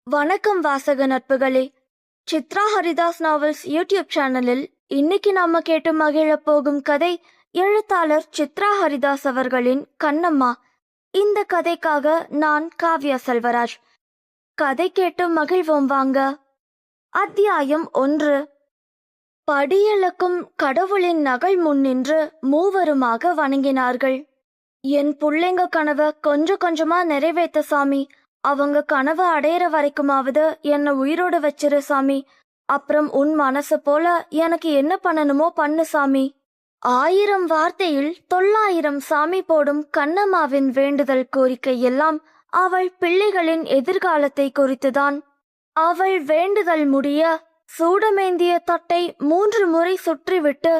வணக்கம் வாசக நட்புகளே. Chitra Haridas novels YouTube சேனலில் இன்னைக்கு நாம கேட்டு மகிழ போகும் கதை எழுத்தாளர் சித்ரா ஹரிதாஸ் அவர்களின் கண்ணம்மா. இந்த கதைக்காக நான் காவ்யா செல்வராஜ். கதை கேட்டு மகிழ்வோம் வாங்க. அத்தியாயம் 1. படியளக்கும் கடவுளின் நகல் முன்னின்று மூவருமாக வணங்கினார்கள். என் புள்ளைங்க கனவை கொஞ்சம் கொஞ்சமா நிறைவேத்த சாமி. அவங்க கனவு அடையிற வரைக்குமாவது என்னை உயிரோடு வச்சிரு சாமி. அப்புறம் உன் மனசு போல எனக்கு என்ன பண்ணணுமோ பண்ணு சாமி. 1000 வார்த்தையில் 900 சாமி போடும் கண்ணம்மாவின் வேண்டுதல் கோரிக்கை எல்லாம் அவள் பிள்ளைகளின் எதிர்காலத்தை குறித்துதான். அவள் வேண்டுதல் முடிய சூடமேந்திய தட்டை 3 முறை சுற்றிவிட்டு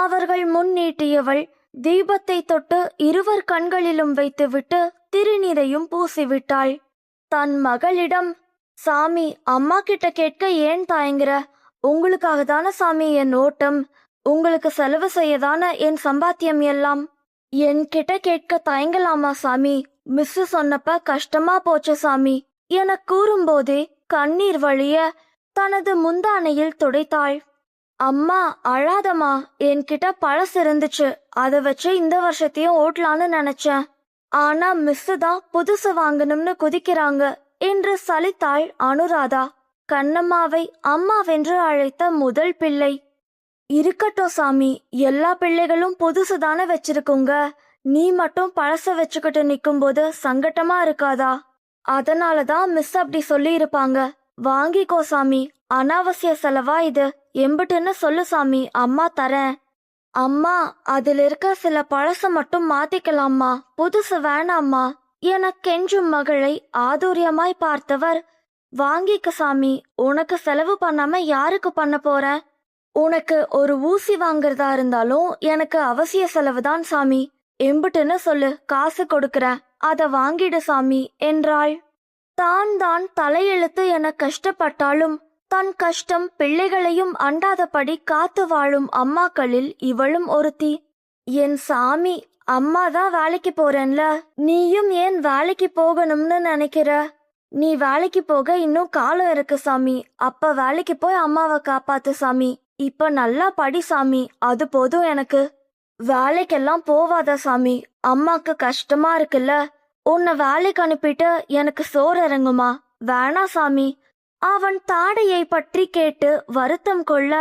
அவர்கள் முன் நீட்டியவள் தீபத்தை தொட்டு இருவர் கண்களிலும் வைத்துவிட்டு திருநீரையும் பூசிவிட்டாள். தன் மகளிடம், சாமி, அம்மா கிட்ட கேட்க ஏன் தயங்குற? உங்களுக்காக தானே சாமி என் ஓட்டம், உங்களுக்கு செலவு செய்யதான என் சம்பாத்தியம் எல்லாம். என் கிட்ட கேட்க தயங்கலாமா சாமி? மிஸ் சொன்னப்ப கஷ்டமா போச்சு சாமி என கூறும்போதே கண்ணீர் வழிய தனது முந்தானையில் துடைத்தாள். அம்மா அழாதம்மா, என்கிட்ட பழசு இருந்துச்சு, அதை வச்சு இந்த வருஷத்தையும் ஓட்டலான்னு நினைச்சேன். ஆனா மிஸ் தான் புதுசு வாங்கணும்னு குதிக்கிறாங்க என்று சலித்தாள் அனுராதா, கண்ணம்மாவை அம்மாவென்று அழைத்த முதல் பிள்ளை. இருக்கட்டும் சாமி, எல்லா பிள்ளைகளும் புதுசு தானே வச்சிருக்குங்க, நீ மட்டும் பழச வச்சுக்கிட்டு நிக்கும்போது சங்கட்டமா இருக்காதா? அதனாலதான் மிஸ் அப்படி சொல்லி இருப்பாங்க. வாங்கிக்கோ சாமி, அனாவசிய செலவா இது, எம்பிட்டுன்னு சொல்லு சாமி, அம்மா தரேன். அம்மா, அதில் இருக்க சில பழச மட்டும் மாத்திக்கலாம்மா, புதுசு வேணாம்மா என கெஞ்சும் மகளை ஆதூரியமாய் பார்த்தவர், வாங்கிக்க சாமி, உனக்கு செலவு பண்ணாம யாருக்கு பண்ண போறேன்? உனக்கு ஒரு ஊசி வாங்குறதா இருந்தாலும் எனக்கு அவசிய செலவுதான் சாமி, எம்பிட்டுன்னு சொல்லு, காசு கொடுக்கறேன், அத வாங்கிடு சாமி என்றாள். தான் தலையெழுத்து என கஷ்டப்பட்டாலும் தன் கஷ்டம் பிள்ளைகளையும் அண்டாதபடி காத்து வாழும் அம்மாக்களில் இவளும் ஒருத்தி. என் சாமி, அம்மா தான் வேலைக்கு போறேன்ல, நீயும் ஏன் வேலைக்கு போகணும்னு நினைக்கிற? நீ வேலைக்கு போக இன்னும் காலம் இருக்கு சாமி, அப்ப வேலைக்கு போய் அம்மாவை காப்பாத்து சாமி. இப்ப நல்லா படி சாமி, அது போதும் எனக்கு. வேலைக்கெல்லாம் போவாத சாமி, அம்மாக்கு கஷ்டமா இருக்குல்ல, உன்னை வேலைக்கு அனுப்பிட்டு எனக்கு சோறு இறங்குமா? வேணா சாமி. அவன் தாடையை பற்றி கேட்டு வருத்தம் கொள்ள,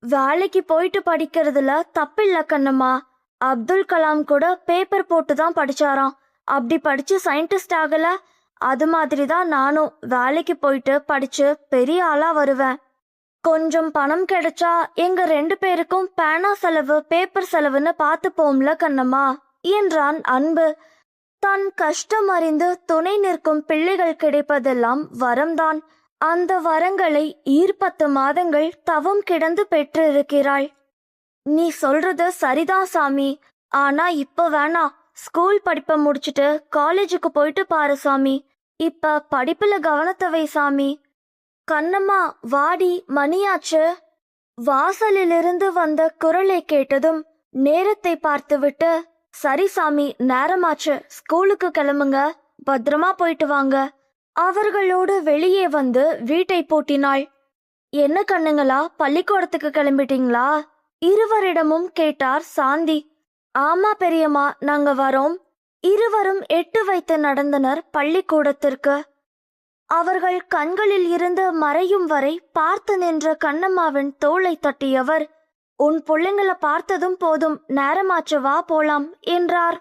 வேலைக்கு போயிட்டு படிக்கிறதுல தப்பில்ல கண்ணம்மா, அப்துல் கலாம் கூட பேப்பர் போட்டு தான் படிச்சாராம், அப்படி படிச்சு சயின்டிஸ்ட் ஆகல, அது மாதிரிதான் நானும் வேலைக்கு போயிட்டு படிச்சு பெரிய ஆளா வருவேன். கொஞ்சம் பணம் கிடைச்சா எங்க 2 பேருக்கும் பேனா செலவு பேப்பர் செலவுன்னு பார்த்துப்போம்ல கண்ணம்மா என்றான் அன்பு. தன் கஷ்டம் அறிந்து துணை நிற்கும் பிள்ளைகள் கிடைப்பதெல்லாம் வரம்தான். அந்த வரங்களை 10 மாதங்கள் தவம் கிடந்து பெற்றிருக்கிறாள். நீ சொல்றது சரிதான் சாமி, ஆனா இப்ப வேணா, ஸ்கூல் படிப்பை முடிச்சுட்டு காலேஜுக்கு போயிட்டு பாரு சாமி, இப்ப படிப்புல கவனத்தை வை சாமி. கண்ணம்மா வாடி, மணியாச்சு. வாசலிலிருந்து வந்த குரலை கேட்டதும் நேரத்தை பார்த்துவிட்டு, சரி சாமி, நேரமாச்சு, ஸ்கூலுக்கு கிளம்புங்க, பத்திரமா போயிட்டு வாங்க. அவர்களோடு வெளியே வந்து வீட்டை பூட்டினாள். என்ன கண்ணுங்களா, பள்ளிக்கூடத்துக்கு கிளம்பிட்டீங்களா? இருவரிடமும் கேட்டார் சாந்தி. ஆமா பெரியம்மா, நாங்க வரோம். இருவரும் 8 வைத்து நடந்தனர் பள்ளிக்கூடத்திற்கு. அவர்கள் கண்களில் இருந்து மறையும் வரை பார்த்து நின்ற கண்ணம்மாவின் தோளை தட்டியவர், உன் பிள்ளைங்களை பார்த்ததும் போதும், நேரமாச்சு, வா போலாம் என்றார்.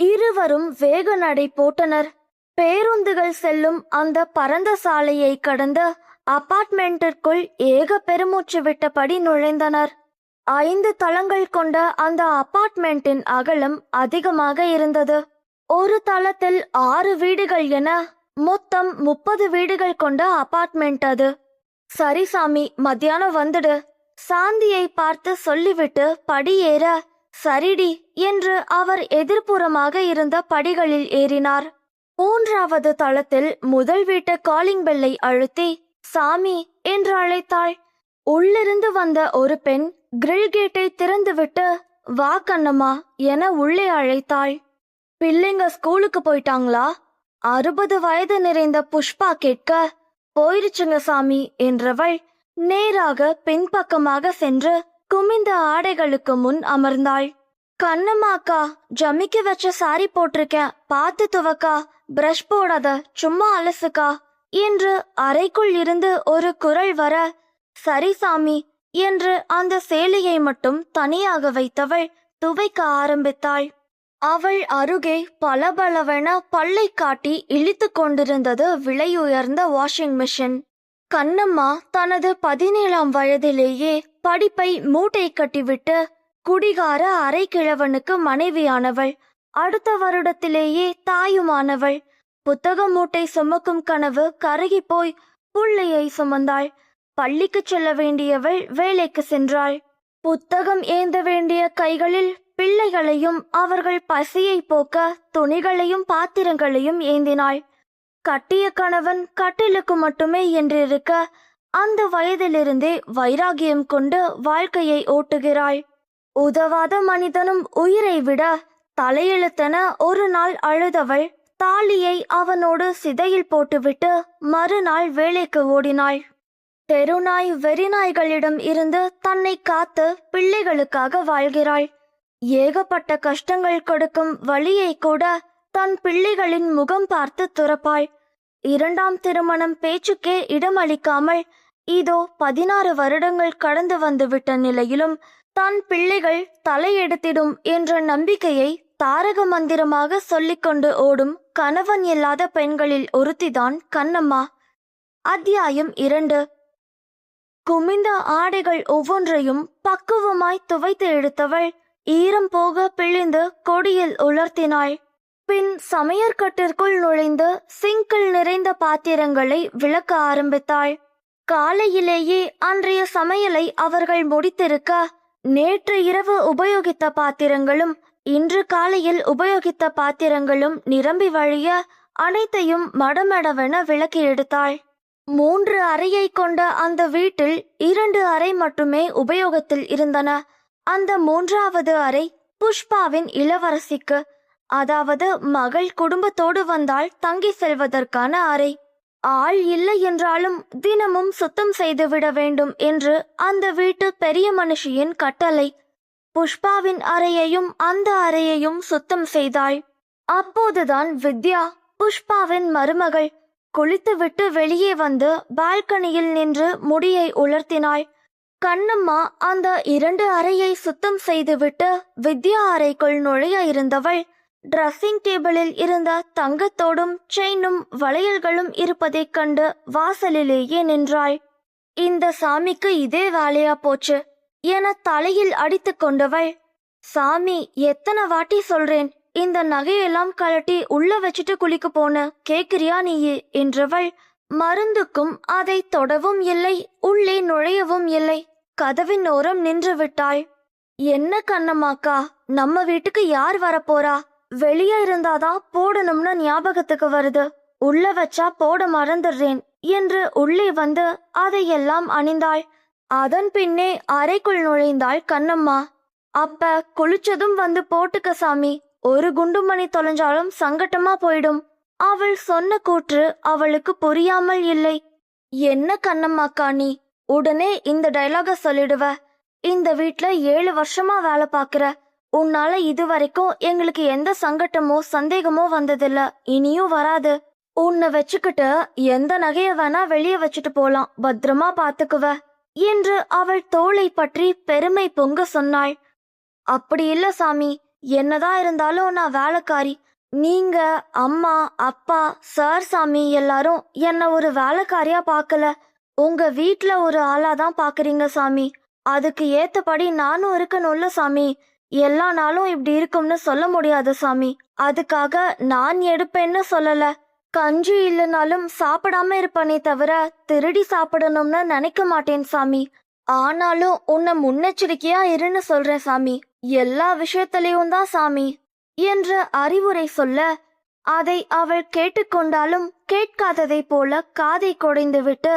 இருவரும் வேக நடை போட்டனர். பேருந்துகள் செல்லும் அந்த பரந்த சாலையை கடந்து அபார்ட்மெண்டிற்குள் ஏக பெருமூச்சு விட்டபடி நுழைந்தனர். 5 தளங்கள் கொண்ட அந்த அபார்ட்மெண்டின் அகலம் அதிகமாக இருந்தது. ஒரு தளத்தில் 6 வீடுகள் என மொத்தம் 30 வீடுகள் கொண்ட அபார்ட்மெண்ட் அது. சரி சாமி, மத்தியானம் வந்துடு, சாந்தியை பார்த்து சொல்லிவிட்டு படியேற, சரிடி என்று அவர் எதிர்ப்புறமாக இருந்த படிகளில் ஏறினார். 3வது தளத்தில் முதல் வீட்டு காலிங் பெல்லை அழுத்தி, சாமி என்று அழைத்தாள். உள்ளிருந்து வந்த ஒரு பெண் கிரில் கேட்டை திறந்துவிட்டு, வா கண்ணம்மா என உள்ளே அழைத்தாள். பிள்ளைங்க ஸ்கூலுக்கு போயிட்டாங்களா? 60 வயது நிறைந்த புஷ்பா கேட்க, போயிருச்சுங்க சாமி என்றவள் நேராக பின்பக்கமாக சென்று குமிந்த ஆடைகளுக்கு முன் அமர்ந்தாள். கண்ணம்மாக்கா, ஜமிக்கு வச்ச சாரி போட்டிருக்கேன், பார்த்து துவக்கா, பிரஷ் போடாத, சும்மா அலசுக்கா என்று அறைக்குள் இருந்து ஒரு குரல் வர, சரி சாமி என்று அந்த சேலையை மட்டும் தனியாக வைத்தவள் துவைக்க ஆரம்பித்தாள். அவள் அருகே பளபளவென பல்லை காட்டி இழுத்து கொண்டிருந்தது விலையுயர்ந்த வாஷிங் மிஷின். கண்ணம்மா தனது 17ஆம் வயதிலேயே படிப்பை மூட்டை கட்டிவிட்டு குடிகார அரைக்கிழவனுக்கு மனைவியானவள். அடுத்த வருடத்திலேயே தாயுமானவள். புத்தக மூட்டை சுமக்கும் கனவு கருகி போய் புள்ளையை சுமந்தாள். பள்ளிக்கு செல்ல வேண்டியவள் வேலைக்கு சென்றாள். புத்தகம் ஏந்த வேண்டிய கைகளில் பிள்ளைகளையும் அவர்கள் பசியை போக்க துணிகளையும் பாத்திரங்களையும் ஏந்தினாள். கட்டிய கணவன் கட்டிலுக்கு மட்டுமே என்றிருக்க அந்த வயதிலிருந்தே வைராகியம் கொண்டு வாழ்க்கையை ஓட்டுகிறாள். உதவாத மனிதனும் உயிரை விட தலையெழுத்தென ஒரு நாள் அழுதவள் தாலியை அவனோடு சிதையில் போட்டுவிட்டு மறுநாள் வேலைக்கு ஓடினாள். தெருநாய் வெறிநாய்களிடம் இருந்து தன்னை காத்து பிள்ளைகளுக்காக வாழ்கிறாள். ஏகப்பட்ட கஷ்டங்கள் கொடுக்கும் வழியை கூட தன் பிள்ளைகளின் முகம் பார்த்து துறப்பாள். 2ஆம் திருமணம் பேச்சுக்கே இடமளிக்காமல் இதோ 16 வருடங்கள் கடந்து வந்துவிட்ட நிலையிலும் தன் பிள்ளைகள் தலையெடுத்திடும் என்ற நம்பிக்கையை தாரக மந்திரமாக சொல்லிக்கொண்டு ஓடும் கணவன் இல்லாத பெண்களில் ஒருத்திதான் கண்ணம்மா. அத்தியாயம் 2. குமிந்த ஆடைகள் ஒவ்வொன்றையும் பக்குவமாய் துவைத்து எடுத்தவள் ஈரம் போக பிழிந்து கொடியில் உலர்த்தினாள். பின் சமையற்கட்டிற்குள் நுழைந்து சிங்கில் நிறைந்த பாத்திரங்களை விளக்க ஆரம்பித்தாள். காலையிலேயே அன்றைய சமையலை அவர்கள் முடித்திருக்க நேற்று இரவு உபயோகித்த பாத்திரங்களும் இன்று காலையில் உபயோகித்த பாத்திரங்களும் நிரம்பி வழிய அனைத்தையும் மடமடவென விளக்கி எடுத்தாள். 3 அறையை கொண்ட அந்த வீட்டில் 2 அறை மட்டுமே உபயோகத்தில் இருந்தன. அந்த 3வது அறை புஷ்பாவின் இளவரசிக்கு, அதாவது மகள் குடும்பத்தோடு வந்தால் தங்கி செல்வதற்கான அறை. ஆள் இல்லை என்றாலும் தினமும் சுத்தம் செய்துவிட வேண்டும் என்று அந்த வீட்டு பெரிய மனுஷியின் கட்டளை. புஷ்பாவின் அறையையும் அந்த அறையையும் சுத்தம் செய்தாள். அப்போதுதான் வித்யா, புஷ்பாவின் மருமகள், குளித்துவிட்டு வெளியே வந்து பால்கனியில் நின்று முடியை உலர்த்தினாள். கண்ணம்மா அந்த 2 அறையை சுத்தம் செய்துவிட்டு வித்யா அறைக்குள் நுழைய இருந்தவள் டிரெஸ்ஸிங் டேபிளில் இருந்த தங்கத்தோடும் செயினும் வளையல்களும் இருப்பதைக் கண்டு வாசலிலேயே நின்றாள். இந்த சாமிக்கு இதே வேலையா போச்சு என தலையில் அடித்து கொண்டவள், சாமி எத்தனை வாட்டி சொல்றேன், இந்த நகையெல்லாம் கழட்டி உள்ள வச்சுட்டு குளிக்க போன கேக்குறியா நீயே என்றவள் மருந்துக்கும் அதை தொடவும் இல்லை, உள்ளே நுழையவும் இல்லை. கதவின் ஓரம் நின்று விட்டாள். என்ன கண்ணம்மாக்கா, நம்ம வீட்டுக்கு யார் வரப்போறா? வெளியே இருந்தாதான் போடணும்னு ஞாபகத்துக்கு வருது, உள்ள வச்சா போட மறந்துடுறேன் என்று உள்ளே வந்து அதையெல்லாம் அணிந்தாள். அதன் பின்னே அறைக்குள் நுழைந்தாள் கண்ணம்மா. அப்ப குளிச்சதும் வந்து போட்டுக்க சாமி, ஒரு குண்டுமணி தொலைஞ்சாலும் சங்கட்டமா போயிடும். அவள் சொன்ன கூற்று அவளுக்கு புரியாமல் இல்லை. என்ன கண்ணம்மாக்கா நீ உடனே இந்த டைலாக சொல்லிடுவ? இந்த வீட்ல 7 வருஷமா வேலை பாக்குற, உன்னால இதுவரைக்கும் எங்களுக்கு எந்த சங்கட்டமோ சந்தேகமோ வந்ததில்ல, இனியும் வராது. உன்னை வச்சுக்கிட்டு எந்த நகைய வேணா வெளியே வச்சுட்டு போலாம், பத்திரமா பாத்துக்குவ என்று அவள் தோளை பற்றி பெருமை பொங்க சொன்னாள். அப்படி இல்ல சாமி, என்னதான் இருந்தாலும் நான் வேலைக்காரி. நீங்க அம்மா அப்பா சார் சாமி எல்லாரும் என்ன ஒரு வேலைக்காரியா பார்க்கல, உங்க வீட்ல ஒரு ஆளாதான் பாக்குறீங்க சாமி. அதுக்கு ஏத்தபடி நானும் இருக்கணும்ல சாமி. எல்லா நாளும் இப்படி இருக்கும்னு சொல்ல முடியாது சாமி. அதுக்காக நான் எடுப்பேன்னு சொல்லல. கஞ்சி இல்லைனாலும் சாப்பிடாம இருப்பனே தவிர திருடி சாப்பிடணும்னு நினைக்க மாட்டேன் சாமி. ஆனாலும் உன்னை முன்னெச்சரிக்கையா இருன்னு சொல்றேன் சாமி, எல்லா விஷயத்திலையும் தான் சாமி என்று அறிவுரை சொல்ல அதை அவள் கேட்டுக்கொண்டாலும் கேட்காததை போல காதை கொடைந்து விட்டு,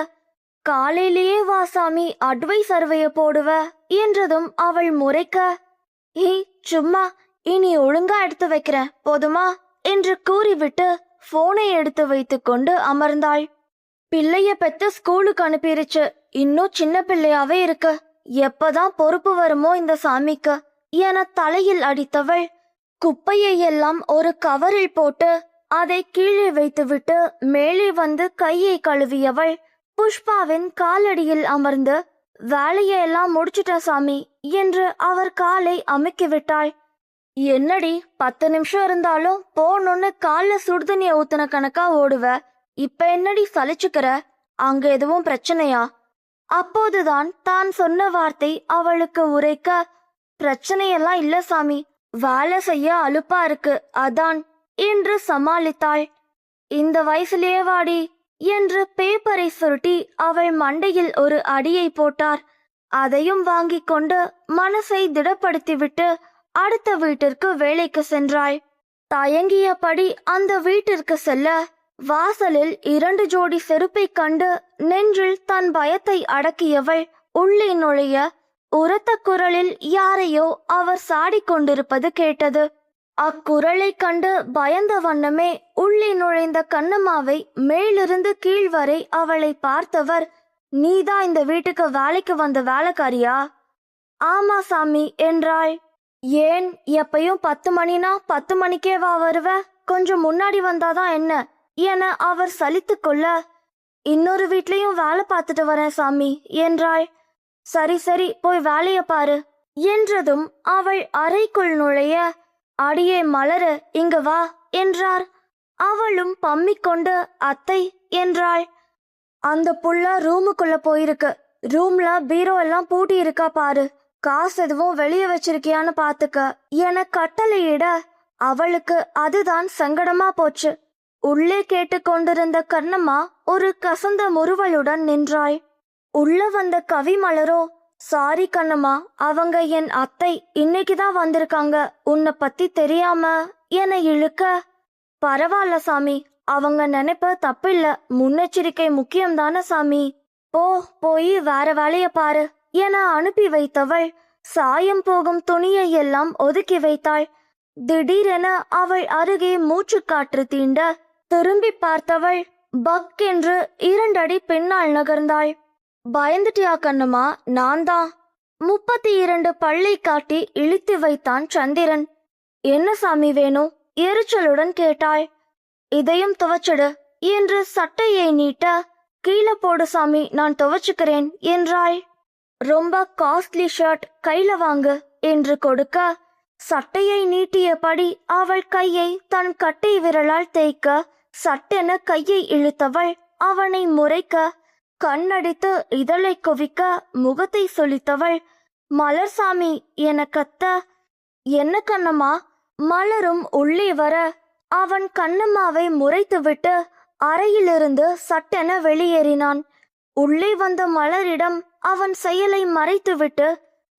காலையிலேயே வா சாமி அட்வைஸ் அறுவைய போடுவ என்றதும் அவள் முறைக்க, சும்மா இனி ஒழுங்கா எடுத்து வைக்கிறேன் போதுமா என்று கூறிவிட்டு போனை எடுத்து வைத்து கொண்டு அமர்ந்தாள். பிள்ளைய பெத்து ஸ்கூலுக்கு அனுப்பிருச்சு. இன்னும் சின்ன பிள்ளையாவே இருக்கு. எப்பதான் பொறுப்பு வருமோ இந்த சாமிக்கு என தலையில் அடித்தவள் குப்பையை எல்லாம் ஒரு கவரில் போட்டு அதை கீழே வைத்துவிட்டு மேலே வந்து கையை கழுவியவள் புஷ்பாவின் காலடியில் அமர்ந்து வேலையெல்லாம் முடிச்சுட்ட சாமி என்று அவர் காலை அமுக்கிவிட்டாள். என்னடி 10 நிமிஷம் இருந்தாலும் போனொன்னு கால்ல சுடுதண்ணிய ஊத்துன கணக்கா ஓடுவ. இப்ப என்னடி சலிச்சுக்கிற? அங்க எதுவும் பிரச்சனையா? அப்போதுதான் தான் சொன்ன வார்த்தை அவளுக்கு உரைக்க, பிரச்சனையெல்லாம் இல்ல சாமி, வேலை செய்ய அலுப்பா இருக்கு அதான் என்று சமாளித்தாள். இந்த வயசுலயே வாடி என்று பேப்பரை சுருட்டி அவள் மண்டையில் ஒரு அடியை போட்டார். அதையும் வாங்கி கொண்டு மனசை திடப்படுத்திவிட்டு அடுத்த வீட்டிற்கு வேலைக்கு சென்றாள். தயங்கியபடி அந்த வீட்டிற்கு செல்ல வாசலில் 2 ஜோடி செருப்பை கண்டு நெஞ்சில் தன் பயத்தை அடக்கியவள் உள்ளே நுழைய உரத்த குரலில் யாரையோ அவர் சாடிக் கொண்டிருப்பது கேட்டது. அக்குரலை கண்டு பயந்த வண்ணமே உள்ளே நுழைந்த கண்ணம்மாவை மேலிருந்து கீழ் வரை அவளை பார்த்தவர், நீதான் இந்த வீட்டுக்கு வேலைக்கு வந்த வேலைக்காரியா? ஆமா சாமி என்றாள். ஏன் எப்பயும் 10 மணினா 10 மணிக்கே வா வருவ? கொஞ்சம் முன்னாடி வந்தாதான் என்ன என அவர் சலித்து கொள்ள, இன்னொரு வீட்லயும் வேலை பார்த்துட்டு வரேன் சாமி என்றாள். சரி சரி போய் வேலைய பாரு என்றதும் அவள் அறைக்குள் நுழைய, அடியே மலரு இங்க வா என்றார். அவளும் பம்மிக்கொண்டு அத்தை என்றாள். அந்த புள்ள ரூமுக்குள்ள போயிருக்கு. ரூம்ல பீரோ எல்லாம் பூட்டி இருக்கா பாரு, காசு எதுவும் வெளியே வச்சிருக்கியான்னு பாத்துக்க என கட்டளையிட அவளுக்கு அதுதான் சங்கடமா போச்சு. உள்ளே கேட்டுக்கொண்டிருந்த கண்ணம்மா ஒரு கசந்த முறுவலுடன் நின்றாள். உள்ள வந்த கவிமலரோ, சாரி கண்ணம்மா, அவங்க என் அத்தை, இன்னைக்குதான் வந்திருக்காங்க, உன்னை பத்தி தெரியாம என இழுக்க, பரவாயில்ல சாமி, அவங்க நினைப்ப தப்பில்ல, முன்னெச்சரிக்கை முக்கியம்தானே சாமி, போய் வேற வேலைய பாரு என அனுப்பி வைத்தவள் சாயம் போகும் துணியை எல்லாம் ஒதுக்கி வைத்தாள். திடீரென அவள் அருகே மூச்சு காற்று தீண்ட திரும்பி பார்த்தவள் பக் என்று 2 அடி பின்னால் நகர்ந்தாள். பயந்துட்டியா கண்ணம்மா? நான் தான். 32 பல்லை காட்டி இழுத்து வைத்தான் சந்திரன். என்ன சாமி வேணும் எரிச்சலுடன் கேட்டாள். இதையும் துவச்சிடு என்று சட்டையை நீட்ட, கீழே போடு சாமி, நான் துவச்சுக்கிறேன் என்றாள். ரொம்ப காஸ்ட்லி ஷர்ட், கையில வாங்கு என்று கொடுக்க சட்டையை நீட்டியபடி அவள் கையை தன் கட்டை விரலால் தேய்க்க சட்டென கையை இழுத்தவள் அவனை முறைக்க, கண்ணடித்து இதழை குவிக்க முகத்தை சொலித்தவள் மலர் சாமி என கத்த, என்ன கண்ணம்மா? மலரும் உள்ளே வர அவன் கண்ணம்மாவை முறைத்துவிட்டு அறையிலிருந்து சட்டென வெளியேறினான். உள்ளே வந்த மலரிடம் அவன் செயலை மறைத்துவிட்டு,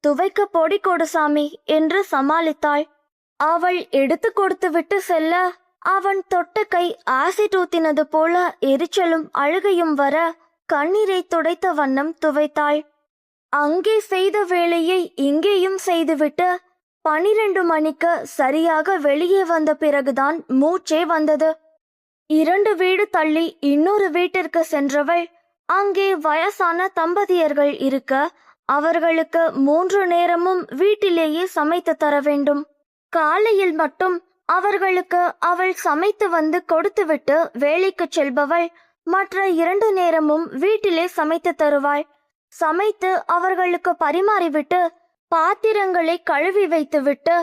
துவைக்க பொடி கொடு சாமி என்று சமாளித்தாள். அவள் எடுத்து கொடுத்து விட்டு செல்ல அவன் தொட்ட கை ஆசிட் ஊத்தினது போல எரிச்சலும் அழுகையும் வர கண்ணீரை துடைத்த வண்ணம் துவைத்தாள். அங்கே செய்த வேலையை இங்கேயும் செய்துவிட்டு 12 மணிக்கு சரியாக வெளியே வந்த பிறகுதான் மூச்சே வந்தது. 2 வீடு தள்ளி இன்னொரு வீட்டிற்கு சென்றவள் அங்கே வயசான தம்பதியர்கள் இருக்க அவர்களுக்கு 3 நேரமும் வீட்டிலேயே சமைத்து தர வேண்டும். காலையில் மட்டும் அவர்களுக்கு அவள் சமைத்து வந்து கொடுத்துவிட்டு வேலைக்கு செல்பவள் மற்ற 2 நேரமும் வீட்டிலே சமைத்து தருவாள். சமைத்து அவர்களுக்கு பரிமாறிவிட்டு பாத்திரங்களை கழுவி வைத்துவிட்டு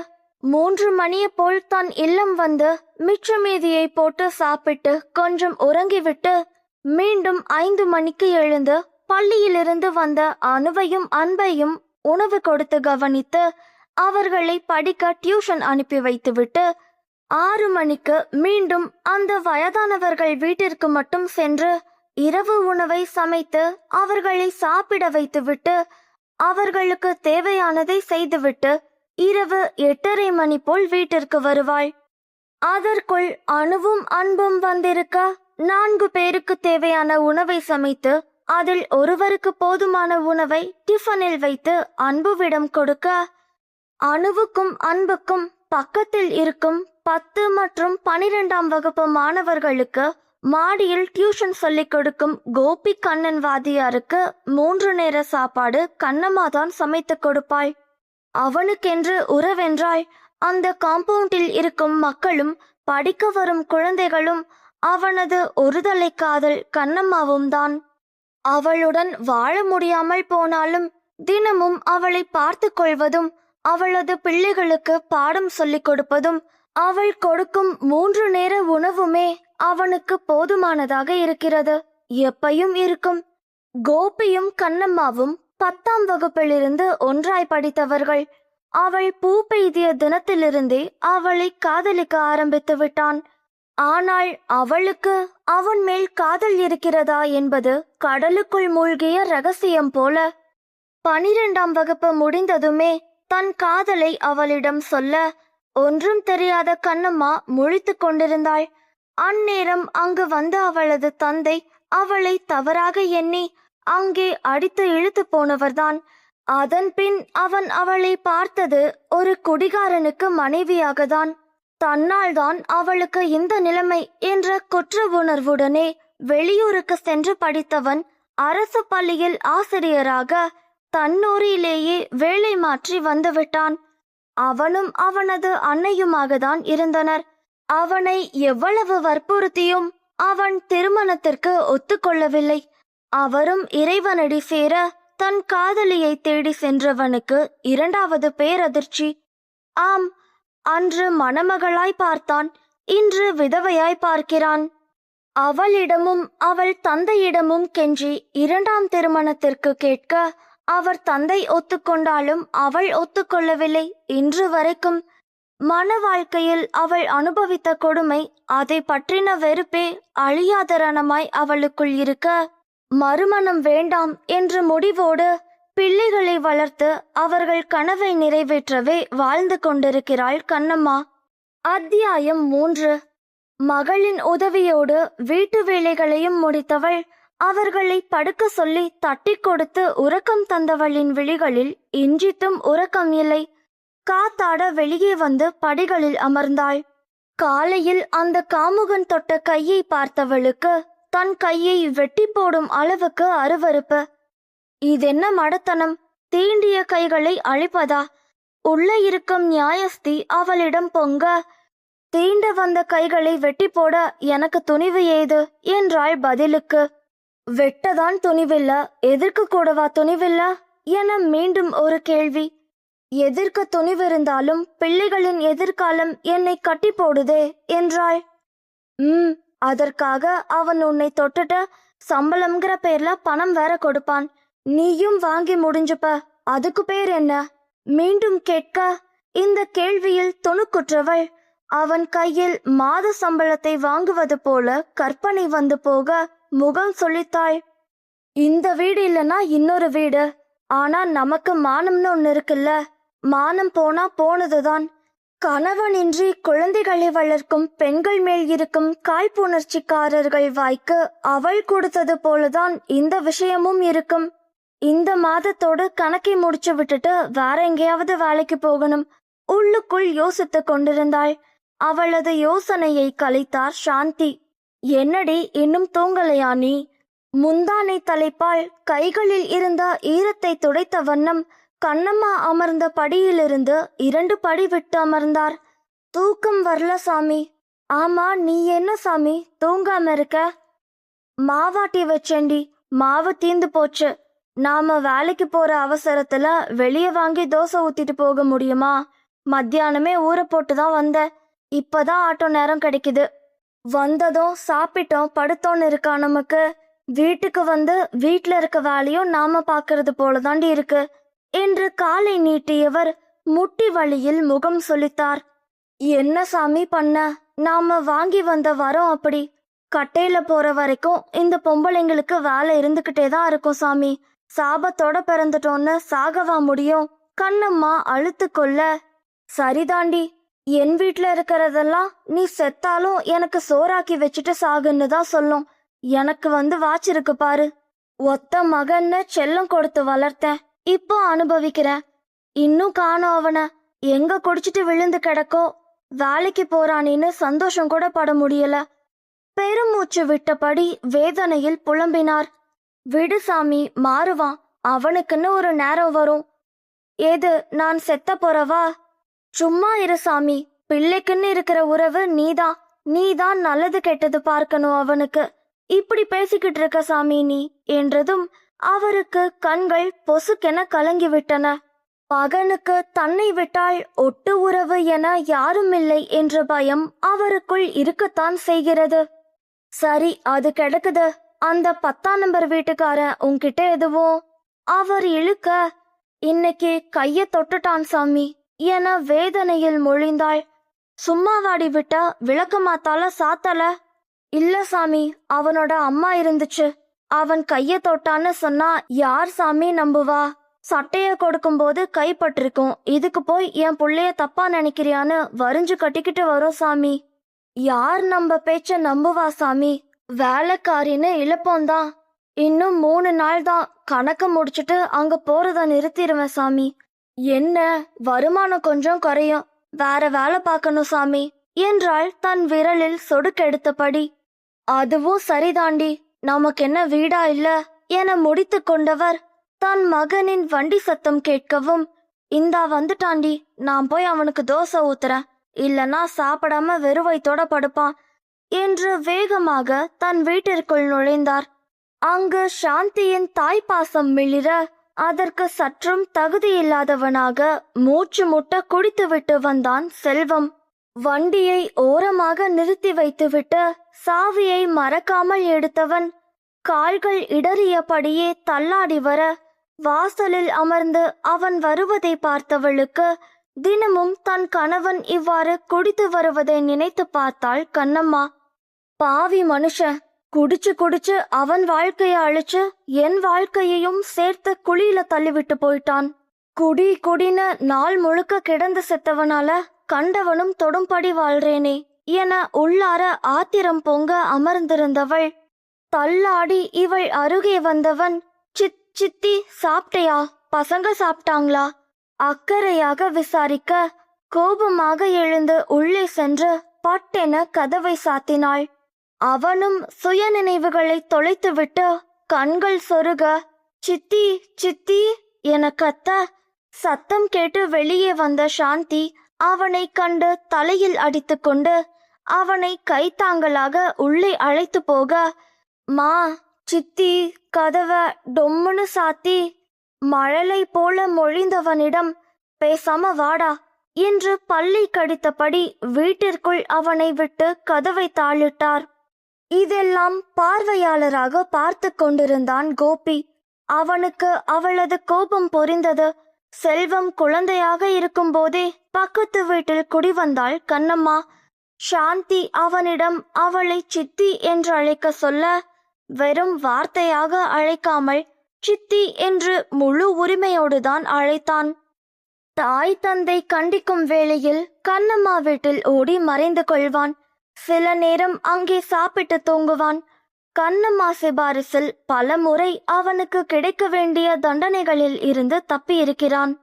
3 மணியை போல் தன் இல்லம் வந்து மிச்சமீதியை போட்டு சாப்பிட்டு கொஞ்சம் உறங்கிவிட்டு மீண்டும் 5 மணிக்கு எழுந்து பள்ளியிலிருந்து வந்த அனுவையும் அன்பையும் உணவு கொடுத்து கவனித்து அவர்களை படிக்க டியூஷன் அனுப்பி வைத்துவிட்டு 6 மணிக்கு மீண்டும் அந்த வயதானவர்கள் வீட்டிற்கு மட்டும் சென்று இரவு உணவை சமைத்து அவர்களை சாப்பிட வைத்துவிட்டு அவர்களுக்கு தேவையானதை செய்துவிட்டு இரவு 8:30 மணி போல் வீட்டிற்கு வருவாள். அதற்குள் அணுவும் அன்பும் வந்திருக்க 4 பேருக்கு தேவையான உணவை சமைத்து அதில் ஒருவருக்கு போதுமான உணவை டிஃபனில் வைத்து அன்புவிடம் கொடுக்க, அணுவுக்கும் அன்புக்கும் பக்கத்தில் இருக்கும் 10 மற்றும் 12ஆம் வகுப்பு மாணவர்களுக்கு மாடியில் டியூஷன் சொல்லிக் கொடுக்கும் கோபி கண்ணன் வாத்தியாருக்கு 3 நேர சாப்பாடு கண்ணம்மா தான் சமைத்து கொடுப்பாள். அவனுக்கென்று உறவென்றால் அந்த காம்பவுண்டில் இருக்கும் மக்களும் படிக்க வரும் குழந்தைகளும் அவனது ஒருதலை காதல் கண்ணம்மாவும் தான். அவளுடன் வாழ முடியாமல் போனாலும் தினமும் அவளை பார்த்து கொள்வதும் அவளது பிள்ளைகளுக்கு பாடம் சொல்லிக் கொடுப்பதும் அவள் கொடுக்கும் 3 நேர உணவுமே அவனுக்கு போதுமானதாக இருக்கிறது, எப்பையும் இருக்கும். கோபியும் கண்ணம்மாவும் 10ஆம் வகுப்பிலிருந்து ஒன்றாய் படித்தவர்கள். அவள் பூ பெய்திய தினத்திலிருந்தே அவளை காதலிக்க ஆரம்பித்து விட்டான். ஆனால் அவளுக்கு அவன் மேல் காதல் இருக்கிறதா என்பது கடலுக்குள் மூழ்கிய ரகசியம் போல. 12ஆம் வகுப்பு முடிந்ததுமே தன் காதலை அவளிடம் சொல்ல ஒன்றும் தெரியாத கண்ணம்மா முழித்து கொண்டிருந்தாள். அந்நேரம் அங்கு வந்த அவளது தந்தை அவளை தவறாக எண்ணி அங்கே அடித்து இழுத்து போனவர்தான். அதன்பின் அவன் அவளை பார்த்தது ஒரு குடிகாரனுக்கு மனைவியாகத்தான். தன்னால் தான் அவளுக்கு இந்த நிலைமை என்ற குற்ற உணர்வுடனே வெளியூருக்கு சென்று படித்தவன் அரசு பள்ளியில் ஆசிரியராக தன்னூரிலேயே வேலை மாற்றி வந்துவிட்டான். அவனும் அவனது அன்னையுமாகத்தான் இருந்தனர். அவனை எவ்வளவு வற்புறுத்தியும் அவன் திருமணத்திற்கு ஒத்துக்கொள்ளவில்லை. அவரும் இறைவனடி சேர தன் காதலியை தேடி சென்றவனுக்கு 2வது பேரதிர்ச்சி. ஆம், அன்று மணமகளாய் பார்த்தான், இன்று விதவையாய் பார்க்கிறான். அவளிடமும் அவள் தந்தையிடமும் கெஞ்சி 2ஆம் திருமணத்திற்கு கேட்க அவர் தந்தை ஒத்துக்கொண்டாலும் அவள் ஒத்துக்கொள்ளவில்லை. இன்று வரைக்கும் மன வாழ்க்கையில் அவள் அனுபவித்த கொடுமை, அதை பற்றின வெறுப்பே அழியாத ரணமாய் அவளுக்குள் இருக்க மறுமணம் வேண்டாம் என்ற முடிவோடு பிள்ளைகளை வளர்த்து அவர்கள் கனவை நிறைவேற்றவே வாழ்ந்து கொண்டிருக்கிறாள் கண்ணம்மா. அத்தியாயம் 3. மகளின் உதவியோடு வீட்டு வேலைகளையும் முடித்தவள் அவர்களை படுக்க சொல்லி தட்டி கொடுத்து உறக்கம் தந்தவளின் விழிகளில் இன்றித்தும் உறக்கம் இல்லை. காத்தாட வெளியே வந்து படிகளில் அமர்ந்தாள். காலையில் அந்த காமுகன் தொட்ட கையை பார்த்தவளுக்கு தன் கையை வெட்டி போடும் அளவுக்கு அருவருப்பு. இதென்ன மடத்தனம், தீண்டிய கைகளை அழிப்பதா? உள்ள இருக்கும் நியாயஸ்தி அவளிடம் பொங்க, தீண்ட வந்த கைகளை வெட்டி போட எனக்கு துணிவு ஏது என்றாள் பதிலுக்கு. வெட்டதான் துணிவில்ல, எதிர்க்க கூடவா துணிவில்ல என மீண்டும் ஒரு கேள்வி. எதிர்க்க துணிவிருந்தாலும் பிள்ளைகளின் எதிர்காலம் என்னை கட்டி போடுதே என்றாள். அதற்காக அவன் உன்னை தொட்டுட்ட சம்பளம்ங்கிற பேர்ல பணம் வேற கொடுப்பான், நீயும் வாங்கி முடிஞ்சுப்ப, அதுக்கு பேர் என்ன? மீண்டும் கேட்க இந்த கேள்வியில் துணுக்குற்றவள் அவன் கையில் மாத சம்பளத்தை வாங்குவது போல கற்பனை வந்து போக முகம் சொல்லித்தாள். இந்த வீடு இல்லைன்னா இன்னொரு வீடு, ஆனா நமக்கு மானம்னு ஒன்னு இருக்குல்ல, மானம் போனா போனதுதான். கணவனின்றி குழந்தைகளை வளர்க்கும் பெண்கள் மேல் இருக்கும் காழ்ப்புணர்ச்சிக்காரர்கள் வாய்க்கு அவள் கொடுத்தது போலதான் இந்த விஷயமும் இருக்கும். இந்த மாதத்தோடு கணக்கை முடிச்சு விட்டுட்டு வேற எங்கேயாவது வேலைக்கு போகணும் உள்ளுக்குள் யோசித்து கொண்டிருந்தாள். அவளது யோசனையை கலைத்தார் சாந்தி. என்னடி இன்னும் தூங்கலையா நீ? முந்தானை தலைப்பால் கைகளில் இருந்த ஈரத்தை துடைத்த வண்ணம் கண்ணம்மா அமர்ந்த படியிலிருந்து 2 படி விட்டு அமர்ந்தார். தூக்கம் வரல சாமி. ஆமா, நீ என்ன சாமி தூங்காம இருக்க? மாவாட்டி வச்சேண்டி, மாவு தீந்து போச்சு. நாம வேலைக்கு போற அவசரத்துல வெளியே வாங்கி தோசை ஊத்திட்டு போக முடியுமா? மத்தியானமே ஊற போட்டுதான் வந்த, இப்பதான் ஆட்டோ நேரம் கிடைக்குது. வந்ததும் சாப்பிட்டோம் படுத்தோன்னு இருக்கா நமக்கு. வீட்டுக்கு வந்து வீட்டுல இருக்க வேலையும் நாம பாக்குறது போலதாண்டி இருக்கு என்று காலை நீட்டியவர் முட்டி வழியில் முகம் சொலித்தார். என்ன சாமி பண்ண? நாம வாங்கி வந்த வரோம் அப்படி. கட்டையில போற வரைக்கும் இந்த பொம்பளைங்களுக்கு வேலை இருந்துகிட்டே தான் இருக்கும் சாமி. சாபத்தோட பிறந்துட்டோன்னு சாகவா முடியும்? கண்ணம்மா அழுத்து கொள்ள. சரிதாண்டி, என் வீட்டுல இருக்கிறதெல்லாம் நீ செத்தாலும் எனக்கு சோறாக்கி வச்சுட்டு சாகுன்னு தான் சொல்லும். எனக்கு வந்து வாச்சிருக்கு பாரு. ஒத்த மகன்னு செல்லம் கொடுத்து வளர்த்தேன், இப்போ அனுபவிக்கிறேன். இன்னும் காணோம் அவன. எங்க குடிச்சிட்டு விழுந்து கிடக்கோ. வேலைக்கு போறானின்னு சந்தோஷம் கூட பட முடியல. பெருமூச்சு விட்டபடி வேதனையில் புலம்பினார். விடு சாமி, மாறுவான். அவனுக்குன்னு ஒரு நேரம் வரும். ஏது, நான் செத்த போறவா? சும்மா இரு சாமி. பிள்ளைக்குன்னு இருக்கிற உறவு நீதான். நீதான் நல்லது கெட்டது பார்க்கணும் அவனுக்கு. இப்படி பேசிக்கிட்டு இருக்க சாமி நீ என்றதும் அவருக்கு கண்கள் பொசுக்கென கலங்கிவிட்டன. மகனுக்கு தன்னை விட்டால் ஒட்டு உறவு என யாரும் இல்லை என்ற பயம் அவருக்குள் இருக்கத்தான் செய்கிறது. சரி, அது கிடக்குது. அந்த 10ஆம் நம்பர் வீட்டுக்காரன் உன்கிட்ட எதுவும்? அவர் இழுக்க, இன்னைக்கு கைய தொட்டுட்டான் சாமி என வேதனையில் மொழிந்தாள். சும்மாவாடி விட்ட விளக்கமாத்தால சாத்தல? இல்ல சாமி, அவனோட அம்மா இருந்துச்சு. அவன் கைய தொட்டான்னு சொன்னா யார் சாமி நம்புவா? சட்டைய கொடுக்கும்போது கைப்பட்டிருக்கும். இதுக்கு போய் என் புள்ளைய தப்பா நினைக்கிறியான்னு வரிஞ்சு கட்டிக்கிட்டு வரும் சாமி. யார் நம்ம பேச்ச நம்புவா சாமி? வேலைக்காரின்னு இழுப்போம்தான். இன்னும் 3 நாள் தான். கணக்க முடிச்சுட்டு அங்க போறத நிறுத்திடுவேன் சாமி. என்ன, வருமானம் கொஞ்சம் குறையும். வேற வேலை பார்க்கணும் சாமி என்றாள் தன் விரலில் சொடுக்கெடுத்தபடி. அதுவும் சரிதாண்டி, நமக்கு என்ன வீடா இல்ல என முடித்து கொண்டவர் தன் மகனின் வண்டி சத்தம் கேட்கவும், இந்தா வந்துட்டாண்டி, நான் போய் அவனுக்கு தோசை ஊத்துறேன், இல்லனா சாப்பிடாம வெறுவைத்தோட படுப்பான் என்று வேகமாக தன் வீட்டிற்குள் நுழைந்தார். அங்கு சாந்தியின் தாய்ப்பாசம் மிளிர அதற்கு சற்றும் தகுதியில்லாதவனாக மூச்சு முட்ட குடித்துவிட்டு வந்தான் செல்வம். வண்டியை ஓரமாக நிறுத்தி வைத்துவிட்டு சாவியை மறக்காமல் எடுத்தவன் கால்கள் இடறியபடியே தள்ளாடி வர வாசலில் அமர்ந்து அவன் வருவதை பார்த்தவளுக்கு தினமும் தன் கணவன் இவ்வாறு குடித்து வருவதை நினைத்து பார்த்தாள் கண்ணம்மா. பாவி மனுஷன், குடிச்சு குடிச்சு அவன் வாழ்க்கைய அழிச்சு என் வாழ்க்கையையும் சேர்த்து குழியில தள்ளிவிட்டு போயிட்டான். குடி குடின்னு நாள் முழுக்க கிடந்து செத்தவனால கண்டவனும் தொடும்படி வாழ்றேனே என உள்ளார ஆத்திரம் பொங்க அமர்ந்திருந்தவள் தள்ளாடி இவள் அருகே வந்தவன், சித்தி சாப்பிட்டையா? பசங்க சாப்பிட்டாங்களா? அக்கறையாக விசாரிக்க கோபமாக எழுந்து உள்ளே சென்று பட்டென கதவை சாத்தினாள். அவனும் சுய நினைவுகளை தொலைத்துவிட்டு கண்கள் சொருக சித்தி சித்தி என கத்த சத்தம் கேட்டு வெளியே வந்த சாந்தி அவனை கண்டு தலையில் அடித்துக்கொண்டு அவனை கைத்தாங்கலாக உள்ளே அழைத்து போக, மா, சித்தி கதவை டொம்முன்னு சாத்தி மழலை போல மொழிந்தவனிடம் பேசாம வாடா என்று பல்லை கடித்தபடி வீட்டிற்குள் அவனை விட்டு கதவை தாளிட்டார். இதெல்லாம் பார்வையாளராக பார்த்து கொண்டிருந்தான் கோபி. அவனுக்கு அவளது கோபம் பொரிந்தது. செல்வம் குழந்தையாக இருக்கும் போதே பக்கத்து வீட்டில் குடிவந்தாள் கண்ணம்மா. சாந்தி அவனிடம் அவளை சித்தி என்று அழைக்க சொல்ல, வெறும் வார்த்தையாக அழைக்காமல் சித்தி என்று முழு உரிமையோடுதான் அழைத்தான். தாய் தந்தை கண்டிக்கும் வேளையில் கண்ணம்மா வீட்டில் ஓடி மறைந்து கொள்வான். சில நேரம் அங்கே சாப்பிட்டு தூங்குவான். கண்ணம்மா சிபாரிசில் பல முறை அவனுக்கு கிடைக்க வேண்டிய தண்டனைகளில் இருந்து தப்பியிருக்கிறான்.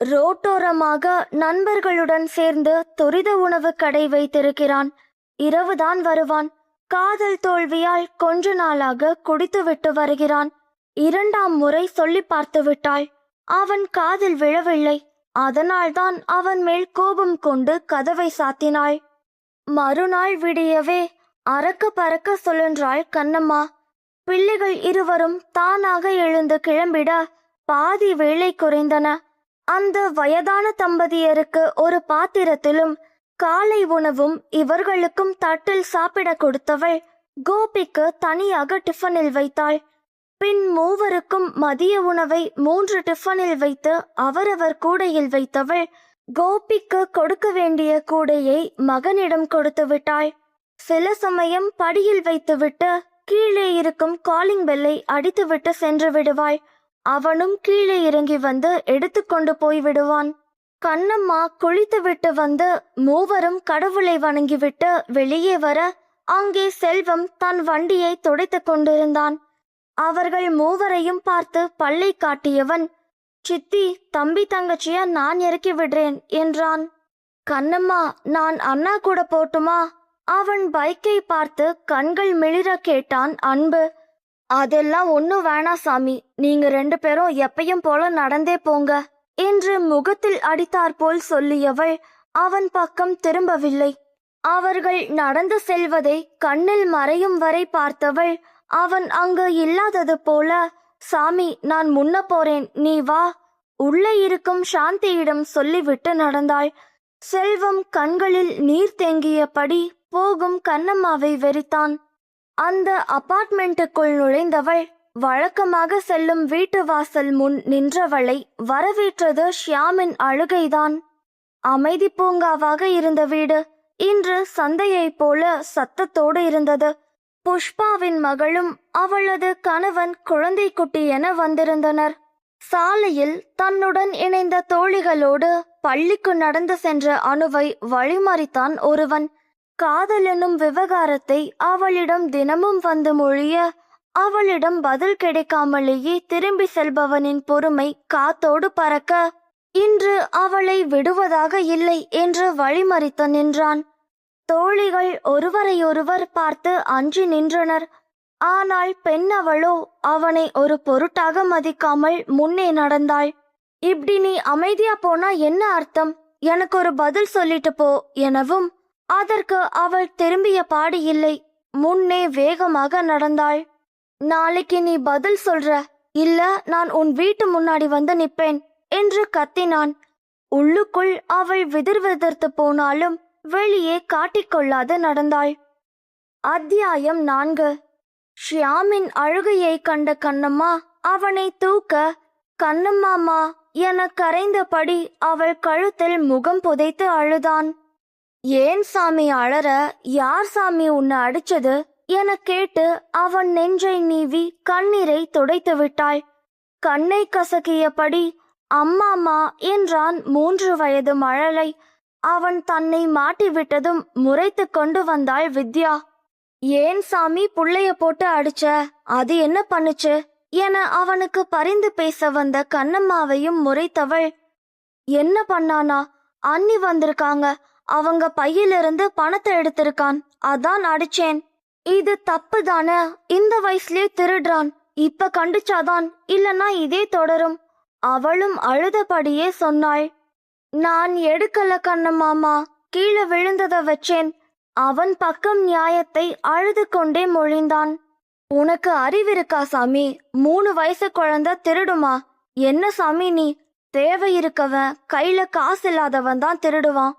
ரோட்டோரமாக நண்பர்களுடன் சேர்ந்து துரித உணவு கடை வைத்திருக்கிறான். இரவுதான் வருவான். காதல் தோல்வியால் கொஞ்ச நாளாக குடித்துவிட்டு வருகிறான். 2ஆம் முறை சொல்லி பார்த்து விட்டாள். அவன் காதில் விழவில்லை. அதனால்தான் அவன் மேல் கோபம் கொண்டு கதவை சாத்தினாள். மறுநாள் விடியவே அறக்க பறக்க சுழன்றாள் கண்ணம்மா. பிள்ளைகள் இருவரும் தானாக எழுந்து கிளம்பிட பாதி வேலை குறைந்தன. அந்த வயதான தம்பதியருக்கு ஒரு பாத்திரத்திலும் காலை உணவும் இவர்களுக்கும் தட்டில் சாப்பிட கொடுத்தவள் கோபிக்கு தனியாக டிஃபனில் வைத்தாள். பின் மூவருக்கும் மதிய உணவை 3 டிஃபனில் வைத்து அவரவர் கூடையில் வைத்தவள் கோபிக்கு கொடுக்க வேண்டிய கூடையை மகனிடம் கொடுத்து விட்டாள். சில சமயம் படியில் வைத்துவிட்டு கீழே இருக்கும் காலிங் பெல்லை அடித்துவிட்டு சென்று விடுவாள். அவனும் கீழே இறங்கி வந்து எடுத்துக்கொண்டு போய் விடுவான். கண்ணம்மா குளித்துவிட்டு வந்து மூவரும் கடவுளை வணங்கிவிட்டு வெளியே வர அங்கே செல்வம் தன் வண்டியை துடைத்து கொண்டிருந்தான். அவர்கள் மூவரையும் பார்த்து பல்லை காட்டியவன், சித்தி, தம்பி தங்கச்சிய நான் இறக்கி விடுறேன் என்றான். கண்ணம்மா, நான் அண்ணா கூட போட்டுமா? அவன் பைக்கை பார்த்து கண்கள் மிளிர கேட்டான் அன்பு. அதெல்லாம் ஒன்னும் வேணா சாமி, நீங்க 2 பேரும் எப்பயும் போல நடந்தே போங்க என்று முகத்தில் அடித்தாற்போல் சொல்லியவள் அவன் பக்கம் திரும்பவில்லை. அவர்கள் நடந்து செல்வதை கண்ணில் மறையும் வரை பார்த்தவள் அவன் அங்கு இல்லாதது போல, சாமி நான் முன்ன போறேன், நீ வா, உள்ளே இருக்கும் சாந்தியிடம் சொல்லிவிட்டு நடந்தாள். செல்வம் கண்களில் நீர் தேங்கியபடி போகும் கண்ணம்மாவை வெறித்தான். அந்த அபார்ட்மெண்ட்டுக்குள் நுழைந்தவள் வழக்கமாக செல்லும் வீட்டு வாசல் முன் நின்றவளை வரவேற்றது ஷியாமின் அழுகைதான். அமைதி பூங்காவாக இருந்த வீடு இன்று சந்தையைப் போல சத்தத்தோடு இருந்தது. புஷ்பாவின் மகளும் அவளது கணவன் குழந்தை குட்டி என வந்திருந்தனர். சாலையில் தன்னுடன் இணைந்த தோழிகளோடு பள்ளிக்கு நடந்து சென்ற அனுவை வழிமறித்தான் ஒருவன். காதல் எனும் விவகாரத்தை அவளிடம் தினமும் வந்து மொழிய, அவளிடம் பதில் கிடைக்காமலேயே திரும்பி செல்பவனின் பொறுமை காத்தோடு பறக்க, இன்று அவளை விடுவதாக இல்லை என்று வழிமறித்து நின்றான். தோழிகள் ஒருவரையொருவர் பார்த்து அஞ்சி நின்றனர். ஆனால் பெண் அவளோ அவனை ஒரு பொருட்டாக மதிக்காமல் முன்னே நடந்தாள். இப்படி நீ அமைதியா போனா என்ன அர்த்தம், எனக்கு ஒரு பதில் சொல்லிட்டு போ எனவும் அதற்கு அவள் திரும்பிய பாடு இல்லை. முன்னே வேகமாக நடந்தாள். நாளைக்கு நீ பதில் சொல்ற, இல்ல நான் உன் வீட்டு முன்னாடி வந்து நிப்பேன் என்று கத்தினான். உள்ளுக்குள் அவள் விதிர்விதிர்த்து போனாலும் வெளியே காட்டிக்கொள்ளாது நடந்தாள். அத்தியாயம் 4. ஷியாமின் அழுகையை கண்ட கண்ணம்மா அவனை தூக்க, கண்ணம்மாமா என கரைந்தபடி அவள் கழுத்தில் முகம் புதைத்து அழுதான். ஏன் சாமி அழற, யார் சாமி உன்னை அடிச்சது என கேட்டு அவன் நெஞ்சை நீவி கண்ணீரை துடைத்து விட்டாள். கண்ணை கசக்கியபடி அம்மாமா என்றான் 3 வயது மழலை. அவன் தன்னை மாட்டிவிட்டதும் முறைத்து கொண்டு வந்தாள் வித்யா. ஏன் சாமி புள்ளைய போட்டு அடிச்ச, அது என்ன பண்ணுச்சு என அவனுக்கு பரிந்து பேச வந்த கண்ணம்மாவையும் முறைத்தவள். என்ன பண்ணானா, அண்ணி வந்திருக்காங்க, அவங்க பையிலிருந்து பணத்தை எடுத்திருக்கான், அதான் அடிச்சேன். இது தப்பு தானே, இந்த வயசுலயே திருடுறான், இப்ப கண்டிச்சாதான், இல்லனா இதே தொடரும். அவளும் அழுதபடியே சொன்னாள். நான் எடுக்கல கண்ணம்மாமா, கீழே விழுந்தத வச்சேன். அவன் பக்கம் நியாயத்தை அழுது கொண்டே மொழிந்தான். உனக்கு அறிவிருக்கா சாமி, 3 வயசு குழந்தை திருடுமா? என்ன சாமி நீ, தேவை இருக்கவன் கையில காசு இல்லாதவன் தான் திருடுவான்.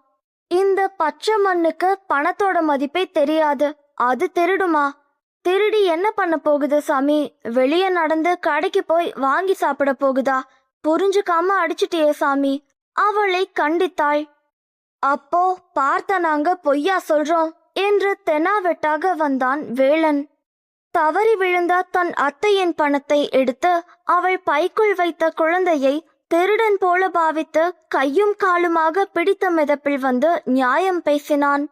இந்த பச்சை மண்ணுக்கு பணத்தோட மதிப்பே தெரியாது, அது திருடுமா? திருடி என்ன பண்ண போகுது சாமி, வெளியே நடந்து கடைக்கு போய் வாங்கி சாப்பிட போகுதா? புரிஞ்சுக்காம அடிச்சிட்டியே சாமி, அவளை கண்டித்தாள். அப்போ பார்த்த நாங்க பொய்யா சொல்றோம் என்று தெனாவெட்டாக வந்தான் வேலன். தவறி விழுந்த தன் அத்தையின் பணத்தை எடுத்து அவள் பைக்குள் வைத்த குழந்தையை திருடன் போல பாவித்து கையும் காலுமாக பிடித்த மிதப்பில் வந்து நியாயம் பேசினான்.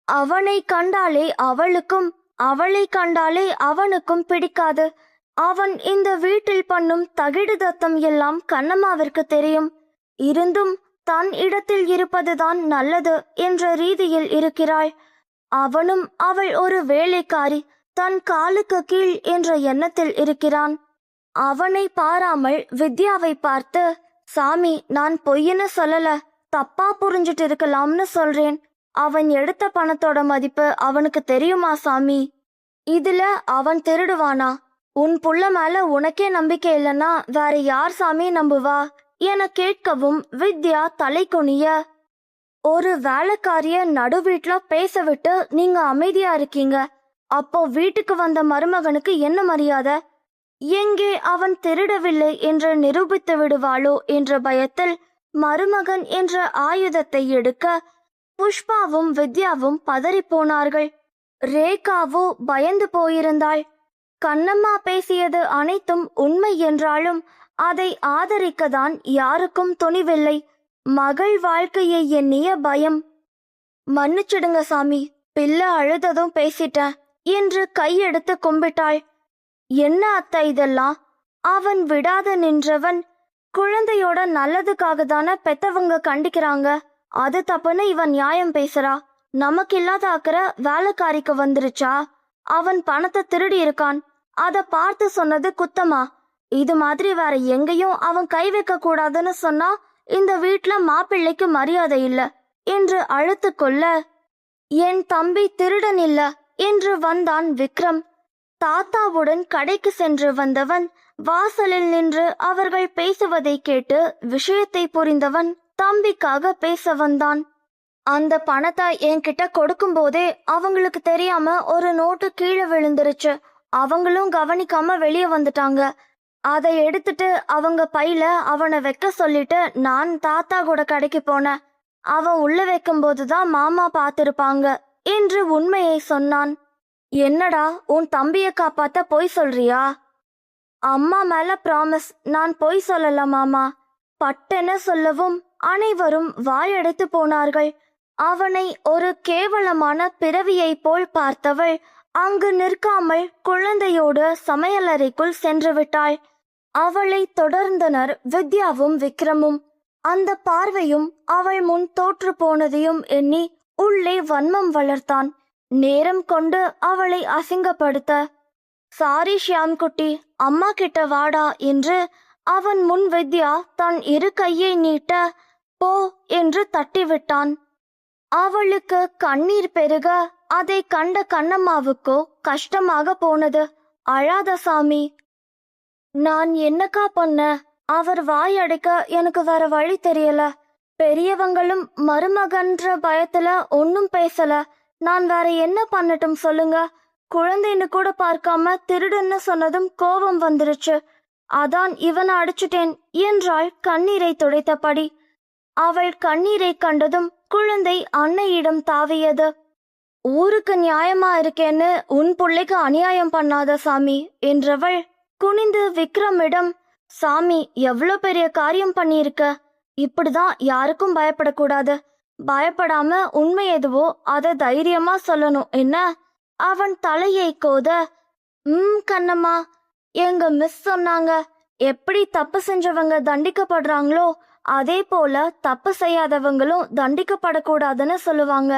அவனை கண்டாலே அவளுக்கும், அவளை கண்டாலே அவனுக்கும் பிடிக்காது. அவன் இந்த வீட்டில் பண்ணும் தகிடு தத்தம் எல்லாம் கண்ணம்மாவிற்கு தெரியும். இருந்தும் தன் இடத்தில் இருப்பதுதான் நல்லது என்ற ரீதியில் இருக்கிறாள். அவனும் அவள் ஒரு வேலைக்காரி, தன் காலுக்கு கீழ் என்ற எண்ணத்தில் இருக்கிறான். அவனை பாராமல் வித்யாவை பார்த்து, சாமி நான் பொய்ன்னு சொல்லல, தப்பா புரிஞ்சிட்டு இருக்கலாம்னு சொல்றேன். அவன் எடுத்த பணத்தோட மதிப்பு அவனுக்கு தெரியுமா சாமி? இதுல அவன் திருடுவானா? உன் புள்ள மேல உனக்கே நம்பிக்கை இல்லைன்னா வேற யார் சாமி நம்புவா என கேட்கவும் வித்யா தலை குனிய, ஒரு வேலைக்காரிய நடு வீட்டுல பேச விட்டு நீங்க அமைதியா இருக்கீங்க, அப்போ வீட்டுக்கு வந்த மருமகனுக்கு என்ன மரியாதை? எங்கே அவன் திருடவில்லை என்று நிரூபித்து விடுவாளோ என்ற பயத்தில் மருமகன் என்ற ஆயுதத்தை எடுக்க புஷ்பாவும் வித்யாவும் பதறிப்போனார்கள். ரேகாவோ பயந்து போயிருந்தாள். கண்ணம்மா பேசியது அனைத்தும் உண்மை என்றாலும் அதை ஆதரிக்கதான் யாருக்கும் துணிவில்லை. மகள் வாழ்க்கையை எண்ணிய பயம். மன்னிச்சிடுங்க சாமி, பிள்ளை அழுததும் பேசிட்டேன் என்று கையெடுத்து கும்பிட்டாள். என்ன அத்தை இதெல்லாம்? அவன் விடாத நின்றவன், குழந்தையோட நல்லதுக்காக தானே பெத்தவங்க கண்டிக்கிறாங்க, அது தப்புன்னு இவன் நியாயம் பேசுறா. நமக்கு இல்லாத அக்கறை வேலைக்காரிக்கு வந்துருச்சா? அவன் பணத்தை திருடி இருக்கான், அத பார்த்து சொன்னது குத்தமா? இது மாதிரி வேற எங்கேயும் அவன் கை வைக்க கூடாதுன்னு சொன்னா இந்த வீட்ல மாப்பிள்ளைக்கு மரியாதை இல்ல என்று அழுத்து கொள்ள, என் தம்பி திருடன் இல்ல என்று வந்தான் விக்ரம். தாத்தாவுடன் கடைக்கு சென்று வந்தவன் வாசலில் நின்று அவர்கள் பேசுவதை கேட்டு விஷயத்தை புரிந்தவன் தம்பிக்காக பேச வந்தான். அந்த பணத்தை என்கிட்ட கொடுக்கும் போதே அவங்களுக்கு தெரியாம ஒரு நோட்டு கீழே விழுந்துருச்சு. அவங்களும் கவனிக்காம வெளியே வந்துட்டாங்க. அதை எடுத்துட்டு அவங்க பையில அவனை வைக்க சொல்லிட்டு நான் தாத்தா கூட கடைக்கு போனேன். அவன் உள்ள வைக்கும் போதுதான் மாமா பார்த்திருப்பாங்க என்று உண்மையை சொன்னான். என்னடா, உன் தம்பிய காப்பாத்த பொய் சொல்றியா? அம்மா மேல ப்ராமிஸ், நான் பொய் சொல்லல மாமா. பட்டென சொல்லவும் அனைவரும் வாயடைத்து போனார்கள். அவனை ஒரு கேவலமான பிறவியை போல் பார்த்தவள் அங்கு நிற்காமல் குழந்தையோடு சமையலறைக்குள் சென்று விட்டாள். அவளை தொடர்ந்தனர் வித்யாவும் விக்ரமும். அந்த பார்வையும் அவள் முன் தோற்று போனதையும் எண்ணி உள்ளே வன்மம் வளர்த்தான். நேரம் கொண்டு அவளை அசிங்கப்படுத்த, சாரி ஷியாம் குட்டி, அம்மா கிட்ட வாடா என்று அவன் முன் வித்யா தன் இரு கையை நீட்ட, போ என்று தட்டிவிட்டான். அவளுக்கு கண்ணீர் பெருக அதை கண்ட கண்ணம்மாவுக்கோ கஷ்டமாக போனது. அழாத சாமி, நான் என்னக்கா பண்ண? அவர் வாய் அடைக்க எனக்கு வேற வழி தெரியல. பெரியவங்களும் மருமகன்ற பயத்துல ஒன்னும் பேசல. நான் வேற என்ன பண்ணட்டும் சொல்லுங்க? குழந்தைன்னு கூட பார்க்காம திருடுன்னு சொன்னதும் கோபம் வந்துருச்சு. அதான் இவனை அடிச்சுட்டேன் என்றாள் கண்ணீரை துடைத்தபடி. அவள் கண்ணீரை கண்டதும் குழந்தை அன்னையிடம் தாவியது. ஊருக்கு நியாயமா இருக்கேன்னு உன் புள்ளைக்கு அநியாயம் பண்ணாத சாமி என்றவள் குனிந்து விக்ரமிடம், சாமி எவ்வளோ பெரிய காரியம் பண்ணியிருக்க, இப்படிதான் யாருக்கும் பயப்படக்கூடாது. பயப்படாம உண்மை எதுவோ அதை தைரியமா சொல்லணும் என்ன? அவன் தலையை கோத, கண்ணம்மா, எங்க மிஸ் சொன்னாங்க, எப்படி தப்பு செஞ்சவங்க தண்டிக்கப்படுறாங்களோ அதே போல தப்பு செய்யாதவங்களும் தண்டிக்கப்படக்கூடாதுன்னு சொல்லுவாங்க.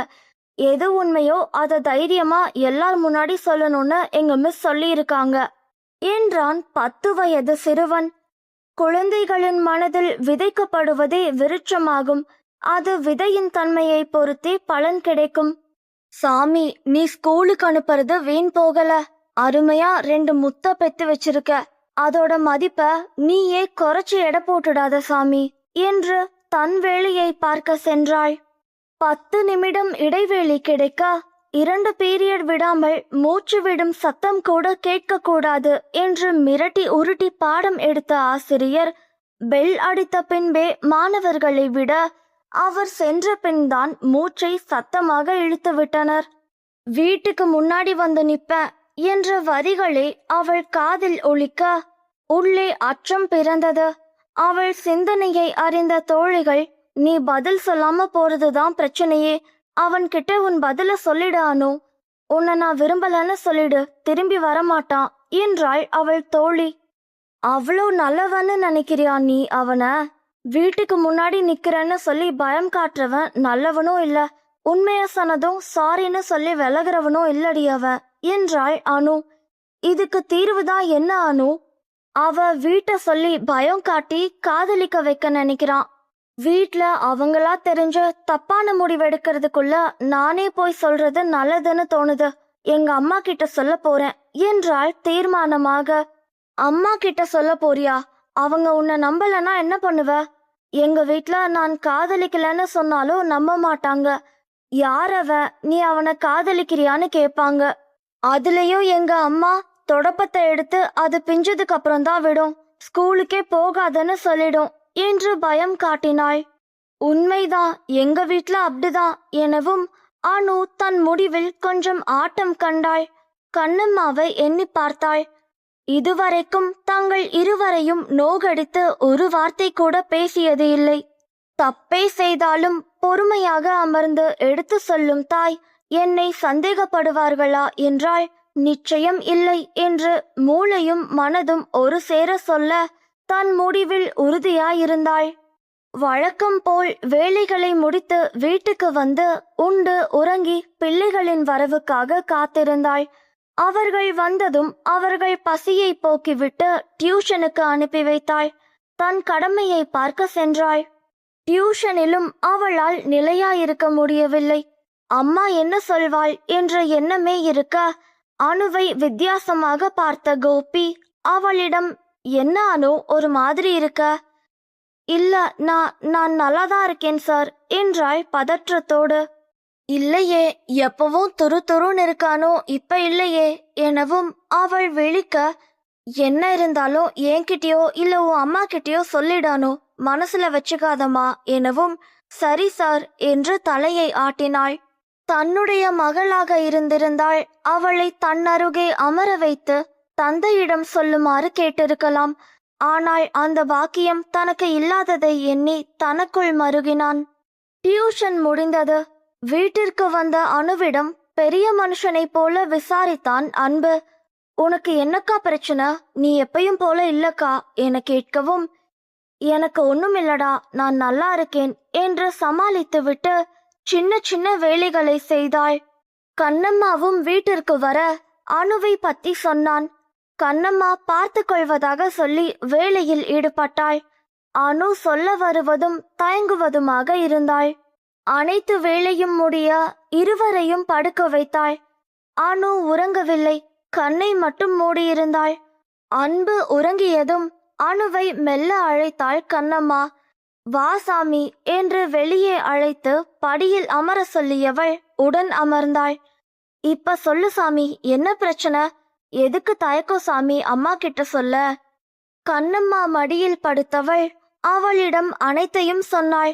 எது உண்மையோ அதை தைரியமா எல்லார் முன்னாடி சொல்லணும்னு எங்க மிஸ் சொல்லி இருக்காங்க என்றான் 10 வயது சிறுவன். குழந்தைகளின் மனதில் விதைக்கப்படுவதே விருட்சமாகும். அது விதையின் தன்மையை பொறுத்தே பலன் கிடைக்கும். சாமி, நீ ஸ்கூலுக்கு அனுப்புறது வீண் போகல. அருமையா 2 முத்த பெத்து வச்சிருக்க. அதோட மதிப்ப நீயே குறைச்சு எடை போட்டுடாத சாமி என்று தன் வேலையை பார்க்க சென்றாள். 10 நிமிடம் இடைவேளை கிடைக்க 2 பீரியட் விடாமல் மூச்சு விடும் சத்தம் கூட கேட்கக்கூடாது என்று மிரட்டி உருட்டி பாடம் எடுத்த ஆசிரியர் பெல் அடித்த பின்பே மாணவர்களை விட அவர் சென்ற பின்தான் மூச்சை சத்தமாக இழுத்து விட்டனர். வீட்டுக்கு முன்னாடி வந்து நிப்பேன் என்ற வரிகளே அவள் காதில் ஒலிக்க உள்ளே அச்சம் பிறந்தது. அவள் சிந்தனையை அறிந்த தோழிகள், நீ பதில் சொல்லாம போறதுதான் பிரச்சனையே, அவன்கிட்ட உன் பதில சொல்லிடு அனு, உன்னை நான் விரும்பலன்னு சொல்லிடு, திரும்பி வரமாட்டான் என்றாள் அவள் தோழி. அவ்வளோ நல்லவன்னு நினைக்கிறியா நீ அவனை? வீட்டுக்கு முன்னாடி நிக்கிறேன்னு சொல்லி பயம் காட்டுறவன் நல்லவனும் இல்ல, உண்மைய சொன்னதும் சாரின்னு சொல்லி விலகிறவனும் இல்லடி அவன் என்றாள் அனு. இதுக்கு தீர்வுதான் என்ன அனு? அவ வீட்டை சொல்லி பயம் காட்டி காதலிக்க வைக்க நினைக்கிறான். வீட்ல அவங்களா தெரிஞ்ச தப்பான முடிவெடுக்கிறதுக்குள்ள நானே போய் சொல்றது நல்லதுன்னு தோணுது. எங்க அம்மா கிட்ட சொல்ல போறேன் என்றாள் தீர்மானமாக. அம்மா கிட்ட சொல்ல போறியா? அவங்க உன்னை நம்பலன்னா என்ன பண்ணுவ? எங்க வீட்ல நான் காதலிக்கலன்னு சொன்னாலும் நம்ப மாட்டாங்க. யாரவ, நீ அவனை காதலிக்கிறியான்னு கேட்பாங்க. அதுலயும் எங்க அம்மா தொடப்பத்தை எடுத்து அது பிஞ்சதுக்கு அப்புறம் தான் விடும், ஸ்கூலுக்கே போகாதன்னு சொல்லிடும் என்று பயம் காட்டினாள். உண்மைதான், எங்க வீட்ல அப்படிதான் எனவும் அனு தன் முடிவில் கொஞ்சம் ஆட்டம் கண்டாள். கண்ணம்மாவை எண்ணி பார்த்தாள். இதுவரைக்கும் தங்கள் இருவரையும் நோகடித்து ஒரு வார்த்தை கூட பேசியது இல்லை. தப்பே செய்தாலும் பொறுமையாக அமர்ந்து எடுத்து சொல்லும் தாய் என்னை சந்தேகப்படுவார்களா என்றால் நிச்சயம் இல்லை என்று மூளையும் மனதும் ஒரு சேர சொல்ல தன் முடிவில் உறுதியாயிருந்தாள். வழக்கம் போல் வேலைகளை முடித்து வீட்டுக்கு வந்து உண்டு உறங்கி பிள்ளைகளின் வரவுக்காக காத்திருந்தாள். அவர்கள் வந்ததும் அவர்கள் பசியை போக்கிவிட்டு டியூஷனுக்கு அனுப்பி வைத்தாள். தன் கடமையை பார்க்க சென்றாள். டியூஷனிலும் அவளால் நிலையாயிருக்க முடியவில்லை. அம்மா என்ன சொல்வாள் என்ற எண்ணமே இருக்க அனுவை வித்தியாசமாக பார்த்த கோபி அவளிடம், என்ன அனு ஒரு மாதிரி இருக்க? இல்ல, நான் நல்லாதான் இருக்கேன் சார் என்றாள் பதற்றத்தோடு. இல்லையே, எப்பவும் துருன்னு இருக்கானோ, இப்ப இல்லையே எனவும் அவள் விழிக்க, என்ன இருந்தாலும் என்கிட்டயோ இல்ல உன் அம்மா கிட்டயோ சொல்லிடானோ, மனசுல வச்சுக்காதம்மா எனவும் சரி சார் என்று தலையை ஆட்டினாள். தன்னுடைய மகளாக இருந்திருந்தால் அவளை தன்னருகே அமர வைத்து தந்தையிடம் சொல்லுமாறு கேட்டிருக்கலாம். ஆனால் அந்த பாக்கியம் தனக்கு இல்லாததை எண்ணி தனக்குள் மருகினான். டியூஷன் முடிந்தது. வீட்டிற்கு வந்த அனுவிடம் பெரிய மனுஷனை போல விசாரித்தான் அன்பு. உனக்கு என்னக்கா பிரச்சனை? நீ எப்பயும் போல இல்லக்கா என கேட்கவும், எனக்கு ஒண்ணும் இல்லடா, நான் நல்லா இருக்கேன் என்று சமாளித்து விட்டு சின்ன சின்ன வேலைகளை செய்தாள். கண்ணம்மாவும் வீட்டிற்கு வர அனுவை பத்தி சொன்னான். கண்ணம்மா பார்த்து கொள்வதாக சொல்லி வேலையில் ஈடுபட்டாள். அனு சொல்ல வருவதும் தயங்குவதுமாக இருந்தாள். அனைத்து வேலையும் முடிய இருவரையும் படுக்க வைத்தாள். அனு உறங்கவில்லை, கண்ணை மட்டும் மூடியிருந்தாள். அன்பு உறங்கியதும் அனுவை மெல்ல அழைத்தாள் கண்ணம்மா. வா சாமி என்று வெளியே அழைத்து படியில் அமர சொல்லியவள் உடன் அமர்ந்தாள். இப்ப சொல்லு சாமி, என்ன பிரச்சனை? எதுக்கு தயக்கம் சாமி, அம்மா கிட்ட சொல்ல. கண்ணம்மா மடியில் படுத்தவள் அவளிடம் அனைத்தையும் சொன்னாள்.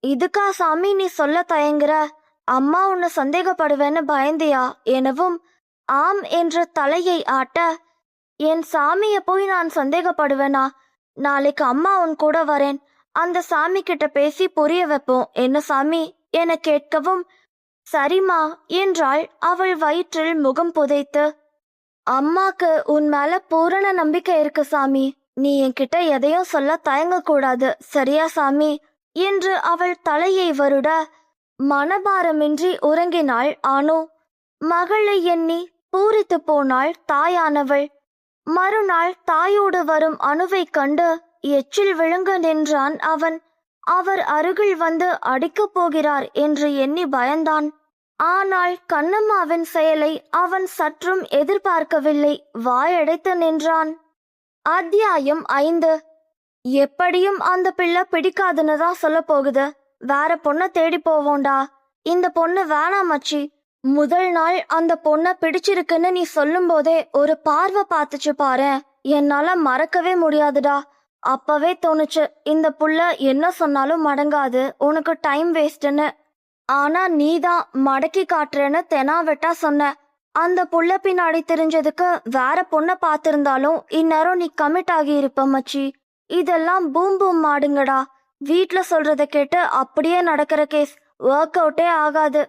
இதுக்கா சாமி நீ சொல்ல தயங்குற? அம்மா உன்னை சந்தேகப்படுவேன்னு பயந்தியா எனவும் ஆம் என்று தலையை ஆட்ட, என் சாமிய போய் நான் சந்தேகப்படுவேனா? நாளைக்கு அம்மா உன் கூட வரேன், அந்த சாமி கிட்ட பேசி புரிய வைப்போம் என்ன சாமி என கேட்கவும், சரிமா என்றாள் அவள் வயிற்றில் முகம் புதைத்து. அம்மாக்கு உன் மேல பூரண நம்பிக்கை இருக்கு சாமி, நீ என்கிட்ட எதையும் சொல்ல தயங்க கூடாது, சரியா சாமி என்று அவள் தலையை வருட மனபாரமின்றி உறங்கினாள் அனு. மகளை எண்ணி பூரித்து போனாள் தாயானவள். மறுநாள் தாயோடு வரும் அனுவை கண்டு எச்சில் விழுங்க நின்றான் அவன். அவர் அருகில் வந்து அடிக்கப் போகிறார் என்று எண்ணி பயந்தான். ஆனால் கண்ணம்மாவின் செயலை அவன் சற்றும் எதிர்பார்க்கவில்லை. வாயடைத்து நின்றான். அத்தியாயம் 5. எப்படியும் அந்த பிள்ளை பிடிக்காதுன்னு தான் சொல்ல போகுது. வேற பொண்ணை தேடி போவோண்டா. இந்த பொண்ணு வேணாமச்சி. முதல் நாள் அந்த பொண்ணை பிடிச்சிருக்குன்னு நீ சொல்லும் போதே ஒரு பார்வை பார்த்துச்சு பாரு, என்னால மறக்கவே முடியாதுடா. அப்பவே தோணுச்சு இந்த புள்ள என்ன சொன்னாலும் மடங்காது, உனக்கு டைம் வேஸ்ட்னு. ஆனா நீதான் மடக்கி காட்டுறேன்னு தெனாவெட்டா சொன்ன. அந்த புள்ள பின்னாடி தெரிஞ்சதுக்கு வேற பொண்ணை பார்த்திருந்தாலும் இந்நேரம் நீ கமிட் ஆகி இருப்ப மச்சி. இதெல்லாம் பூம் பூம் மாடுங்கடா. வீட்ல சொல்றத கேட்டு அப்படியே நடக்கிற கேஸ், ஒர்க் அவுட்டே ஆகாது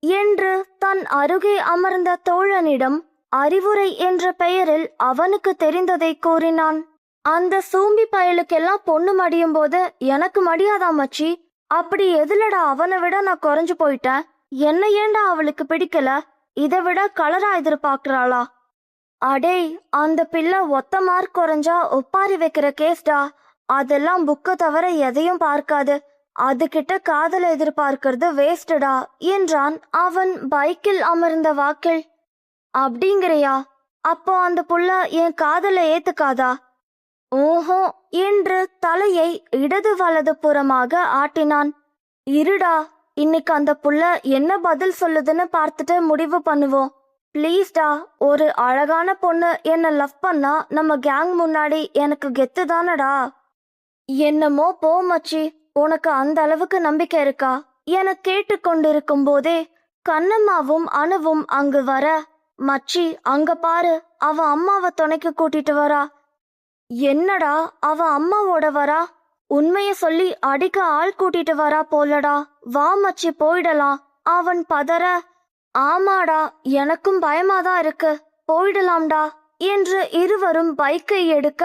என்று தன் அருகே அமர்ந்த தோழனிடம் அறிவுரை என்ற பெயரில் அவனுக்கு தெரிந்ததை கூறினான். அந்த சூம்பி பயலுக்கெல்லாம் பொண்ணு மடியும் போது எனக்கு மடியாதா மச்சி? அப்படி எதுலடா அவனை விட நான் குறைஞ்சு போயிட்டேன்? என்ன ஏண்டா அவளுக்கு பிடிக்கல? இதை விட கலரா எதிர்பார்க்கிறாளா? அடே, அந்த பிள்ளை ஒத்த மார்க் குறைஞ்சா ஒப்பாரி வைக்கிற கேஸ்டா. அதெல்லாம் புக்க தவிர எதையும் பார்க்காது. அதுகிட்ட காதல எதிர்பார்க்கிறது வேஸ்டடா என்றான் அவன் பைக்கில் அமர்ந்த வாக்கில். அப்படிங்கிறியா? அப்போ அந்த புள்ள என் காதல ஏத்துக்காதா? ஓஹோ என்று தலையை இடது வலது புறமாக ஆட்டினான். இருடா, இன்னைக்கு அந்த புள்ள என்ன பதில் சொல்லுதுன்னு பார்த்துட்டு முடிவு பண்ணுவோம். பிளீஸ்டா, ஒரு அழகான பொண்ணு என்ன லவ் பண்ணா நம்ம கேங் முன்னாடி எனக்கு கெத்து தானடா. என்னமோ போ மச்சி, உனக்கு அந்த அளவுக்கு நம்பிக்கை இருக்கா என கேட்டுக்கொண்டிருக்கும் போதே கண்ணம்மாவும் அனுவும் அங்கு வர, மச்சி அங்க பாரு, அவ அம்மாவை துணைக்கு கூட்டிட்டு வரா. என்னடா அவ அம்மாவோட வரா? உண்மைய சொல்லி அடிக்க ஆள் கூட்டிட்டு வரா போலடா. வா மச்சி போயிடலாம். அவன் பதற, ஆமாடா எனக்கும் பயமாதான் இருக்கு, போயிடலாம்டா என்று இருவரும் பைக்கை எடுக்க,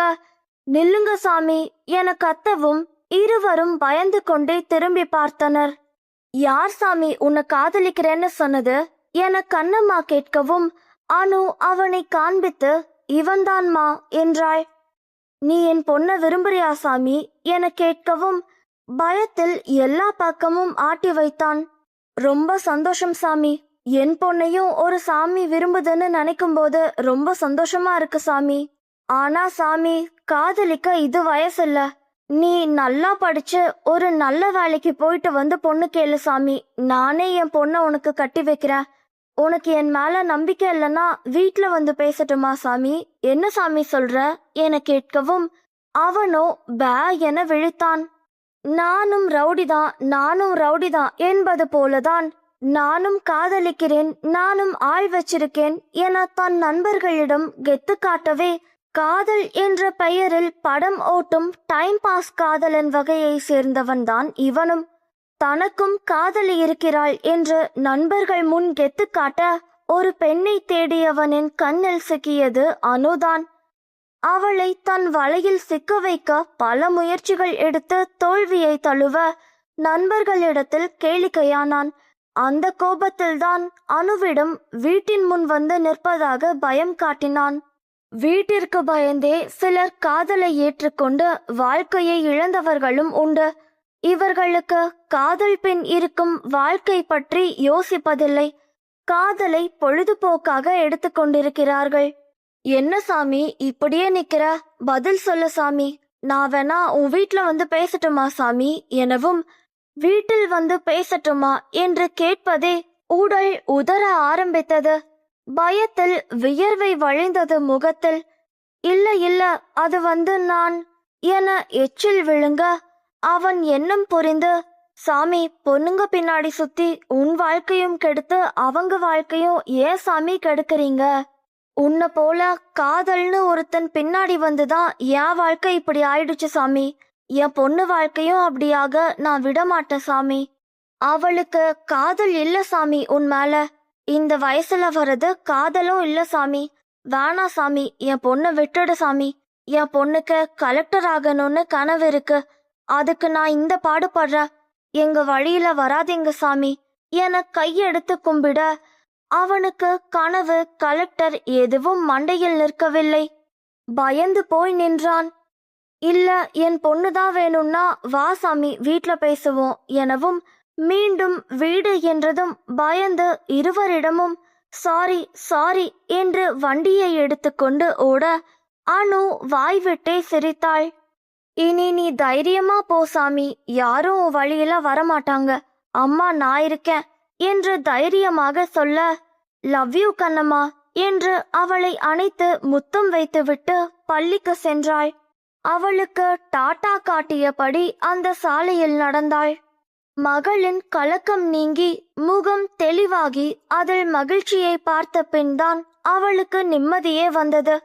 நில்லுங்க சாமி என கத்தவும் இருவரும் பயந்து கொண்டே திரும்பி பார்த்தனர். யார் சாமி உன்னை காதலிக்கிறேன்னு சொன்னது என கண்ணம்மா கேட்கவும் அனு அவனை காண்பித்து இவன்தான்மா என்றாள். நீ என் பொண்ண விரும்புறியா சாமி என கேட்கவும் பயத்தில் எல்லா பக்கமும் ஆட்டி வைத்தான். ரொம்ப சந்தோஷம் சாமி, என் பொண்ணையும் ஒரு சாமி விரும்புதுன்னு நினைக்கும் போது ரொம்ப சந்தோஷமா இருக்கு சாமி. ஆனா சாமி, காதலிக்க இது வயசில்ல. நீ நல்லா படிச்சு ஒரு நல்ல வேலைக்கு போயிட்டு வந்து பொண்ணு கேளு சாமி. நானே என் பொண்ணை உனக்கு கட்டி வைக்கிறேன். உனக்கு என் மேல நம்பிக்கை இல்லைன்னா வீட்டுல வந்து பேசட்டுமா சாமி? என்ன சாமி சொல்ற என கேட்கவும் அவனோ பே என விழித்தான். நானும் ரவுடிதான் என்பது போலதான் நானும் காதலிக்கிறேன், நானும் ஆள் வச்சிருக்கேன் என தன் நண்பர்களிடம் கெத்து காட்டவே காதல் என்ற பெயரில் படம் ஓட்டும் டைம் பாஸ் காதலன் வகையை சேர்ந்தவன் தான் இவனும். தனக்கும் காதலி இருக்கிறாள் என்று நண்பர்கள் முன் கெத்து காட்ட ஒரு பெண்ணை தேடியவனின் கண்ணில் சிக்கியது அனுதான். அவளை தன் வலையில் சிக்க வைக்க பல முயற்சிகள் எடுத்து தோல்வியை தழுவ நண்பர்களிடத்தில் கேளிக்கையானான். அந்த கோபத்தில்தான் அனுவிடம் வீட்டின் முன் வந்து நிற்பதாக பயம் காட்டினான். வீட்டிற்கு பயந்தே சிலர் காதலை ஏற்றுக்கொண்டு வாழ்க்கையை இழந்தவர்களும் உண்டு. இவர்களுக்கு காதல் பின் இருக்கும் வாழ்க்கை பற்றி யோசிப்பதில்லை. காதலை பொழுதுபோக்காக எடுத்துக்கொண்டிருக்கிறார்கள். என்ன சாமி இப்படியே நிக்கிற? பதில் சொல்லு சாமி. நான் வேணா உன் வீட்டுல வந்து பேசட்டுமா சாமி எனவும் வீட்டில் வந்து பேசட்டுமா என்று கேட்பதே உடல் உதற ஆரம்பித்தது. பயத்தில் வியர்வை வழிந்தது முகத்தில். இல்ல அது வந்து நான் என எச்சில் விழுங்க அவன் எண்ணம் புரிந்து, சாமி, பொண்ணுங்க பின்னாடி சுத்தி உன் வாழ்க்கையும் கெடுத்து அவங்க வாழ்க்கையும் ஏன் சாமி கெடுக்கிறீங்க? உன்னை போல காதல்னு ஒருத்தன் பின்னாடி வந்துதான் என் வாழ்க்கை இப்படி ஆயிடுச்சு சாமி. என் பொண்ணு வாழ்க்கையும் அப்படியாக நான் விடமாட்டேன் சாமி. அவளுக்கு காதல் இல்ல சாமி உன் மேல. இந்த வயசுல வர்றது காதலும் இல்ல சாமி. வேணா சாமி, என் பொண்ணை விட்டுடு சாமி. என் பொண்ணுக்கு கலெக்டர் ஆகணும்னு கனவு இருக்கு. அதுக்கு நான் இந்த பாடுபடுற. எங்க வழியில வராதீங்க சாமி என கையெடுத்து கும்பிட அவனுக்கு கனவு கலெக்டர் எதுவும் மண்டையில் நிற்கவில்லை. பயந்து போய் நின்றான். இல்ல, என் பொண்ணுதான் வேணும்னா வா சாமி, வீட்ல பேசுவோம் எனவும் மீண்டும் வீடு என்றதும் பயந்து இருவரிடமும் சாரி என்று வண்டியை எடுத்துக்கொண்டு ஓட அனு வாய்விட்டே சிரித்தாள். இனி நீ தைரியமா போ சாமி, யாரும் உன் வழியில வரமாட்டாங்க. அம்மா நான் இருக்கேன் என்று தைரியமாக சொல்ல, லவ் யூ கண்ணம்மா என்று அவளை அணைத்து முத்தம் வைத்துவிட்டு பள்ளிக்கு சென்றாள். அவளுக்கு டாட்டா காட்டியபடி அந்த சாலையில் நடந்தாள். மகளின் கலக்கம் நீங்கி முகம் தெளிவாகி அதில் மகிழ்ச்சியை பார்த்த பின்தான் அவளுக்கு நிம்மதியே வந்தது.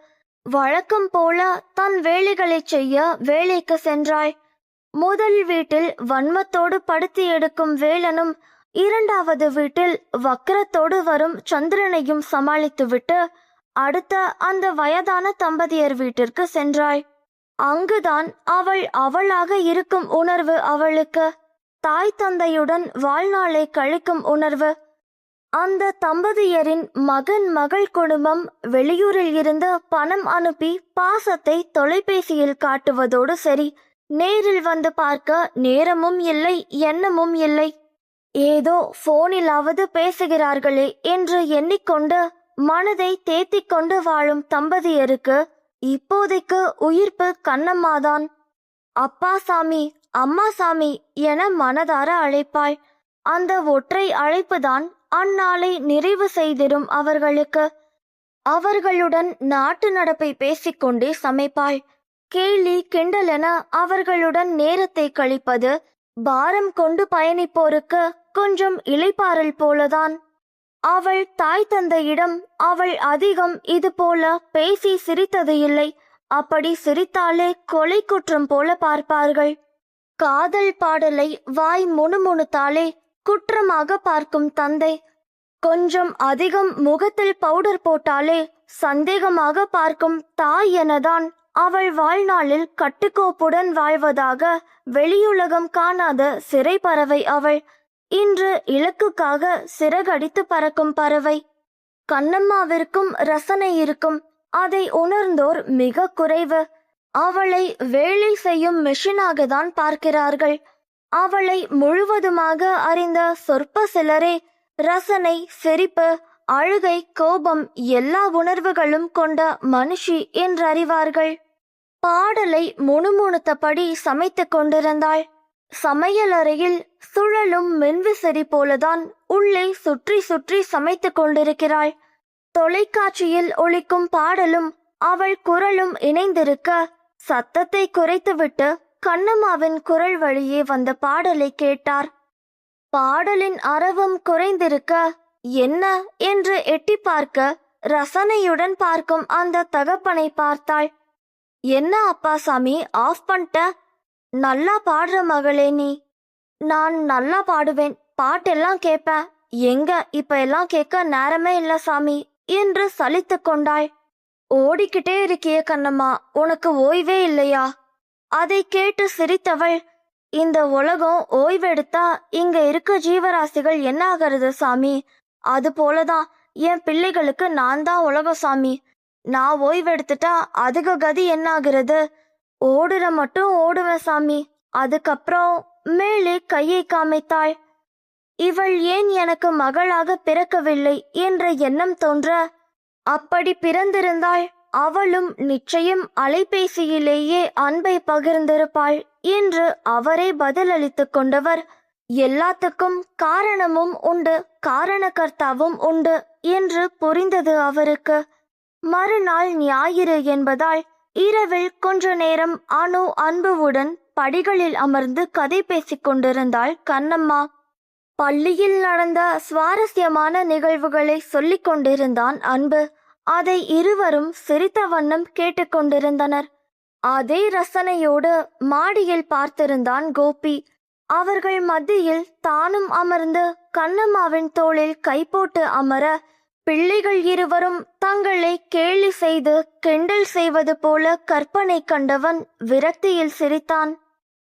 வழக்கம் போல தன் வேலைகளை செய்ய வேலைக்கு சென்றாள். முதல் வீட்டில் வன்மத்தோடு படுத்தி எடுக்கும் வேலனும், இரண்டாவது வீட்டில் வக்கரத்தோடு வரும் சந்திரனையும் சமாளித்துவிட்டு அடுத்த அந்த வயதான தம்பதியர் வீட்டிற்கு சென்றாள். அங்குதான் அவளாக இருக்கும் உணர்வு அவளுக்கு. தாய் தந்தையுடன் வாழ்நாளை கழிக்கும் உணர்வு. அந்த தம்பதியரின் மகள் குடும்பம் வெளியூரில் இருந்து பணம் அனுப்பி பாசத்தை தொலைபேசியில் காட்டுவதோடு சரி, நேரில் வந்து பார்க்க நேரமும் இல்லை, எண்ணமும் இல்லை. ஏதோ போனிலாவது பேசுகிறார்களே என்று எண்ணிக்கொண்டு மனதை தேத்திக் கொண்டு வாழும் தம்பதியருக்கு இப்போதைக்கு உயிர்ப்பு கண்ணம்மாதான். அப்பா சாமி, அம்மா சாமி என மனதார அழைப்பாள். அந்த ஒற்றை அழைப்புதான் அந்நாளை நிறைவு செய்திடும் அவர்களுக்கு. அவர்களுடன் நாட்டு நடப்பை பேசிக்கொண்டே சமைப்பாள். கேலி கிண்டலென அவர்களுடன் நேரத்தை கழிப்பது பாரம் கொண்டு பயணிப்போருக்கு கொஞ்சம் இளைப்பாறல் போலதான். அவள் தாய் தந்தையிடம் அவள் அதிகம் இது போல பேசி சிரித்தது இல்லை. அப்படி சிரித்தாலே கொலை குற்றம் போல பார்ப்பார்கள். காதல் பாடலை வாய் முணுமுணுத்தாலே குற்றமாக பார்க்கும் தந்தை, கொஞ்சம் அதிகம் முகத்தில் பவுடர் போட்டாலே சந்தேகமாக பார்க்கும் தாய் எனதான் அவள் வாழ்நாளில் கட்டுக்கோப்புடன் வாழ்வதாக வெளியுலகம் காணாத சிறை பறவை அவள். இன்று இலக்குக்காக சிறகடித்து பறக்கும் பறவை. கண்ணம்மாவிற்கும் ரசனை இருக்கும், அதை உணர்ந்தோர் மிக குறைவு. அவளை வேலை செய்யும் மெஷினாக தான் பார்க்கிறார்கள். அவளை முழுவதுமாக அறிந்த சொற்ப சிலரே ரசனை, சிரிப்பு, அழுகை, கோபம் எல்லா உணர்வுகளும் கொண்ட மனுஷி என்றறிவார்கள். பாடலை முணுமுணுத்தபடி சமைத்துக் கொண்டிருந்தாள். சமையலறையில் சுழலும் மின்விசிறி போலதான் உள்ளே சுற்றி சுற்றி சமைத்துக் கொண்டிருக்கிறாள். தொலைக்காட்சியில் ஒலிக்கும் பாடலும் அவள் குரலும் இணைந்திருக்க சத்தத்தை குறைத்துவிட்டு கண்ணம்மாவின் குரல் வழியே வந்த பாடலை கேட்டார். பாடலின் அரவம் குறைந்திருக்க என்ன என்று எட்டி பார்க்க ரசனையுடன் பார்க்கும் அந்த தகப்பனை பார்த்தாள். என்ன அப்பாசாமி, ஆஃப் பண்ணிட்ட? நல்லா பாடுற மகளே நீ. நான் நல்லா பாடுவேன், பாட்டெல்லாம் கேட்பேன். எங்க இப்ப எல்லாம் கேட்க நேரமே இல்ல சாமி என்று சலித்து கொண்டாள். ஓடிக்கிட்டே இருக்கிய கண்ணம்மா, உனக்கு ஓய்வே இல்லையா? அதை கேட்டு சிரித்தவள், இந்த உலகம் ஓய்வெடுத்தா இங்க இருக்க ஜீவராசிகள் என்ன ஆகிறது சாமி? அது போலதான் என் பிள்ளைகளுக்கு நான் தான் உலகம் சாமி. நான் ஓய்வெடுத்துட்டா அதுக கதி என்ன ஆகிறது? ஓடுற மட்டும் ஓடுவேன் சாமி. அதுக்கப்புறம் மேலே கையை காமித்தாள். இவள் ஏன் எனக்கு மகளாக பிறக்கவில்லை என்ற எண்ணம் தோன்ற, அப்படி பிறந்திருந்தாள் அவளும் நிச்சயம் அலைபேசியிலேயே அன்பை பகிர்ந்திருப்பாள் என்று அவரே பதிலளித்துக் கொண்டவர், எல்லாத்துக்கும் காரணமும் உண்டு, காரணகர்த்தாவும் உண்டு என்று புரிந்தது அவருக்கு. மறுநாள் ஞாயிறு என்பதால் இரவில் கொஞ்ச நேரம் அனு அன்புவுடன் படிகளில் அமர்ந்து கதை பேசிக் கொண்டிருந்தாள் கண்ணம்மா. பள்ளியில் நடந்த சுவாரஸ்யமான நிகழ்வுகளை சொல்லிக் கொண்டிருந்தான் அன்பு. அதை இருவரும் சிரித்த வண்ணம் கேட்டுக்கொண்டிருந்தனர். அதே ரசனையோடு மாடியில் பார்த்திருந்தான் கோபி. அவர்கள் மத்தியில் தானும் அமர்ந்து கண்ணம்மாவின் தோளில் கை போட்டு அமர, பிள்ளைகள் இருவரும் தங்களை கேலி செய்து கிண்டல் செய்வது போல கற்பனை கண்டவன் விரக்தியில் சிரித்தான்.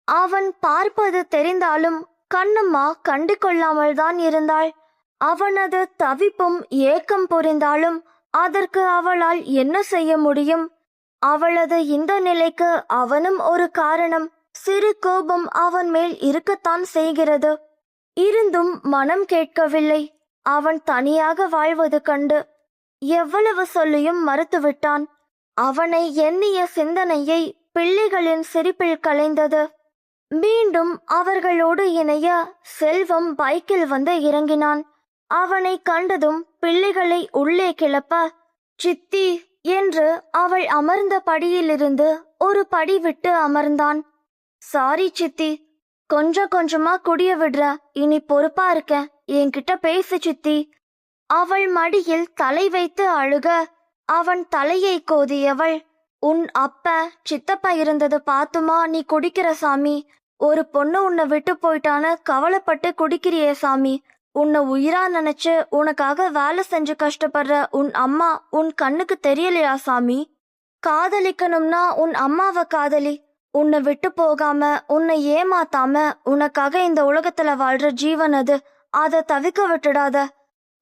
அவன் பார்ப்பது தெரிந்தாலும் கண்ணம்மா கண்டு கொள்ளாமல் தான் இருந்தாள். அவனது தவிப்பும் ஏக்கம் புரிந்தாலும் அதற்கு அவளால் என்ன செய்ய முடியும்? அவளது இந்த நிலைக்கு அவனும் ஒரு காரணம். சிறு கோபம் அவன் மேல் இருக்கத்தான் செய்கிறது. இருந்தும் மனம் கேட்கவில்லை. அவன் தனியாக வாழ்வது கண்டு எவ்வளவு சொல்லியும் மறுத்துவிட்டான். அவனை எண்ணிய சிந்தனையை பிள்ளைகளின் சிரிப்பில் கலைந்தது. மீண்டும் அவர்களோடு இணைய செல்வம் பைக்கில் வந்து இறங்கினான். அவனை கண்டதும் பிள்ளைகளை உள்ளே கிளப்ப, சித்தி என்று அவள் அமர்ந்த படியிலிருந்து ஒரு படி விட்டு அமர்ந்தான். சாரி சித்தி, கொஞ்சம் கொஞ்சமா குடிய விடுற, இனி பொறுப்பா இருக்கேன், என்கிட்ட பேசு சித்தி. அவள் மடியில் தலை வைத்து அழுக அவன் தலையை கோதியவள், உன் அப்ப சித்தப்பா இருந்தது பார்த்துமா நீ குடிக்கிற சாமி? ஒரு பொண்ணு உன்னை விட்டு போயிட்டான்னு கவலைப்பட்டு குடிக்கிறியே சாமி. உன்னை உயிரா நினைச்சு உனக்காக வேலை செஞ்சு கஷ்டப்படுற உன் அம்மா உன் கண்ணுக்கு தெரியலையா சாமி? காதலிக்கணும்னா உன் அம்மாவை காதலி. உன்னை விட்டு போகாம உன்னை ஏமாத்தாம உனக்காக இந்த உலகத்துல வாழ்ற ஜீவன் அது. அதை தவிக்க விட்டுடாத.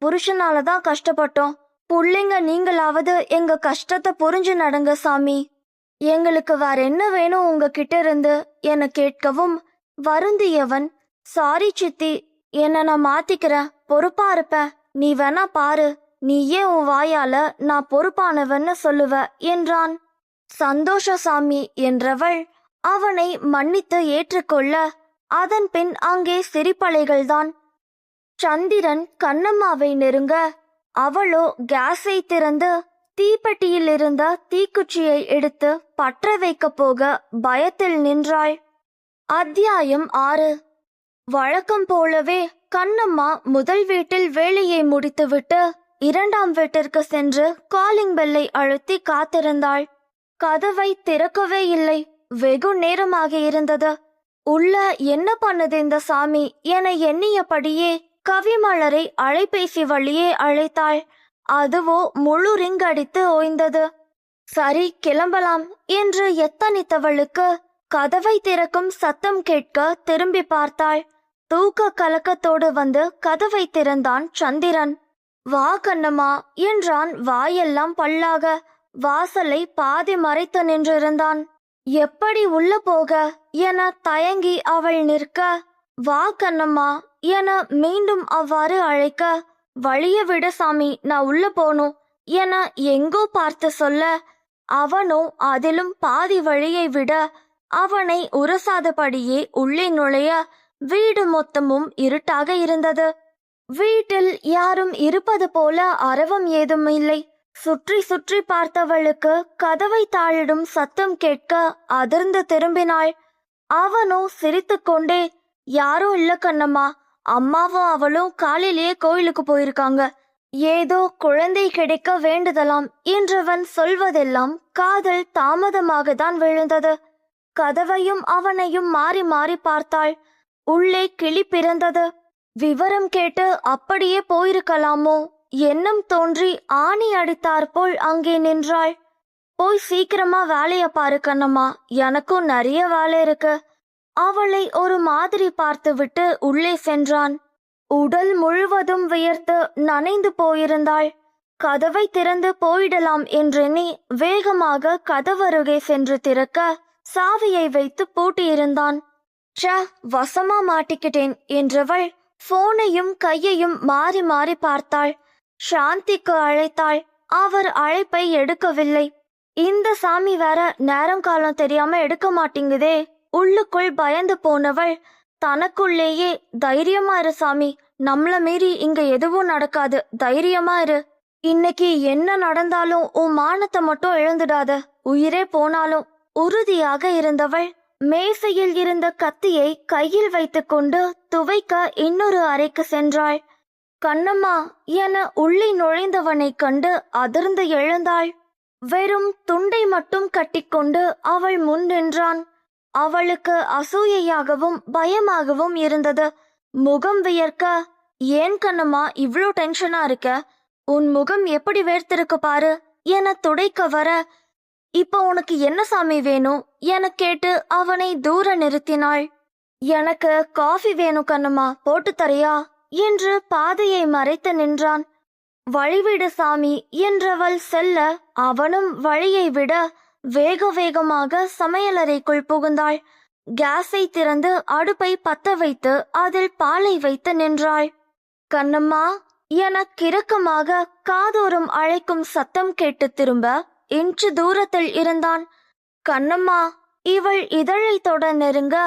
புருஷனாலதான் கஷ்டப்பட்டோம். புள்ளைங்க நீங்களாவது எங்க கஷ்டத்தை புரிஞ்சு நடங்க சாமி. எங்களுக்கு வேற என்ன வேணும் உங்ககிட்ட இருந்து என கேட்கவும் வருந்தியவன், சாரி சித்தி, என்ன நான் மாத்திக்கிறேன், பொறுப்பா இருப்பேன், நீ வேணா பாரு, நீயே உன் வாயால நான் பொறுப்பானவன்னு சொல்லுவ என்றான். சந்தோஷசாமி என்றவள் அவனை மன்னித்து ஏற்றுக்கொள்ள, அதன் பின் அங்கே சிரிப்பலைகள்தான். சந்திரன் கண்ணம்மாவை நெருங்க அவளோ கேஸை திறந்து தீப்பெட்டியில் இருந்த தீக்குச்சியை எடுத்து பற்ற வைக்க போக பயத்தில் நின்றாள். அத்தியாயம் 6. வழக்கம் போலவே கண்ணம்மா முதல் வீட்டில் வேலையை முடித்துவிட்டு இரண்டாம் வீட்டிற்கு சென்று காலிங் பெல்லை அழுத்தி காத்திருந்தாள். கதவை திறக்கவே இல்லை. வெகு நேரமாக இருந்தது. உள்ள என்ன பண்ணுது இந்த சாமி என எண்ணியபடியே கவிமலரை அலைபேசி வழியே அழைத்தாள். அதுவோ முழு ரிங் அடித்து ஓய்ந்தது. சரி கிளம்பலாம் என்று எத்தனித்தவளுக்கு கதவை திறக்கும் சத்தம் கேட்க திரும்பி பார்த்தாள். தூக்க கலக்கத்தோடு வந்து கதவை திறந்தான் சந்திரன். வா கண்ணம்மா என்றான் வாயெல்லாம் பல்லாக. வாசலை பாதி மறைத்து நின்றிருந்தான். எப்படி உள்ள போக என தயங்கி அவள் நிற்க, வா கண்ணம்மா என மீண்டும் அவ்வாறு அழைக்க, வழிய விட சாமி, நான் உள்ள போனும் என எங்கோ பார்த்து சொல்ல, அவனோ அதிலும் பாதி வழியை விட அவனை உரசாதபடியே உள்ளே நுழைய வீடு மொத்தமும் இருட்டாக இருந்தது. வீட்டில் யாரும் இருப்பது போல அரவம் ஏதும் இல்லை. சுற்றி சுற்றி பார்த்தவளுக்கு கதவை தாழிடும் சத்தம் கேட்க அதிர்ந்து திரும்பினாள். அவனோ சிரித்துக்கொண்டே, யாரும் இல்ல கண்ணம்மா, அம்மாவும் அவளும் காலையிலேயே கோயிலுக்கு போயிருக்காங்க, ஏதோ குழந்தை கிடைக்க வேண்டுதலாம் என்றவன் சொல்வதெல்லாம் காதல் தாமதமாக தான் விழுந்தது. கதவையும் அவனையும் மாறி மாறி பார்த்தாள். உள்ளே கிளி பிறந்தது. விவரம் கேட்டு அப்படியே போயிருக்கலாமோ எண்ணம் தோன்றி ஆணி அடித்தாற்போல் அங்கே நின்றாள். போய் சீக்கிரமா வேலைய பாரு கண்ணம்மா, எனக்கும் நிறைய வேலை இருக்கு. அவளை ஒரு மாதிரி பார்த்துவிட்டு உள்ளே சென்றான். உடல் முழுவதும் வியர்த்து நனைந்து போயிருந்தாள். கதவை திறந்து போயிடலாம் என்றெண்ணி வேகமாக கதவருகே சென்று திறக்க சாவியை வைத்து பூட்டியிருந்தான். வசமா மாட்டிக்கிட்டேன் என்றவள் போனையும் கையையும் மாறி மாறி பார்த்தாள். சாந்திக்கு அழைத்தாள். அவர் அழைப்பை எடுக்கவில்லை. இந்த சாமி வேற நேரம் காலம் தெரியாம எடுக்க மாட்டேங்குதே. உள்ளுக்குள் பயந்து போனவள் தனக்குள்ளேயே, தைரியமா இரு சாமி, நம்மள மீறி இங்க எதுவும் நடக்காது, தைரியமா இரு. இன்னைக்கு என்ன நடந்தாலும் உன் மானத்தை மட்டும் இழந்துடாத, உயிரே போனாலும். உறுதியாக இருந்தவள் மேசையில் இருந்த கத்தியை கையில் வைத்துக்கொண்டு துவைக்க இன்னொரு அறைக்கு சென்றாள். கண்ணம்மா என உள்ளே நுழைந்தவனை கண்டு அதிர்ந்து எழுந்தாள். வெறும் துண்டை மட்டும் கட்டிக்கொண்டு அவள் முன் நின்றான். அவளுக்கு அசூயையாகவும் பயமாகவும் இருந்தது. முகம் வியர்க்க, ஏன் கண்ணம்மா இவ்ளோ டென்ஷனா இருக்க, உன் முகம் எப்படி வேர்த்திருக்கு பாரு என துடைக்க வர, இப்ப உனக்கு என்ன சாமி வேணும் என கேட்டு அவனை தூர நிறுத்தினாள். எனக்கு காஃபி வேணும் கண்ணம்மா, போட்டு தரையா என்று பாதையை மறைத்து நின்றான். வழிவிடு சாமி என்றவள் செல்ல அவனும் வழியை விட வேக வேகமாக சமையலறைக்குள் புகுந்தாள். கேஸை திறந்து அடுப்பை பத்த வைத்து அதில் பாலை வைத்து நின்றாள். கண்ணம்மா என கிறக்கமாக காதோறும் அழைக்கும் சத்தம் கேட்டு திரும்ப இன்று தூரத்தில் இருந்தான். கண்ணம்மா இவள் இதழை தொட நெருங்க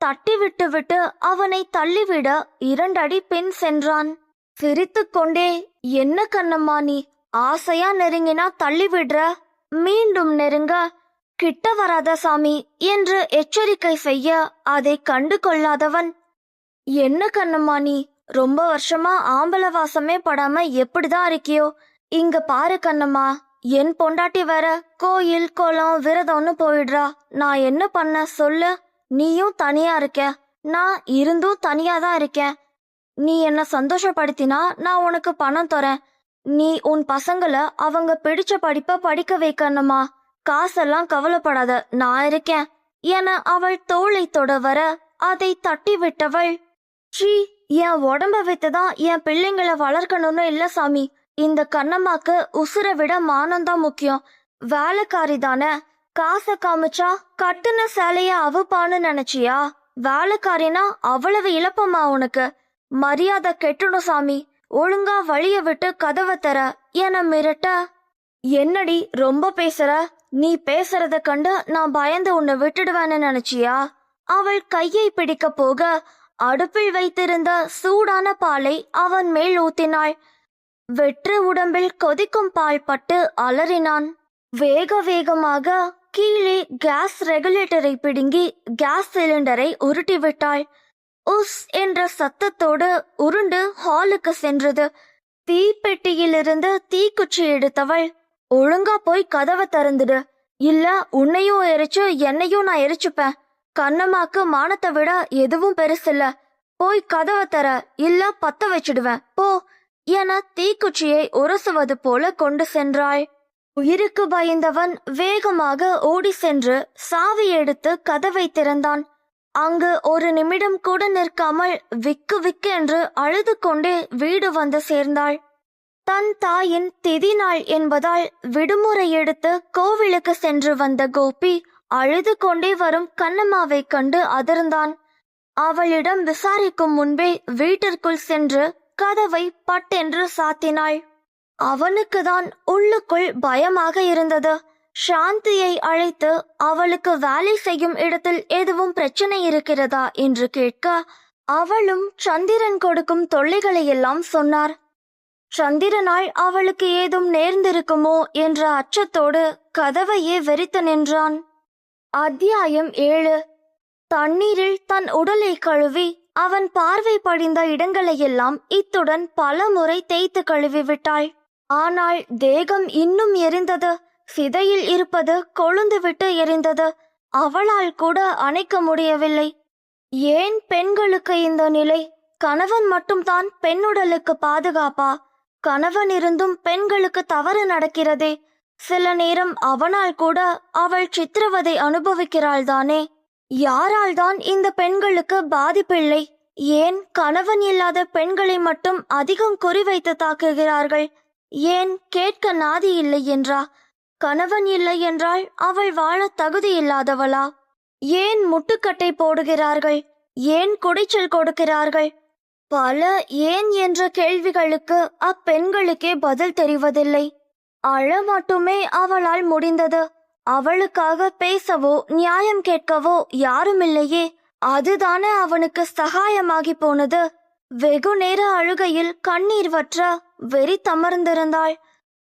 தட்டி விட்டு விட்டு அவனை தள்ளிவிட 2 அடி பின் சென்றான். சிரித்து கொண்டே, என்ன கண்ணம்மா நீ ஆசையா நெருங்கினா தள்ளி விடுற, மீண்டும் நெருங்க, கிட்ட வராத சாமி என்று எச்சரிக்கை செய்ய அதை கண்டு கொள்ளாதவன், என்ன கண்ணம்மா நீ ரொம்ப வருஷமா ஆம்பள வாசமே படாம எப்படிதான் இருக்கியோ, இங்க பாரு கண்ணம்மா, என் பொண்டாட்டி வேற கோயில் குளம் விரதம்னு போயிடுறா, நான் என்ன பண்ண சொல்லு, நீயும் தனியா இருக்க, நான் இருந்தும் தனியா தான் இருக்கேன். நீ என்ன சந்தோஷப்படுத்தினா நான் உனக்கு பணம் தரேன், நீ உன் பசங்களை அவங்க பிடிச்ச படிப்ப படிக்க வைக்கணுமா, காசெல்லாம் கவலைப்படாத, நான் இருக்கேன் என அவள் தோளை தொட வர அதை தட்டி விட்டவள், சீ, என் உடம்ப வைத்துதான் என் பிள்ளைங்களை வளர்க்கணும்னு இல்ல சாமி, இந்த கண்ணம்மாக்கு உசுரை விட மானம்தான் முக்கியம், வேலைக்காரி தானே, காசை காமிச்சா கட்டுன சேலைய அவுப்பான்னு நினைச்சியா, வேலைக்காரினா அவ்வளவு இழப்பமா உனக்கு, மரியாதை கெட்டணும் சாமி, ஒழுங்கா வழிய விட்டு கதவை தர என மிரட்ட, என்னடி ரொம்ப பேசுற, நீ பேசுறத கண்டு நான் பயந்து உன்னை விட்டுடுவேன்னு நினைச்சியா, அவள் கையை பிடிக்க போக அடுப்பில் வைத்திருந்த சூடான பாலை அவன் மேல் ஊத்தினாள். வெற்று உடம்பில் கொதிக்கும் பால் பட்டு அலறினான். வேக வேகமாக கீழே கேஸ் ரெகுலேட்டரை பிடுங்கி கேஸ் சிலிண்டரை உருட்டிவிட்டாள். உஸ் என்ற சத்தத்தோடு உருண்டு ஹாலுக்கு சென்றது. தீப்பெட்டியிலிருந்து தீக்குச்சி எடுத்தவள், ஒழுங்கா போய் கதவை திறந்துடு, இல்ல உன்னையும் எரிச்சு என்னையும் நான் எரிச்சுப்பேன், கண்ணம்மாக்கு மானத்தை விட எதுவும் பெருசில்ல, போய் கதவை தர, இல்ல பத்த வச்சிடுவேன் போ என தீக்குச்சியை உரசுவது போல கொண்டு சென்றாள். உயிருக்கு பயந்தவன் வேகமாக ஓடி சென்று சாவி எடுத்து கதவை திறந்தான். அங்கு ஒரு நிமிடம் கூட நிற்காமல் விக்கு விக்கு என்று அழுது கொண்டே வீடு வந்து சேர்ந்தாள். தன் தாயின் திதி நாள் என்பதால் விடுமுறை எடுத்து கோவிலுக்கு சென்று வந்த கோபி அழுது கொண்டே வரும் கண்ணம்மாவை கண்டு அதிர்ந்தான். அவளிடம் விசாரிக்கும் முன்பே வீட்டிற்குள் சென்று கதவை பட்டென்று சாத்தினாள். அவனுக்குதான் உள்ளுக்குள் பயமாக இருந்தது. சாந்தியை அழைத்து அவளுக்கு வேலை செய்யும் இடத்தில் எதுவும் பிரச்சனை இருக்கிறதா என்று கேட்க, அவளும் சந்திரன் கொடுக்கும் தொல்லைகளை எல்லாம் சொன்னார். சந்திரனால் அவளுக்கு ஏதும் நேர்ந்திருக்குமோ என்ற அச்சத்தோடு கதவையே வெறித்து நின்றான். அத்தியாயம் 7. தண்ணீரில் தன் உடலை கழுவி அவன் பார்வை படிந்த இடங்களையெல்லாம் இத்துடன் பல முறை தேய்த்து கழுவி விட்டாள். ஆனால் தேகம் இன்னும் எரிந்தது. சிதையில் இருப்பது கொழுந்துவிட்டு எரிந்தது. அவளால் கூட அணைக்க முடியவில்லை. ஏன் பெண்களுக்கு இந்த நிலை? கணவன் மட்டும்தான் பெண்ணுடலுக்கு பாதுகாப்பா? கணவன் இருந்தும் பெண்களுக்கு தவறு நடக்கிறதே. சில நேரம் அவனால் கூட அவள் சித்திரவதை அனுபவிக்கிறாள் தானே. யாரால் தான் இந்த பெண்களுக்கு பாதிப்பில்லை? ஏன் கணவன் இல்லாத பெண்களை மட்டும் அதிகம் குறிவைத்து தாக்குகிறார்கள்? ஏன் கேட்க நாதி இல்லை என்றா? கணவன் இல்லை என்றால் அவள் வாழ தகுதி இல்லாதவளா? ஏன் முட்டுக்கட்டை போடுகிறார்கள்? ஏன் குடைச்சல் கொடுக்கிறார்கள்? பல ஏன் என்ற கேள்விகளுக்கு அப்பெண்களுக்கே பதில் தெரிவதில்லை. அழ மட்டுமே அவளால் முடிந்தது. அவளுக்காக பேசவோ நியாயம் கேட்கவோ யாருமில்லையே. அதுதானே அவனுக்கு சகாயமாகி போனது. வெகு நேர அழுகையில் கண்ணீர் வற்ற வெறி தமர்ந்திருந்தாள்.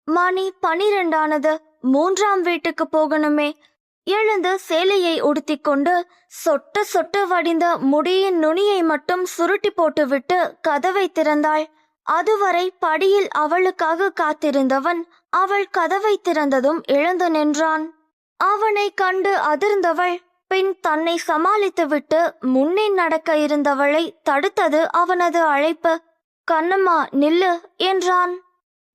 மணி 12 ஆனது. 3ஆம் வீட்டுக்கு போகணுமே. எழுந்து சேலையை உடுத்திக்கொண்டு சொட்ட சொட்ட வடிந்த முடியின் நுனியை மட்டும் சுருட்டி போட்டுவிட்டு கதவை திறந்தாள். அதுவரை படியில் அவளுக்காக காத்திருந்தவன் அவள் கதவை திறந்ததும் எழுந்து நின்றான். அவனை கண்டு அதிர்ந்தவள் பின் தன்னை சமாளித்துவிட்டு முன்னே நடக்க இருந்தவளை தடுத்தது அவனது அழைப்பு. கண்ணம்மா நில்லு என்றான்.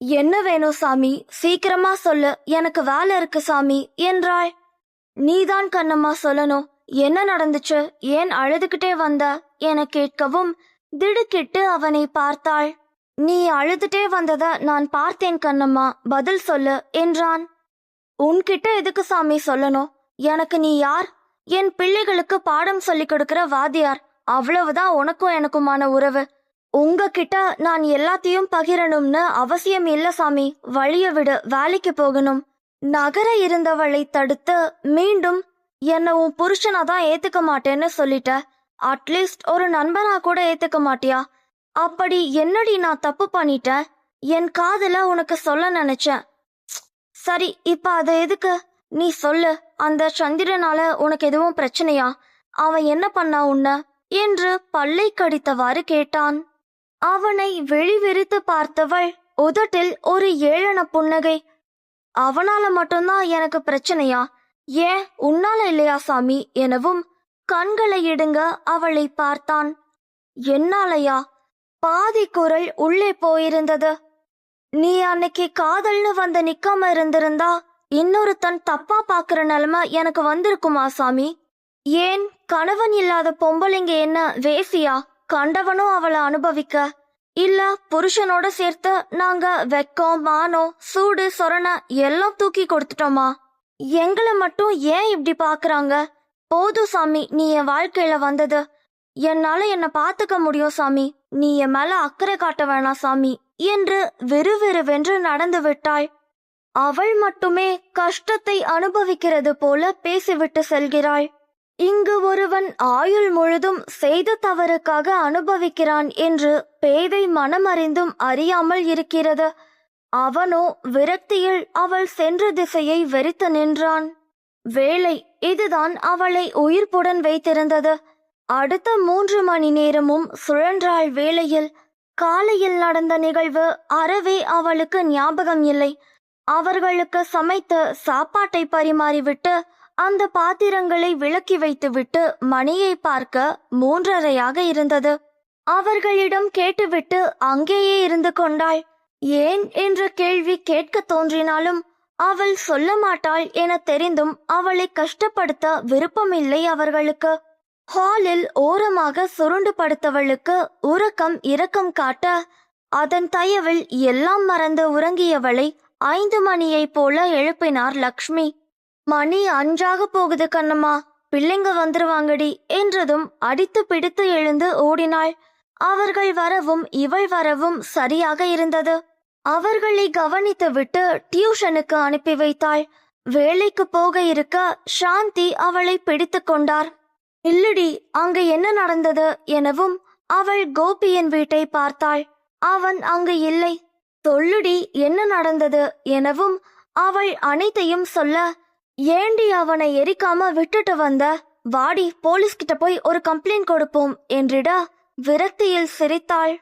என்ன வேணும் சாமி? சீக்கிரமா சொல்லு, எனக்கு வேலை இருக்கு சாமி என்றாள். நீதான் கண்ணம்மா சொல்லணும். என்ன நடந்துச்சு? ஏன் அழுதுகிட்டே வந்த என கேட்கவும் திடுக்கிட்டு அவனை பார்த்தாள். நீ அழுதுட்டே வந்தத நான் பார்த்தேன் கண்ணம்மா, பதில் சொல்லு என்றான். உன்கிட்ட எதுக்கு சாமி சொல்லணும்? எனக்கு நீ யார்? என் பிள்ளைகளுக்கு பாடம் சொல்லி கொடுக்கிற வாத்தியார். அவ்வளவுதான் உனக்கும் எனக்குமான உறவு. உங்ககிட்ட நான் எல்லாத்தையும் பகிரணும்னு அவசியம் இல்ல சாமி. வழிய விடு, வேலைக்கு போகணும். நகர இருந்தவளை தடுத்து மீண்டும் என்ன உன் புருஷனா தான் ஏத்துக்க மாட்டேன்னு சொல்லிட்ட. அட்லீஸ்ட் ஒரு நண்பனா கூட ஏத்துக்க மாட்டியா? அப்படி என்னடி நான் தப்பு பண்ணிட்டேன்? என் காதுல உனக்கு சொல்ல நினைச்சேன். சரி, இப்ப அது எதுக்கு? நீ சொல்லு. அந்த சந்திரனால உனக்கு எதுவும் பிரச்சனையா? அவன் என்ன பண்ணா உன்ன என்று பல்லை கடித்தவாறு கேட்டான். அவனை வெளிவிரித்து பார்த்தவள் உதட்டில் ஒரு ஏளன புன்னகை. அவனால மட்டும்தான் எனக்கு பிரச்சனையா? ஏன் உன்னால இல்லையா சாமி எனவும் கண்களை இடுங்க அவளை பார்த்தான். என்னாலயா? பாதி குரல் உள்ளே போயிருந்தது. நீ அன்னைக்கு காதல்னு வந்து நிக்காம இருந்திருந்தா இன்னொருத்தன் தப்பா பாக்குற நிலைமை எனக்கு வந்திருக்குமா சாமி? ஏன் கணவன் இல்லாத பொம்பளைங்க என்ன வேசியா? கண்டவனும் அவளை அனுபவிக்க. இல்ல புருஷனோட சேர்த்து நாங்க வெக்கம் மானம் சூடு சொரண எல்லாம் தூக்கி கொடுத்துட்டோமா? எங்களை மட்டும் ஏன் இப்படி பாக்குறாங்க? போதும் சாமி, நீ என் வாழ்க்கையில வந்தது. என்னால என்ன பாத்துக்க முடியும் சாமி. நீ என் மேல அக்கறை காட்ட வேணாம் சாமி என்று விறுவிறுவென்று நடந்து விட்டாள். அவள் மட்டுமே கஷ்டத்தை அனுபவிக்கிறது போல பேசிவிட்டு செல்கிறாள். இங்கு ஒருவன் ஆயுள் முழுதும் செய்த தவறுக்காக அனுபவிக்கிறான் என்று பேதை மனமறிந்தும் அறியாமல் இருக்கிறது. அவனோ விரக்தியில் அவள் சென்ற திசையை வெறித்து நின்றான். வேலை இதுதான் அவளை உயிர்ப்புடன் வைத்திருந்தது. அடுத்த 3 மணி நேரமும் சுழன்றாள் வேலையில். காலையில் நடந்த நிகழ்வு அறவே அவளுக்கு ஞாபகம் இல்லை. அவர்களுக்கு சமைத்து சாப்பாட்டை பரிமாறிவிட்டு அந்த பாத்திரங்களை விலக்கி வைத்துவிட்டு மணியை பார்க்க 3:30 இருந்தது. அவர்களிடம் கேட்டுவிட்டு அங்கேயே இருந்து கொண்டாள். ஏன் என்ற கேள்வி கேட்க தோன்றினாலும் அவள் சொல்ல மாட்டாள் என தெரிந்தும் அவளை கஷ்டப்படுத்த விருப்பமில்லை அவர்களுக்கு. ஹாலில் ஓரமாக சுருண்டு படுத்தவளுக்கு உறக்கம் இரக்கம் காட்ட, அதன் தயவில் எல்லாம் மறந்து உறங்கியவளை 5 மணியைப் போல எழுப்பினார் லக்ஷ்மி. மணி 5 போகுது கண்ணம்மா, பிள்ளைங்க வந்துருவாங்கடி என்றதும் அடித்து பிடித்து எழுந்து ஓடினாள். அவர்கள் வரவும் இவள் வரவும் சரியாக இருந்தது. அவர்களை கவனித்து விட்டு டியூஷனுக்கு அனுப்பி வைத்தாள். வேலைக்கு போக இருக்க சாந்தி அவளை பிடித்து கொண்டார். இல்லடி, அங்க என்ன நடந்தது எனவும் அவள் கோபியின் வீட்டை பார்த்தாள். அவன் அங்கு இல்லை. சொல்லுடி, என்ன நடந்தது எனவும் அவள் அனைத்தையும் சொல்ல, ஏண்டி அவனை எரிக்காம விட்டுட்டு வந்த? வாடி, போலீஸ்கிட்ட போய் ஒரு கம்ப்ளைண்ட் கொடுப்போம் என்றிட விரக்தியில் சிரித்தாள்.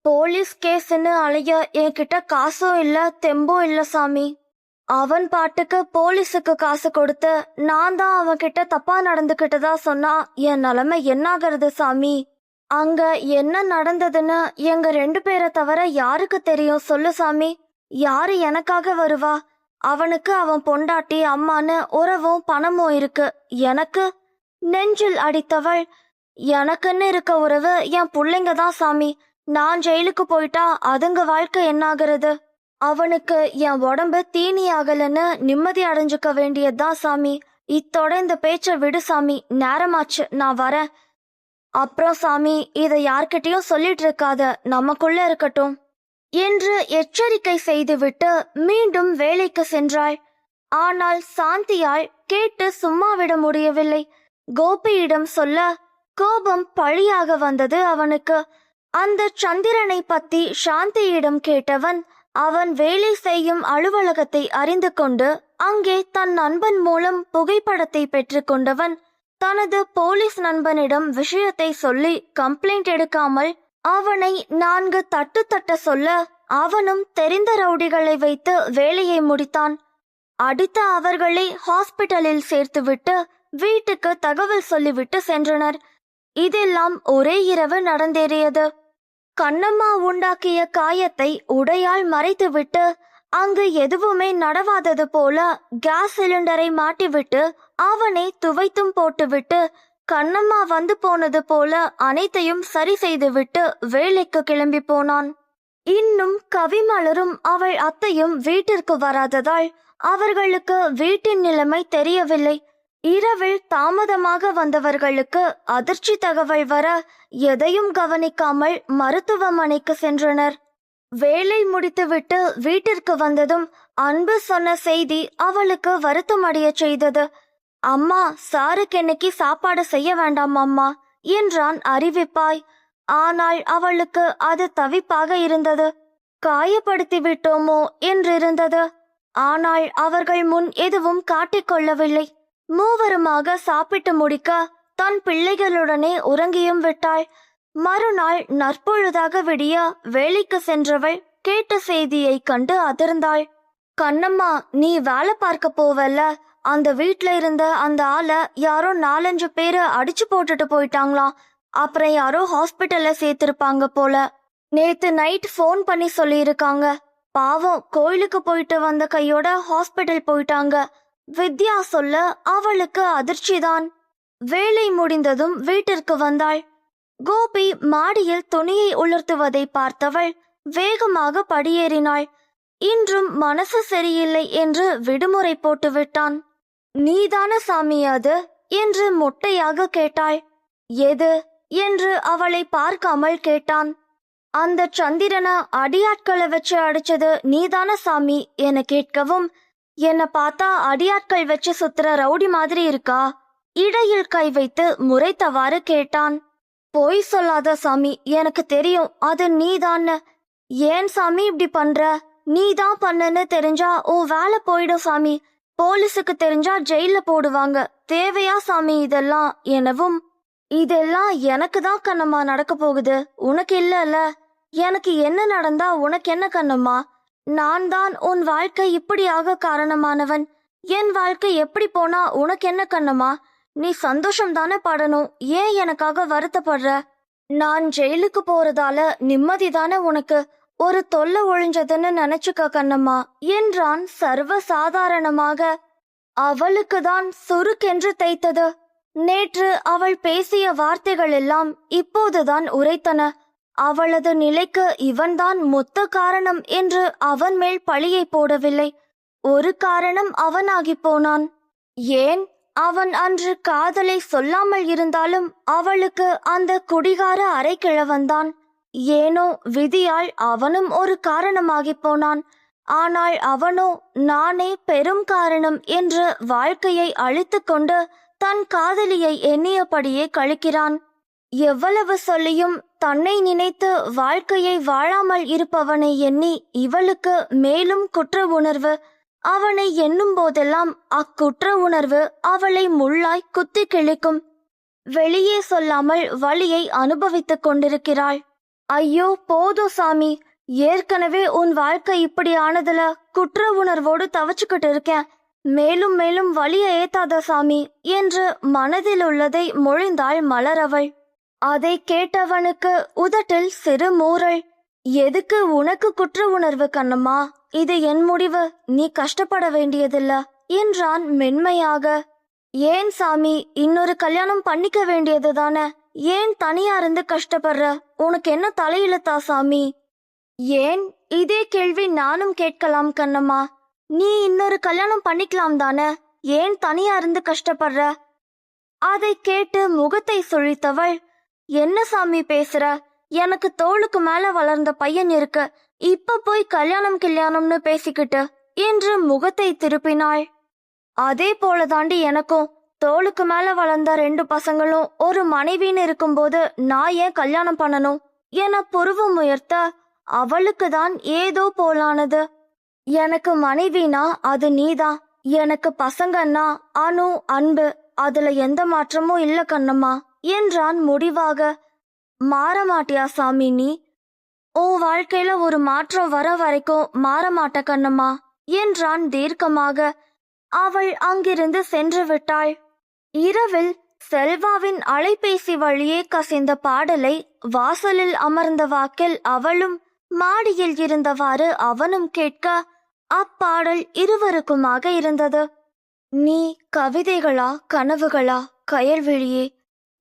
போலீஸ் கேஸ்ன்னு அலைய என்கிட்ட காசும் இல்ல தெம்பும் இல்ல சாமி. அவன் பாட்டுக்கு போலீஸுக்கு காசு கொடுத்து நான் தான் அவன்கிட்ட தப்பா நடந்துகிட்டதா சொன்னா என் நிலைமை என்னாகிறது சாமி? அங்க என்ன நடந்ததுன்னு எங்க 2 பேரை தவிர யாருக்கு தெரியும் சொல்லு சாமி? யாரு எனக்காக வருவா? அவனுக்கு அவன் பொண்டாட்டி அம்மான்னு உறவும் பணமும் இருக்கு. எனக்கு நெஞ்சில் அடித்தவள், எனக்குன்னு இருக்க உறவு என் பிள்ளைங்க தான் சாமி. நான் ஜெயிலுக்கு போயிட்டா அதுங்க வாழ்க்கை என்னாகிறது? அவனுக்கு என் உடம்பு தீனி ஆகலன்னு நிம்மதி அடைஞ்சுக்க வேண்டியதுதான் சாமி. இத்தோட இந்த பேச்ச விடு சாமி, நேரமாச்சு, நான் வரேன். அப்புறம் சாமி, இதை யார்கிட்டயும் சொல்லிட்டு இருக்காத, நமக்குள்ள இருக்கட்டும் என்று எச்சரிக்கை செய்துவிட்டு மீண்டும் வேலைக்கு சென்றாள். ஆனால் சாந்தியால் கேட்டு சும்மா விட முடியவில்லை. கோபியிடம் சொல்ல கோபம் பழியாக வந்தது அவனுக்கு. அந்த சந்திரனை பத்தி சாந்தியிடம் கேட்டவன் அவன் வேலை செய்யும் அலுவலகத்தை அறிந்து கொண்டு அங்கே தன் நண்பன் மூலம் புகைப்படத்தை பெற்று கொண்டவன் தனது போலீஸ் நண்பனிடம் விஷயத்தை சொல்லி கம்ப்ளைண்ட் எடுக்காமல் அவனை 4 தட்டு தட்ட சொல்ல அவனும் தெரிந்த ரவுடிகளை வைத்து வேலையை முடித்தான். அடித்த அவர்களை ஹாஸ்பிட்டலில் சேர்த்துவிட்டு வீட்டுக்கு தகவல் சொல்லிவிட்டு சென்றனர். இதெல்லாம் ஒரே இரவு நடந்தேறியது. கண்ணம்மா உண்டாக்கிய காயத்தை உடையால் மறைத்துவிட்டு அங்கு எதுவுமே நடவாதது போல கேஸ் சிலிண்டரை மாட்டிவிட்டு அவனை துவைத்தும் போட்டுவிட்டு கண்ணம்மா வந்து போனது போல அனைத்தையும் சரி செய்துவிட்டு வேலைக்கு கிளம்பி போனான். இன்னும் கவிமலரும் அவள் அத்தையும் வீட்டிற்கு வராததால் அவர்களுக்கு வீட்டின் நிலைமை தெரியவில்லை. இரவில் தாமதமாக வந்தவர்களுக்கு அதிர்ச்சி தகவல் வர எதையும் கவனிக்காமல் மருத்துவமனைக்கு சென்றனர். வேலை முடித்துவிட்டு வீட்டிற்கு வந்ததும் அன்பு சொன்ன செய்தி அவளுக்கு வருத்தமடைய செய்தது. அம்மா, சாருக்கு இன்னைக்கு சாப்பாடு செய்ய வேண்டாம் அம்மா என்றான் அறிவிப்பாய். ஆனால் அவளுக்கு அது தவிப்பாக இருந்தது. காயப்படுத்தி விட்டோமோ என்றிருந்தது. ஆனால் அவர்கள் முன் எதுவும் காட்டிக்கொள்ளவில்லை. மூவருமாக சாப்பிட்டு முடிக்க தன் பிள்ளைகளுடனே உறங்கியும் விட்டாள். மறுநாள் நற்பொழுதாக விடிய வேலைக்கு சென்றவள் கேட்ட செய்தியை கண்டு அதிர்ந்தாள். கண்ணம்மா, நீ வேலை பார்க்க போவல்ல, அந்த வீட்ல இருந்த அந்த ஆளை யாரோ 4-5 பேரு அடிச்சு போட்டுட்டு போயிட்டாங்களாம். அப்புறம் யாரோ ஹாஸ்பிட்டல்ல சேர்த்திருப்பாங்க போல. நேத்து நைட் ஃபோன் பண்ணி சொல்லியிருக்காங்க. பாவம், கோயிலுக்கு போயிட்டு வந்த கையோட ஹாஸ்பிட்டல் போயிட்டாங்க. வித்யா சொல்ல அவளுக்கு அதிர்ச்சிதான். வேலை முடிந்ததும் வீட்டிற்கு வந்தாள். கோபி மாடியில் துணியை உலர்த்துவதை பார்த்தவள் வேகமாக படியேறினாள். இன்றும் மனசு சரியில்லை என்று விடுமுறை போட்டுவிட்டான். நீதான சாமி அது என்று மொட்டையாக கேட்டாள். எது என்று அவளை பார்க்காமல் கேட்டான். அந்த சந்திரனை அடியாட்களை வச்சு அடிச்சது நீதான சாமி என கேட்கவும், என்ன பார்த்தா அடியாட்கள் வச்சு சுத்துற ரவுடி மாதிரி இருக்கா? இடையில் கை வைத்து முறைத்தவாறு கேட்டான். பொய் சொல்லாத சாமி, எனக்கு தெரியும் அது நீதான்னு. ஏன் சாமி இப்படி பண்ற? நீதான் பண்ணன்னு தெரிஞ்சா உன் வேலை போயிடும் சாமி. போலீஸுக்கு தெரிஞ்சா ஜெயில போடுவாங்க. தேவையா சாமி இதெல்லாம் எனவும், இதெல்லாம் எனக்கு தான் கண்ணம்மா நடக்க போகுது, உனக்கு இல்லல்ல. எனக்கு என்ன நடந்தா உனக்கு என்ன கண்ணம்மா? நான் தான் உன் வாழ்க்கை இப்படியாக காரணமானவன். என் வாழ்க்கை எப்படி போனா உனக்கு என்ன கண்ணம்மா? நீ சந்தோஷம் தானே படணும். ஏன் எனக்காக வருத்தப்படுற? நான் ஜெயிலுக்கு போறதால நிம்மதி தானே உனக்கு? ஒரு தொல்லை ஒழிஞ்சதுன்னு நினைச்சுக்க கண்ணம்மா என்றான் சர்வ சாதாரணமாக. அவளுக்குதான் சுருக்கென்று தைத்தது. நேற்று அவள் பேசிய வார்த்தைகள் எல்லாம் இப்போதுதான் உரைத்தன. அவளது நிலைக்கு இவன்தான் மொத்த காரணம் என்று அவன் மேல் பழியை போடவில்லை. ஒரு காரணம் அவனாகி போனான். ஏன், அவன் அன்று காதலை சொல்லாமல் இருந்தாலும் அவளுக்கு அந்த குடிகார அரைக்கிழவன்தான். ஏனோ விதியால் அவனும் ஒரு காரணமாகி போனான். ஆனால் அவனோ நானே பெரும் காரணம் என்று வாழ்க்கையை அழித்து கொண்டு தன் காதலியை எண்ணியபடியே கழிக்கிறான். எவ்வளவு சொல்லியும் தன்னை நினைத்து வாழ்க்கையை வாழாமல் இருப்பவனை எண்ணி இவளுக்கு மேலும் குற்ற உணர்வு. அவனை எண்ணும் போதெல்லாம் அக்குற்ற உணர்வு அவளை முள்ளாய் குத்தி கிழிக்கும். வெளியே சொல்லாமல் வலியை அனுபவித்துக் கொண்டிருக்கிறாள். ஐயோ போதும் சாமி, ஏற்கனவே உன் வாழ்க்கை இப்படி ஆனதுல குற்ற உணர்வோடு தவச்சுக்கிட்டு இருக்கேன். மேலும் மேலும் வலிய ஏத்தாத சாமி என்று மனதில் உள்ளதை மொழிந்தாள் மலரவள். அதை கேட்டவனுக்கு உதட்டில் சிறு மூறல். எதுக்கு உனக்கு குற்ற உணர்வு கண்ணம்மா? இது என் முடிவு, நீ கஷ்டப்பட வேண்டியதில்ல என்றான் மென்மையாக. ஏன் சாமி, இன்னொரு கல்யாணம் பண்ணிக்க வேண்டியதுதானே? ஏன் தனியா இருந்து கஷ்டப்படுற? உனக்கு என்ன தலையிழுத்தா சாமி? ஏன், இதே கேள்வி நானும் கேட்கலாம் கண்ணம்மா. நீ இன்னொரு கல்யாணம் பண்ணிக்கலாம் தானே, ஏன் தனியா இருந்து கஷ்டப்படுற? அதை கேட்டு முகத்தை சுழித்தவள், என்ன சாமி பேசுற? எனக்கு தோளுக்கு மேல வளர்ந்த பையன் இருக்கு, இப்ப போய் கல்யாணம்னு பேசிக்கிட்டு என்று முகத்தை திருப்பினாள். அதே போல தாண்டி எனக்கும். தோளுக்கு மேல வளர்ந்த 2 பசங்களும் ஒரு மனைவின்னு இருக்கும்போது நான் ஏன் கல்யாணம் பண்ணணும் என புருவம் உயர்த்த அவளுக்கு தான் ஏதோ போலானது. எனக்கு மனைவினா அது நீதான், எனக்கு பசங்கன்னா அனு, அன்பு, அதுல எந்த மாற்றமும் இல்ல கண்ணம்மா என்றான் முடிவாக. மாறமாட்டியா சாமி நீ? உன் வாழ்க்கையில ஒரு மாற்றம் வர வரைக்கும் மாறமாட்ட கண்ணம்மா என்றான் தீர்க்கமாக. அவள் அங்கிருந்து சென்று விட்டாள். இரவில் செல்வாவின் அலைபேசி வழியே கசிந்த பாடலை வாசலில் அமர்ந்த வாக்கில் அவளும் மாடியில் இருந்தவாறு அவனும் கேட்க அப்பாடல் இருவருக்குமாக இருந்தது. நீ கவிதைகளா கனவுகளா கயல்விழியே,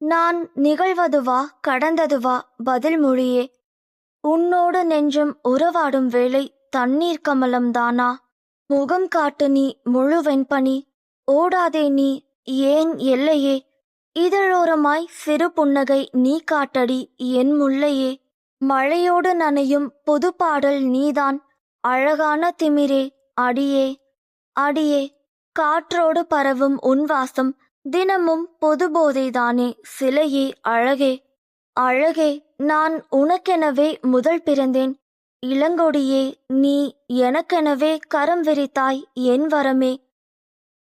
நான் நிகழ்வதுவா கடந்ததுவா பதில் மொழியே, உன்னோடு நெஞ்சும் உறவாடும் வேளை தண்ணீர் கமலம்தானா, முகம் காட்டு நீ முழு வெண்பனி, ஓடாதே நீ ஏன் எல்லையே, இதழோரமாய் சிறு புன்னகை நீ காட்டடி என் முல்லையே, மழையோடு நனையும் புது பாடல் நீதான், அழகான திமிரே அடியே அடியே, காற்றோடு பரவும் உன் வாசம் தினமும் பொது போதைதானே, சிலையே அழகே அழகே, நான் உனக்கெனவே முதல் பிறந்தேன், இளங்கொடியே நீ எனக்கெனவே கரம் விரித்தாய் என் வரமே.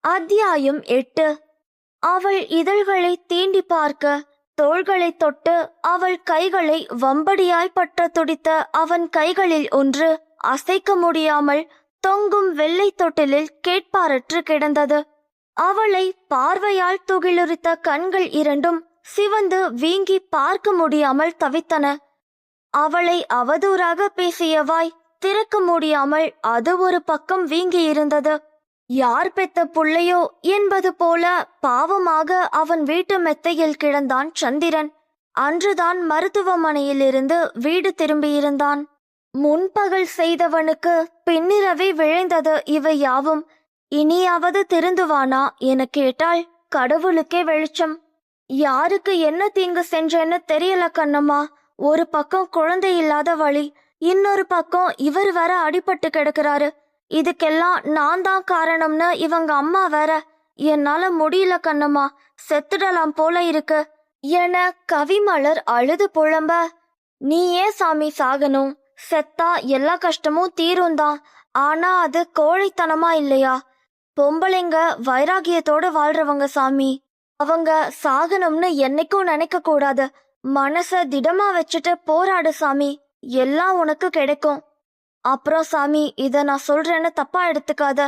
அத்தியாயம் 8. அவள் இதழ்களை தீண்டி பார்க்க தோள்களை தொட்டு அவள் கைகளை வம்படியாய் பற்ற துடித்த அவன் கைகளில் ஒன்று அசைக்க முடியாமல் தொங்கும் வெள்ளை தொட்டிலில் கேட்பாரற்று கிடந்தது. அவளை பார்வையால் துகிலுரித்த கண்கள் இரண்டும் சிவந்து வீங்கி பார்க்க முடியாமல் தவித்தன. அவளை அவதூறாக பேசிய வாய் திறக்க முடியாமல் அது ஒரு பக்கம் வீங்கி இருந்தது. யார் பெத்த புள்ளையோ என்பது போல பாவமாக அவன் வீட்டு மெத்தையில் கிடந்தான் சந்திரன். அன்றுதான் மருத்துவமனையிலிருந்து வீடு திரும்பியிருந்தான். முன்பகல் செய்தவனுக்கு பின்னிரவே விழைந்தது இவை யாவும். இனியாவது திருந்துவானா என கேட்டால் கடவுளுக்கே வெளிச்சம். யாருக்கு என்ன தீங்கு செஞ்சேன்னு தெரியல கண்ணம்மா. ஒரு பக்கம் குழந்தை இல்லாத வழி, இன்னொரு பக்கம் இவர் வேற அடிபட்டு கிடக்குறாரு. இதுக்கெல்லாம் நான் தான் காரணம்னு இவங்க அம்மா வேற. என்னால முடியல கண்ணம்மா, செத்துடலாம் போல இருக்கு என கவிமலர் அழுது புலம்ப, நீ ஏன் சாமி சாகணும்? செத்தா எல்லா கஷ்டமும் தீரும் தான். ஆனா அது கோழைத்தனமா இல்லையா? பொம்பளைங்க வைராகியத்தோட வாழ்றவங்க சாமி. அவங்க சாகணும்னு என்னைக்கும் நினைக்க கூடாது. மனச திடமா வச்சுட்டு போராடு சாமி, எல்லாம் உனக்கு கிடைக்கும். அப்புறம் சாமி, இத நான் சொல்றேன்னு தப்பா எடுத்துக்காத.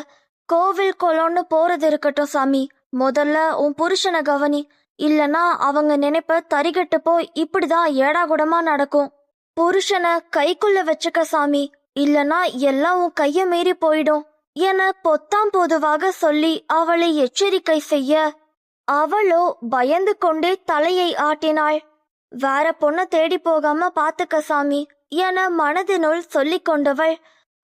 கோவில் குளம்னு போறது இருக்கட்டும் சாமி, முதல்ல உன் புருஷனை கவனி. இல்லனா அவங்க நினைப்ப தரிகட்டு போய் இப்படிதான் ஏடாகுடமா நடக்கும். புருஷனை கைக்குள்ள வச்சுக்க சாமி, இல்லனா எல்லாம் உன் கைய மீறி போயிடும் என பொத்தாம் பொதுவாக சொல்லி அவளை எச்சரிக்கை செய்ய அவளோ பயந்து கொண்டே தலையை ஆட்டினாள். வேற பொண்ண தேடி போகாம பாத்துக்க சாமி என மனதினுள் சொல்லிக் கொண்டவள்,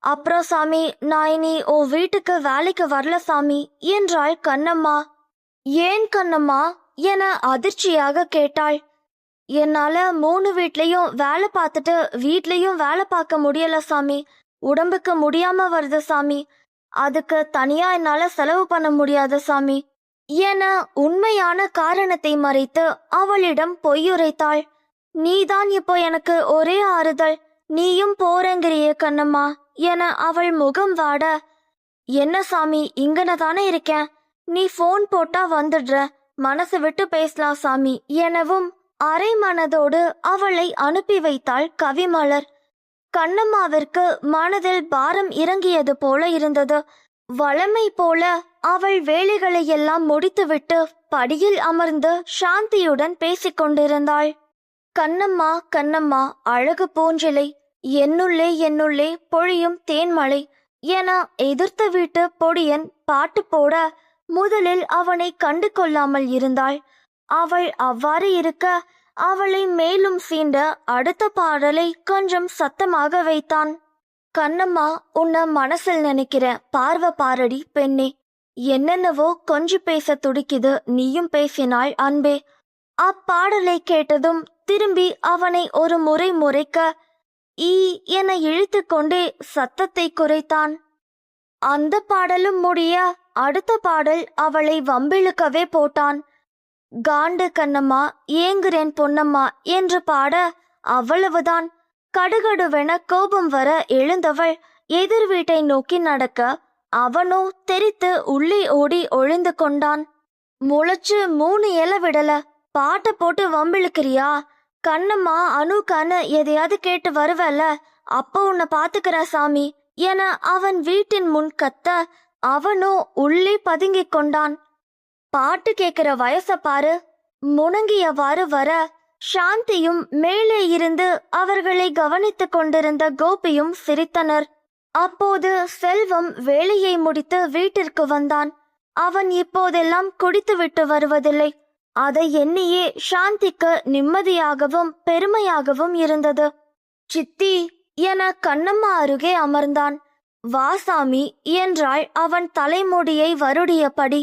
அப்புறம் சாமி நான் இனி உன் வீட்டுக்கு வேலைக்கு வரல சாமி என்றாள் கண்ணம்மா. ஏன் கண்ணம்மா என அதிர்ச்சியாக கேட்டாள். என்னால 3 வீட்லயும் வேலை பார்த்துட்டு வீட்லயும் வேலை பார்க்க முடியல சாமி. உடம்புக்கு முடியாம வருது சாமி. அதுக்கு தனியா என்னால செலவு பண்ண முடியாது சாமி என உண்மையான காரணத்தை மறைத்து அவளிடம் பொய்யுரைத்தாள். நீதான் இப்போ எனக்கு ஒரே ஆறுதல், நீயும் போறங்கிறியே கண்ணம்மா என அவள் முகம் வாட, என்ன சாமி இங்கன தானே இருக்கேன், நீ போன் போட்டா வந்துடுற, மனசு விட்டு பேசலாம் சாமி எனவும் அரை மனதோடு அவளை அனுப்பி வைத்தாள் கவிமலர். கண்ணம்மாவிற்கு மனதில் பாரம் இறங்கியது போல இருந்தது. வழமை போல அவள் வேலைகளை எல்லாம் முடித்துவிட்டு படியில் அமர்ந்து சாந்தியுடன் பேசிக்கொண்டிருந்தாள். கண்ணம்மா கண்ணம்மா அழகு பூஞ்சிலை, என்னுள்ளே என்னுள்ளே பொழியும் தேன்மலை என எதிர்த்து வீட்டு பொடியன் பாட்டு போட முதலில் அவனை கண்டு கொள்ளாமல் இருந்தாள். அவள் அவ்வாறு இருக்க அவளை மேலும் சீண்ட அடுத்த பாடலை கொஞ்சம் சத்தமாக வைத்தான். கண்ணம்மா உன்னை மனசில் நினைக்கிற பார்வை பாரடி பெண்ணே, என்னென்னவோ கொஞ்சி பேச துடிக்குது, நீயும் பேசினாள் அன்பே. அப்பாடலை கேட்டதும் திரும்பி அவனை ஒரு முறை முறைக்க ஈ என இழுத்து கொண்டே சத்தத்தை குறைத்தான். அந்த பாடலும் முடிய அடுத்த பாடல் அவளை வம்பிழுக்கவே போட்டான். காண்டு கண்ணம்மா ஏங்குறேன் பொன்னம்மா என்று பாட அவ்வளவுதான். கடுகடுவென கோபம் வர எழுந்தவள் எதிர் வீட்டை நோக்கி நடக்க அவனோ தெரித்து உள்ளே ஓடி ஒழிந்து கொண்டான். முளைச்சு 3 இலை விடல, பாட்டை போட்டு வம்பிழுக்கிறியா? கண்ணம்மா அனுக்கான எதையாவது கேட்டு வருவல, அப்போ உன்னை பாத்துக்கிற சாமி என அவன் வீட்டின் முன் கத்த அவனோ உள்ளே பதுங்கிக் கொண்டான். பாட்டு கேட்கிற வயச பாரு, முணங்கியவாறு வர சாந்தியும் மேலே இருந்து அவர்களை கவனித்துக் கொண்டிருந்த கோபியும் சிரித்தனர். அப்போது செல்வம் வேலையை முடித்து வீட்டிற்கு வந்தான். அவன் இப்போதெல்லாம் குடித்துவிட்டு வருவதில்லை. அதை எண்ணியே சாந்திக்கு நிம்மதியாகவும் பெருமையாகவும் இருந்தது. சித்தி என கண்ணம்மா அருகே அமர்ந்தான். வாசாமி என்றாள் அவன் தலைமுடியை வருடியபடி.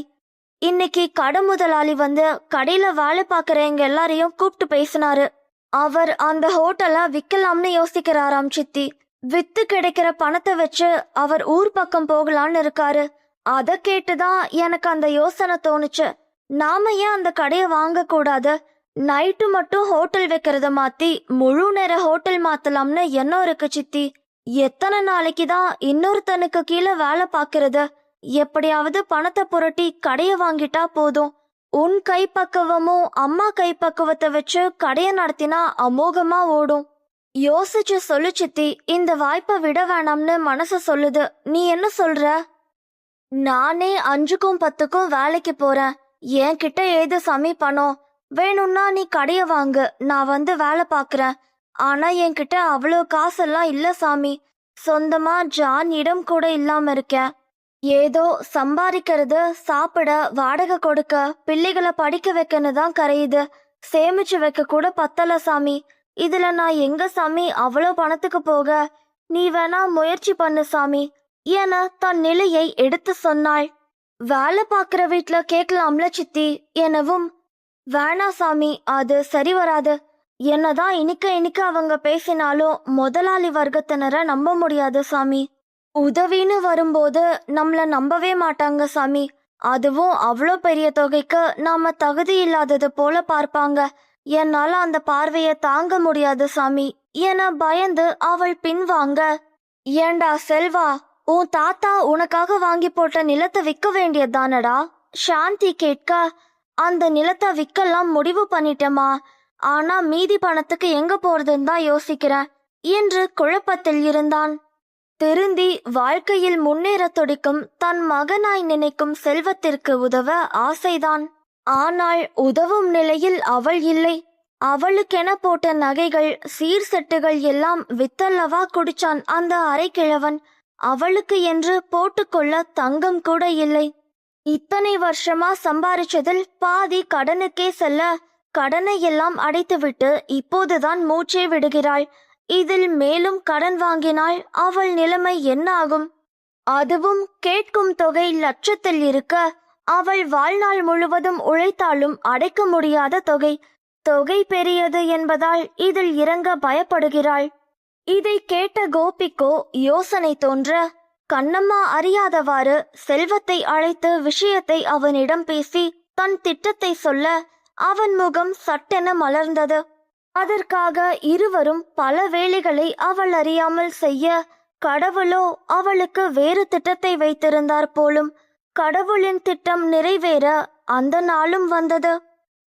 இன்னைக்கு கடை முதலாளி வந்து கடையில வேலை பார்க்கறவங்க எல்லாரையும் கூப்பிட்டு பேசினாரு. அவர் அந்த ஹோட்டலை விற்கலாம்னு யோசிக்கிறாராம் சித்தி. வித்து கிடைக்கிற பணத்தை வச்சு அவர் ஊர் பக்கம் போகலான்னு இருக்காரு. அத கேட்டுதான் எனக்கு அந்த யோசனை தோணுச்சு. நாம ஏன் அந்த கடையை வாங்க கூடாது? நைட்டு மட்டும் ஹோட்டல் வைக்கிறத மாத்தி முழு நேர ஹோட்டல் மாத்தலாம்னு எண்ணம் இருக்கு சித்தி. எத்தனை நாளைக்கு தான் இன்னொருத்தனுக்கு கீழே வேலை பார்க்கறது? எப்படியாவது பணத்தை புரட்டி கடைய வாங்கிட்டா போதும். உன் கைப்பக்குவமும் அம்மா கைப்பக்குவத்தை வச்சு கடைய நடத்தினா அமோகமா ஓடும். யோசிச்சு சொல்லு சித்தி, இந்த வாய்ப்பை விட வேணாம்னு மனசு சொல்லுது. நீ என்ன சொல்ற? நானே 5க்கும் 10க்கும் வேலைக்கு போறேன். என்கிட்ட ஏது சாமி பணம்? வேணும்னா நீ கடைய வாங்கு, நான் வந்து வேலை பாக்குறேன். ஆனா என்கிட்ட அவ்வளோ காசெல்லாம் இல்ல சாமி. சொந்தமா ஜான் இடம் கூட இல்லாம இருக்கேன். ஏதோ சம்பாதிக்கிறது, சாப்பிட, வாடகை கொடுக்க, பிள்ளைகளை படிக்க வைக்கன்னு தான் கரையுது. சேமிச்சு வைக்க கூட பத்தல சாமி. இதுல நான் எங்க சாமி அவ்வளோ பணத்துக்கு போக? நீ வேணா முயற்சி பண்ணு சாமி என தன் நிலையை எடுத்து சொன்னாள். வேலை பார்க்கிற வீட்டுல கேட்கலாம்ல சித்தி எனவும், வேணா சாமி, அது சரி வராது. என்னதான் இனிக்க அவங்க பேசினாலும் முதலாளி வர்க்கத்தினரை நம்ப முடியாது சாமி. உதவின்னு வரும்போது நம்மள நம்பவே மாட்டாங்க சாமி. அதுவும் அவ்வளோ பெரிய தொகைக்கு நாம தகுதி இல்லாதது போல பார்ப்பாங்க. என்னால அந்த பார்வையை தாங்க முடியாது சாமி என பயந்து அவள் பின்வாங்க. ஏண்டா செல்வா, உன் தாத்தா உனக்காக வாங்கி போட்ட நிலத்தை விற்க வேண்டியதுதானடா? சாந்தி கேட்க, அந்த நிலத்தை விற்கலாம் முடிவு பண்ணிட்டேமா. ஆனா மீதி பணத்துக்கு எங்க போறதுன்னு தான் யோசிக்கிறேன் என்று குழப்பத்தில் இருந்தான். திருந்தி வாழ்க்கையில் முன்னேற துடிக்கும் தன் மகனாய் நினைக்கும் செல்வத்திற்கு உதவ ஆசைதான். ஆனால் உதவும் நிலையில் அவள் இல்லை. அவளுக்கென போட்ட நகைகள், சீர் செட்டுகள் எல்லாம் வித்தல்லவா குடிச்சான் அந்த அரைக்கிழவன். அவளுக்கு என்று போட்டுக்கொள்ள தங்கம் கூட இல்லை. இத்தனை வருஷமா சம்பாரிச்சதில் பாதி கடனுக்கே செல்ல கடனை எல்லாம் அடைத்துவிட்டு இப்போதுதான் மூச்சே விடுகிறாள். இதில் மேலும் கடன் வாங்கினால் அவள் நிலைமை என்ன ஆகும்? அதுவும் கேட்கும் தொகை லட்சத்தில் இருக்க அவள் வாழ்நாள் முழுவதும் உழைத்தாலும் அடைக்க முடியாத தொகை. தொகை பெரியது என்பதால் இதில் இறங்க பயப்படுகிறாள். இதை கேட்ட கோபிக்கோ யோசனை தோன்ற கண்ணம்மா அறியாதவாறு செல்வத்தை அழைத்து விஷயத்தை அவனிடம் பேசி தன் திட்டத்தை சொல்ல அவன் முகம் சட்டென மலர்ந்தது. அதற்காக இருவரும் பல வேலைகளை அவள் அறியாமல் செய்ய கடவுளோ அவளுக்கு வேறு திட்டத்தை வைத்திருந்தார் போலும். கடவுளின் திட்டம் நிறைவேற அந்த நாளும் வந்தது.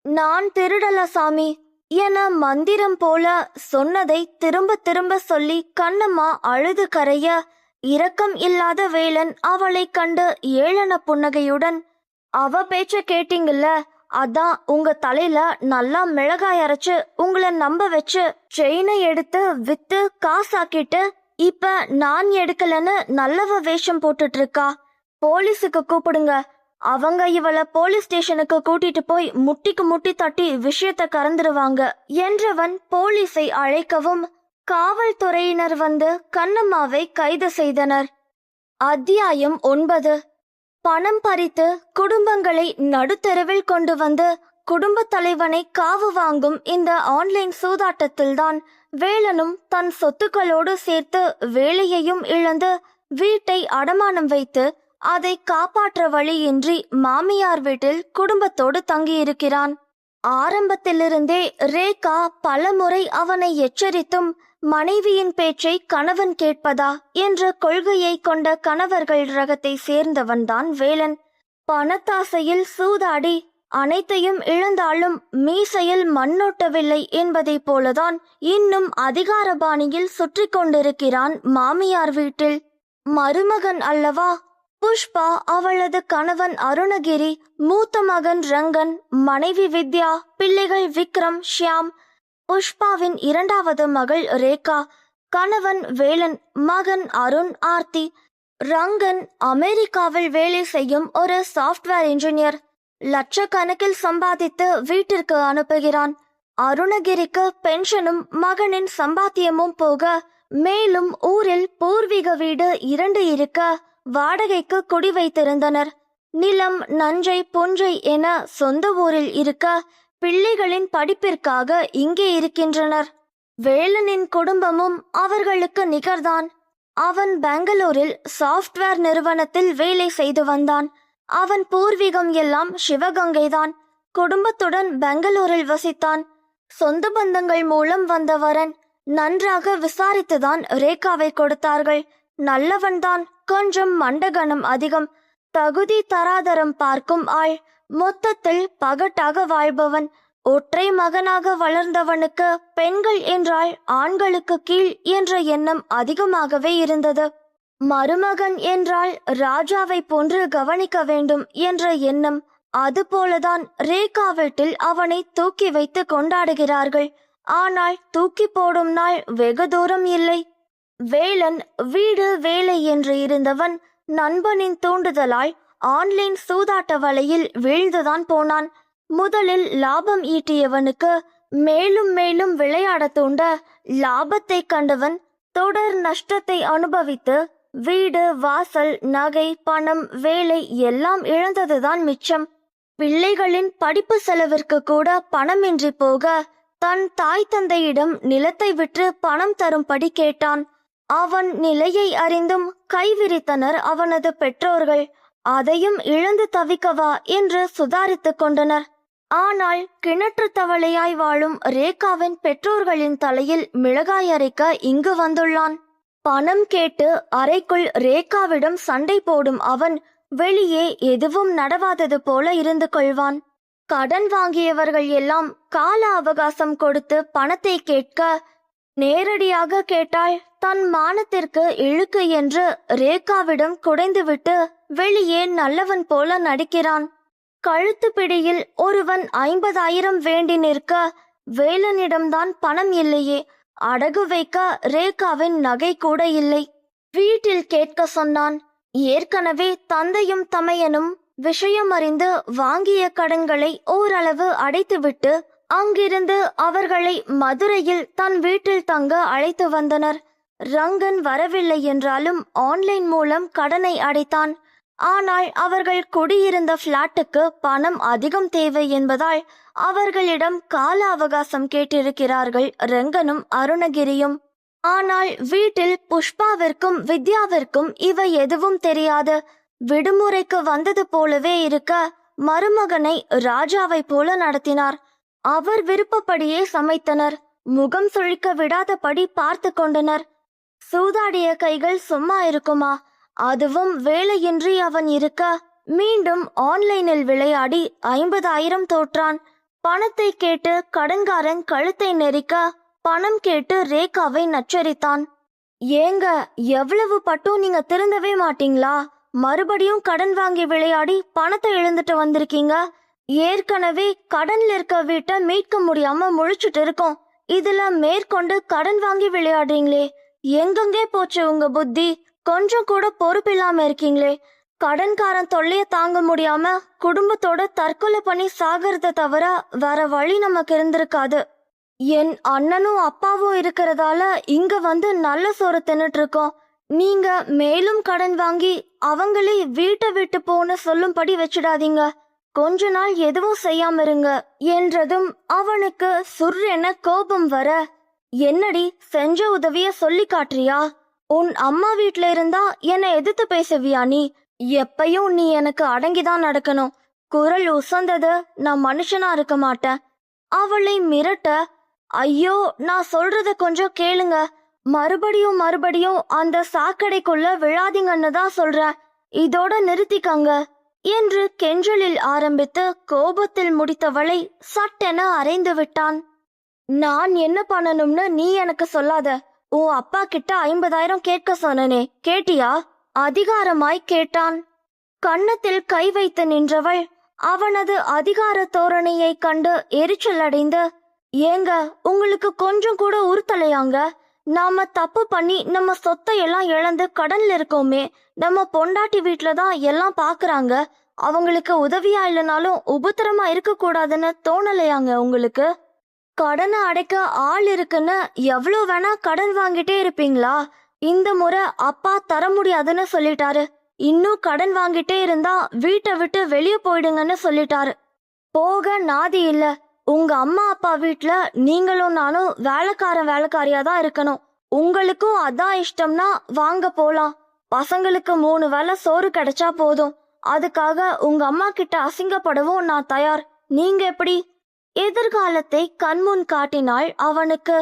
நான் திருடல சாமி என மந்திரம் போல சொன்னதை திரும்ப திரும்ப சொல்லி கண்ணம்மா அழுது கரைய இரக்கம் இல்லாத வேலன் அவளை கண்டு ஏளன புன்னகையுடன், அவ பேச்ச கேட்டீங்கல்ல, அதான் உங்க தலையில நல்லா மிளகாய் அரைச்சு உங்களை நம்ப வச்சு செயினை எடுத்து வித்து காசாக்கிட்டு இப்ப நான் எடுக்கலன்னு நல்லவ வேஷம் போட்டுட்டு இருக்கா. போலீஸுக்கு கூப்பிடுங்க, அவங்க இவளை போலீஸ் ஸ்டேஷனுக்கு கூட்டிட்டு போய் முட்டிக்கு முட்டி தட்டி விஷயத்த கறந்துருவாங்க என்றவன் போலீஸை அழைக்கவும் காவல்துறையினர் வந்து கண்ணம்மாவை கைது செய்தனர். அத்தியாயம் 9. பணம் பறித்து குடும்பங்களை நடுத்தெருவில் கொண்டு வந்து குடும்ப தலைவனை காவு வாங்கும் இந்த ஆன்லைன் சூதாட்டத்தில்தான் வேலனும் தன் சொத்துக்களோடு சேர்த்து வேலையையும் இழந்து வீட்டை அடமானம் வைத்து அதை காப்பாற்ற வழியின்றி மாமியார் வீட்டில் குடும்பத்தோடு தங்கியிருக்கிறான். ஆரம்பத்திலிருந்தே ரேகா பலமுறை அவனை எச்சரித்தும் மனைவியின் பேச்சை கணவன் கேட்பதா என்ற கொள்கையை கொண்ட கணவர்கள் ரகத்தை சேர்ந்தவன்தான் வேலன். பணத்தாசையில் சூதாடி அனைத்தையும் இழந்தாலும் மீசையில் மண்ணோட்டவில்லை என்பதை போலதான் இன்னும் அதிகார பாணியில் சுற்றி கொண்டிருக்கிறான் மாமியார் வீட்டில். மருமகன் அல்லவா? புஷ்பா அவளது கணவன் அருணகிரி, மூத்த மகன் ரங்கன், மனைவி வித்யா, பிள்ளைகள் விக்ரம், ஷியாம். புஷ்பாவின் இரண்டாவது மகள் ரேகா, கணவன் வேலன், மகன் அருண், ஆர்த்தி. ரங்கன் அமெரிக்காவில் வேலை செய்யும் ஒரு சாஃப்ட்வேர் இன்ஜினியர். லட்சக்கணக்கில் சம்பாதித்து வீட்டிற்கு அனுப்புகிறான். அருணகிரிக்கு பென்ஷனும் மகனின் சம்பாத்தியமும் போக மேலும் ஊரில் பூர்வீக வீடு 2 இருக்க வாடகைக்கு குடி வைத்திருந்தனர். நிலம், நஞ்சை, புஞ்சை என சொந்த ஊரில் இருக்க பிள்ளைகளின் படிப்பிற்காக இங்கே இருக்கின்றனர். வேலனின் குடும்பமும் அவர்களுக்கு நிகர்தான். அவன் பெங்களூரில் சாஃப்ட்வேர் நிறுவனத்தில் வேலை செய்து வந்தான். அவன் பூர்வீகம் எல்லாம் சிவகங்கைதான். குடும்பத்துடன் பெங்களூரில் வசித்தான். சொந்த பந்தங்கள் மூலம் வந்த வரன். நன்றாக விசாரித்துதான் ரேகாவை கொடுத்தார்கள். நல்லவன்தான், கொஞ்சம் மண்டகணம் அதிகம். தகுதி தராதரம் பார்க்கும் ஆள். மொத்தத்தில் பகட்டாக வாழ்பவன். ஒற்றை மகனாக வளர்ந்தவனுக்கு பெண்கள் என்றால் ஆண்களுக்கு கீழ் என்ற எண்ணம் அதிகமாகவே இருந்தது. மருமகன் என்றால் ராஜாவை போன்று கவனிக்க வேண்டும் என்ற எண்ணம். அதுபோலதான் ரேகா வீட்டில் அவனை தூக்கி வைத்து கொண்டாடுகிறார்கள். ஆனால் தூக்கி போடும் நாள் வெகு தூரம் இல்லை. வேலன் வீடு வேலை என்று இருந்தவன் நண்பனின் தூண்டுதலால் ஆன்லைன் சூதாட்ட வலையில் வீழ்ந்துதான் போனான். முதலில் லாபம் ஈட்டியவனுக்கு மேலும் மேலும் விளையாட தூண்ட லாபத்தை கண்டவன் தொடர் நஷ்டத்தை அனுபவித்து வீடு, வாசல், நகை, பணம், வேலை எல்லாம் இழந்ததுதான் மிச்சம். பிள்ளைகளின் படிப்பு செலவிற்கு கூட பணமின்றி போக தன் தாய் தந்தையிடம் நிலத்தை விற்று பணம் தரும்படி கேட்டான். அவன் நிலையை அறிந்தும் கைவிரித்தனர் அவனது பெற்றோர்கள். அதையும் இழந்து தவிக்கவா என்று சுதாரித்துக் கொண்டனர். ஆனால் கிணற்று தவளையாய் வாழும் ரேகாவின் பெற்றோர்களின் தலையில் மிளகாய் அரைக்க இங்கு வந்துள்ளான். பணம் கேட்டு அறைக்குள் ரேகாவிடம் சண்டை போடும் அவன் வெளியே எதுவும் நடவாதது போல இருந்து கொள்வான். கடன் வாங்கியவர்கள் எல்லாம் கால அவகாசம் கொடுத்து பணத்தை கேட்க நேரடியாக கேட்டால் தன் மானத்திற்கு இழுக்கு என்று ரேகாவிடம் குடைந்துவிட்டு வெளியே நல்லவன் போல நடிக்கிறான். கழுத்து பிடியில் ஒருவன் 50,000 வேண்டி நிற்க வேலனிடம்தான் பணம் இல்லையே. அடகு வைக்க ரேகாவின் நகை கூட இல்லை. வீட்டில் கேட்க சொன்னான். ஏற்கனவே தந்தையும் தமையனும் விஷயம் அறிந்து வாங்கிய கடன்களை ஓரளவு அடைத்துவிட்டு அங்கிருந்து அவர்களை மதுரையில் தன் வீட்டில் தங்க அழைத்து வந்தனர். ரங்கன் வரவில்லை என்றாலும் ஆன்லைன் மூலம் கடனை அடைத்தான். ஆனால் அவர்கள் குடியிருந்த பிளாட்டுக்கு பணம் அதிகம் தேவை என்பதால் அவர்களிடம் கால அவகாசம் கேட்டிருக்கிறார்கள் ரங்கனும் அருணகிரியும். ஆனால் வீட்டில் புஷ்பாவிற்கும் வித்யாவிற்கும் இவை எதுவும் தெரியாது. விடுமுறைக்கு வந்தது போலவே இருக்க மருமகனை ராஜாவை போல நடத்தினார். அவர் விருப்பப்படியே சமைத்தனர். முகம் சுழிக்க விடாதபடி பார்த்து கொண்டனர். சூதாடிய கைகள் சும்மா இருக்குமா? அதுவும் வேலையின்றி அவன் இருக்க மீண்டும் ஆன்லைனில் விளையாடி 50,000 தோற்றான். பணத்தை கேட்டு கடன்காரன் கழுத்தை நெரிக்க பணம் கேட்டு ரேகாவை நச்சரித்தான். ஏங்க, எவ்வளவு பட்டும் நீங்க திருந்தவே மாட்டீங்களா? மறுபடியும் கடன் வாங்கி விளையாடி பணத்தை இழந்துட்டு வந்திருக்கீங்க. ஏற்கனவே கடன்ல இருக்க வீட்டை மீட்க முடியாம முழிச்சுட்டு இருக்கோம். இதுல மேற்கொண்டு கடன் வாங்கி விளையாடுறீங்களே, எங்கெங்கே போச்சு உங்க புத்தி? கொஞ்சம் கூட பொறுப்பில்லாம இருக்கீங்களே. கடன்காரன் தொல்லைய தாங்க முடியாம குடும்பத்தோட தற்கொலை பண்ணி சாகிறத தவிர வேற வழி நமக்கு இருந்திருக்காது. என் அண்ணனும் அப்பாவும் இருக்கிறதால இங்க வந்து நல்ல சோறு தின்னுட்டு இருக்கோம். நீங்க மேலும் கடன் வாங்கி அவங்களே வீட்டை விட்டு போன சொல்லும்படி வச்சிடாதீங்க. கொஞ்ச நாள் எதுவும் செய்யாம இருங்க என்றதும் அவனுக்கு சுர்ரென கோபம் வர, என்னடி செஞ்ச உதவிய சொல்லி காட்டுறியா? உன் அம்மா வீட்ல இருந்தா என்னை எதிர்த்து பேசுவியா நீ? எப்பயும் நீ எனக்கு அடங்கிதான் நடக்கணும். குரல் உசந்தது, நான் மனுஷனா இருக்க மாட்டேன். அவளை மிரட்ட, ஐயோ நான் சொல்றத கொஞ்சம் கேளுங்க, மறுபடியும் மறுபடியும் அந்த சாக்கடைக்குள்ள விழாதீங்கன்னு தான் சொல்றேன், இதோட நிறுத்திக்கங்க என்று கெஞ்சலில் ஆரம்பித்து கோபத்தில் முடித்தவளை சட்டென அறைந்து விட்டான். நான் என்ன பண்ணணும்னு நீ எனக்கு சொல்லாத. உன் அப்பா கிட்ட 50,000 கேட்க சொன்னனே, கேட்டியா? அதிகாரமாய் கேட்டான். கன்னத்தில் கை வைத்து நின்றவள் அவனது அதிகார தோரணையை கண்டு எரிச்சல் அடைந்து, ஏங்க உங்களுக்கு கொஞ்சம் கூட உறுத்தலையாங்க? நாம தப்பு பண்ணி நம்ம சொத்தை எல்லாம் இழந்து கடன்ல இருக்கோமே. நம்ம பொண்டாட்டி வீட்டுல தான் எல்லாம் பாக்குறாங்க. அவங்களுக்கு உதவியா இல்லைனாலும் உபத்திரமா இருக்க கூடாதுன்னு தோணலையாங்க உங்களுக்கு? கடனை அடைக்க ஆள் இருக்குன்னு எவ்வளவு வேணா கடன் வாங்கிட்டே இருப்பீங்களா? இந்த முறை அப்பா தர முடியாதுன்னு சொல்லிட்டாரு. இன்னும் கடன் வாங்கிட்டே இருந்தா வீட்டை விட்டு வெளியே போயிடுங்கன்னு சொல்லிட்டாரு. போக நாதி இல்ல. உங்க அம்மா அப்பா வீட்டுல நீங்களும் நானும் வேலைக்காரியா தான் இருக்கணும். உங்களுக்கும் அதான் இஷ்டம்னா வாங்க போலாம். பசங்களுக்கு 3 வேளை சோறு கிடைச்சா போதும். அதுக்காக உங்க அம்மா கிட்ட அசிங்கப்படவும் நான் தயார். நீங்க எப்படி? எதிர்காலத்தை கண்முன் காட்டினாள் அவனுக்கு.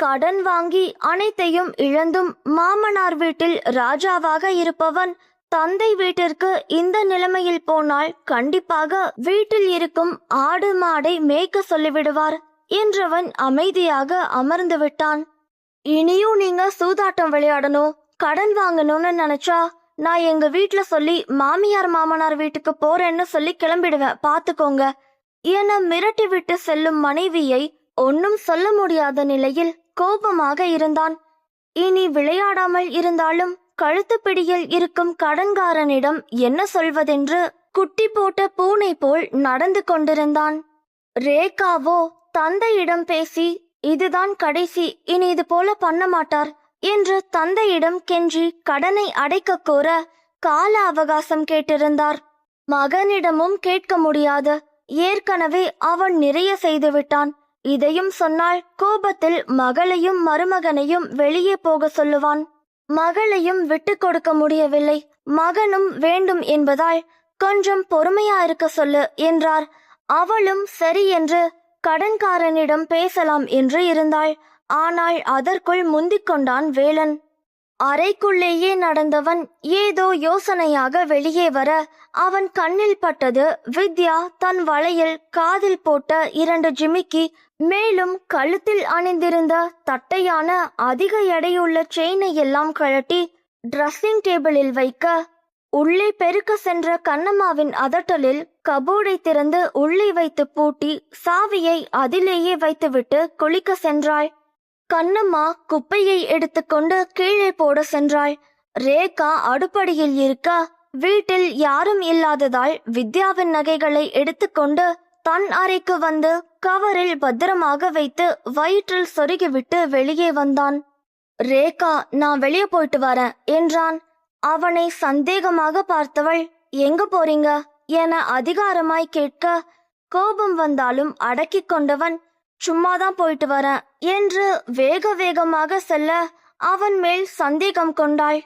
கடன் வாங்கி அனைத்தையும் இழந்தும் மாமனார் வீட்டில் ராஜாவாக இருப்பவன் தந்தை வீட்டிற்கு இந்த நிலைமையில் போனால் கண்டிப்பாக வீட்டில் இருக்கும் ஆடு மாடை மேய்க்க சொல்லிவிடுவார் என்றவன் அமைதியாக அமர்ந்து விட்டான். இனியும் நீங்க சூதாட்டம் விளையாடணும், கடன் வாங்கணும்னு நினைச்சா நான் எங்க வீட்டுல சொல்லி மாமியார் மாமனார் வீட்டுக்கு போறேன்னு சொல்லி கிளம்பிடுவேன், பாத்துக்கோங்க என மிரட்டி விட்டு செல்லும் மனைவியை ஒன்னும் சொல்ல முடியாத நிலையில் கோபமாக இருந்தான். இனி விளையாடாமல் இருந்தாலும் கழுத்து பிடியில் இருக்கும் கடன்காரனிடம் என்ன சொல்வதென்று குட்டி போட்ட பூனை போல் நடந்து கொண்டிருந்தான். ரேகாவோ தந்தையிடம் பேசி இதுதான் கடைசி, இனி இது போல பண்ண மாட்டார் என்று தந்தையிடம் கெஞ்சி கடனை அடைக்க கோர கால அவகாசம் கேட்டிருந்தார். மகனிடமும் கேட்க முடியாது. ஏற்கனவே அவன் நிறைய செய்து விட்டான். இதையும் சொன்னால் கோபத்தில் மகளையும் மருமகனையும் வெளியே போக சொல்லுவான். மகளையும் விட்டு கொடுக்க முடியவில்லை. மகனும் வேண்டும் என்பதால் கொஞ்சம் பொறுமையா இருக்க சொல்லு என்றார். அவளும் சரி என்று கடன்காரனிடம் பேசலாம் என்று இருந்தாள். ஆனால் அதற்குள் முந்திக் கொண்டான் வேலன். அறைக்குள்ளேயே நடந்தவன் ஏதோ யோசனையாக வெளியே வர அவன் கண்ணில் பட்டது வித்யா தன் வளையல் காதில் போட்ட 2 ஜிமிக்கி, மேலும் கழுத்தில் அணிந்திருந்த தட்டையான அதிக எடையுள்ள செயினை எல்லாம் கழட்டி டிரெஸ்ஸிங் டேபிளில் வைக்க, உள்ளே பெருக்க சென்ற கண்ணம்மாவின் அதட்டலில் கபோர்டை திறந்து உள்ளே வைத்து பூட்டி சாவியை அதிலேயே வைத்துவிட்டு குளிக்க சென்றாள். கண்ணம்மா குப்பையை எடுத்துக்கொண்டு கீழே போட சென்றாள். ரேகா அடுப்படியில் இருக்க வீட்டில் யாரும் இல்லாததால் வித்யாவின் நகைகளை எடுத்துக்கொண்டு தன் அறைக்கு வந்து கவரில் பத்திரமாக வைத்து வயிற்றில் சொருகிவிட்டு வெளியே வந்தான். ரேகா, நான் வெளியே போயிட்டு வரேன் என்றான். அவனை சந்தேகமாக பார்த்தவள், எங்க போறீங்க என அதிகாரமாய் கேட்க, கோபம் வந்தாலும் அடக்கிக் கொண்டவன், சும்மாதான் போயிட்டு வரேன் என்று வேக வேகமாக செல்ல அவன் மேல் சந்தேகம் கொண்டாள்.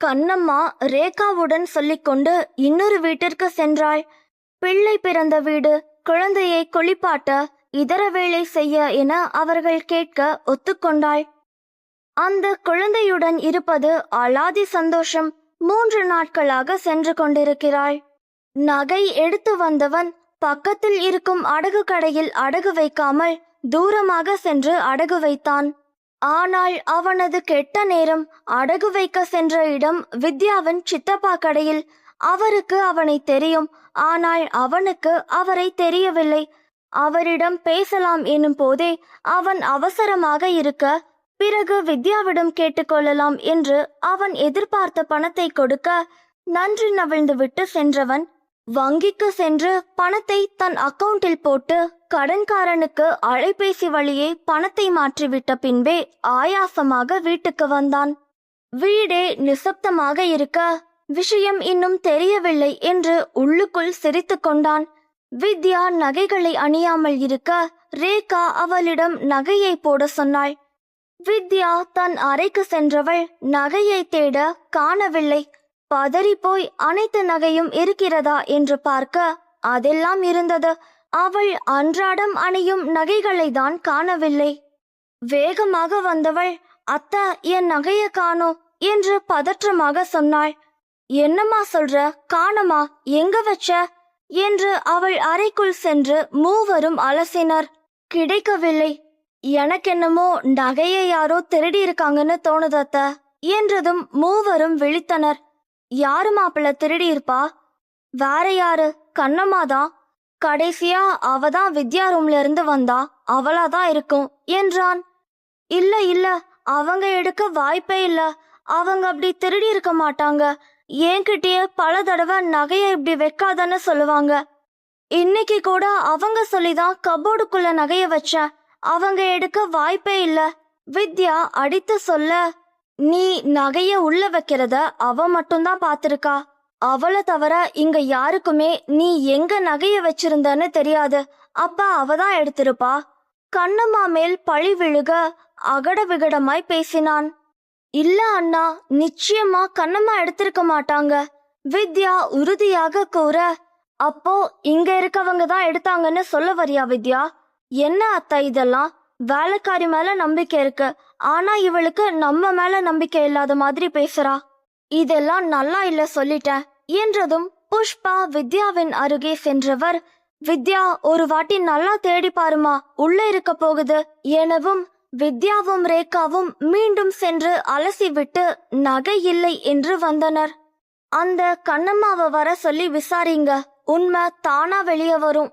கண்ணம்மா ரேகாவுடன் சொல்லிக்கொண்டு இன்னொரு வீட்டிற்கு சென்றாள். பிள்ளை பிறந்த வீடு, குழந்தையை குளிப்பாட்ட, இதர வேலை செய்ய என அவர்கள் கேட்க ஒத்துக்கொண்டாள். அந்த குழந்தையுடன் இருப்பது அலாதி சந்தோஷம். 3 நாட்களாக சென்று கொண்டிருக்கிறாள். நகை எடுத்து வந்தவன் பக்கத்தில் இருக்கும் அடகு கடையில் அடகு வைக்காமல் தூரமாக சென்று அடகு வைத்தான். ஆனால் அவனது கெட்ட நேரம். அடகு வைக்க சென்ற இடம் வித்யாவின் சித்தப்பா கடையில். அவருக்கு அவனை தெரியும், ஆனால் அவனுக்கு அவரை தெரியவில்லை. அவரிடம் பேசலாம் எனும் போதே அவன் அவசரமாக இருக்க, பிறகு வித்யாவிடம் கேட்டுக்கொள்ளலாம் என்று அவன் எதிர்பார்த்த பணத்தை கொடுக்க நன்றி நவிழ்ந்து விட்டு சென்றவன் வங்கிக்கு சென்று பணத்தை தன் அக்கவுண்டில் போட்டு கடன்காரனுக்கு அலைபேசி வழியே பணத்தை மாற்றிவிட்ட பின்பே ஆயாசமாக வீட்டுக்கு வந்தான். வீடே நிசப்தமாக இருக்க விஷயம் இன்னும் தெரியவில்லை என்று உள்ளுக்குள் சிரித்து கொண்டான். வித்யா நகைகளை அணியாமல் இருக்க ரேகா அவளிடம் நகையை போட சொன்னாள். வித்யா தன் அறைக்கு சென்றவள் நகையை தேட காணவில்லை. பதறிப்போய் அனைத்து நகையும் இருக்கிறதா என்று பார்க்க அதெல்லாம் இருந்தது. அவள் அன்றாடம் அணியும் நகைகளை தான் காணவில்லை. வேகமாக வந்தவள், அத்தா, என் நகைய காணோம் என்று பதற்றமாக சொன்னாள். என்னம்மா சொல்ற, காணமா, எங்க வச்ச என்று அவள் அறைக்குள் சென்று மூவரும் அலசினர். கிடைக்கவில்லை. எனக்கென்னமோ நகையை யாரோ திருடி இருக்காங்கன்னு தோணுதத்த என்றதும் மூவரும் விழித்தனர். யாரு மாப்பிள்ள திருடி இருப்பா? வேற யாரு, கண்ணம்மாதான். கடைசியா அவதான் வித்யா ரூம்ல இருந்து வந்தா, அவளாதான் இருக்கும் என்றான். இல்ல இல்ல, அவங்க எடுக்க வாய்ப்பே இல்ல. அவங்க அப்படி திருடி இருக்க மாட்டாங்க. என்கிட்டயே பல தடவை நகையை இப்படி வைக்காதன்னு சொல்லுவாங்க. இன்னைக்கு கூட அவங்க சொல்லிதான் கபோர்டுக்குள்ள நகைய வச்சேன். அவங்க எடுக்க வாய்ப்பே இல்ல. வித்யா அடித்து சொல்ல, நீ நகைய உள்ள வைக்கிறத அவ மட்டும்தான் பாத்திருக்கா. அவளை தவிர இங்க யாருக்குமே நீ எங்க நகைய வச்சிருந்தன்னு தெரியாது. அப்ப அவதான் எடுத்திருப்பா. கண்ணம்மா மேல் பழி விழுக அகட விகடமாய் பேசினான். இல்ல அண்ணா, நிச்சயமா கண்ணம்மா எடுத்திருக்க மாட்டாங்க வித்யா உறுதியாக கூற, அப்போ இங்க இருக்கவங்க தான் எடுத்தாங்கன்னு சொல்ல வரியா வித்யா? என்ன அத்தா இதெல்லாம்? வேலைக்காரி மேல நம்பிக்கை இருக்கு, ஆனா இவளுக்கு நம்ம மேல நம்பிக்கை இல்லாத மாதிரி பேசுறா. இதெல்லாம் நல்லா இல்ல சொல்லிட்டேன் என்றதும் புஷ்பா வித்யாவின் அருகே சென்றவர், வித்யா, ஒரு வாட்டி நல்லா தேடி பாருமா, உள்ள இருக்க போகுது எனவும் வித்யாவும் ரேகாவும் மீண்டும் சென்று அலசிவிட்டு நகை இல்லை என்று வந்தனர். அந்த கண்ணம்மாவை வர சொல்லி விசாரிங்க, உண்மை தானா வெளியே வரும்.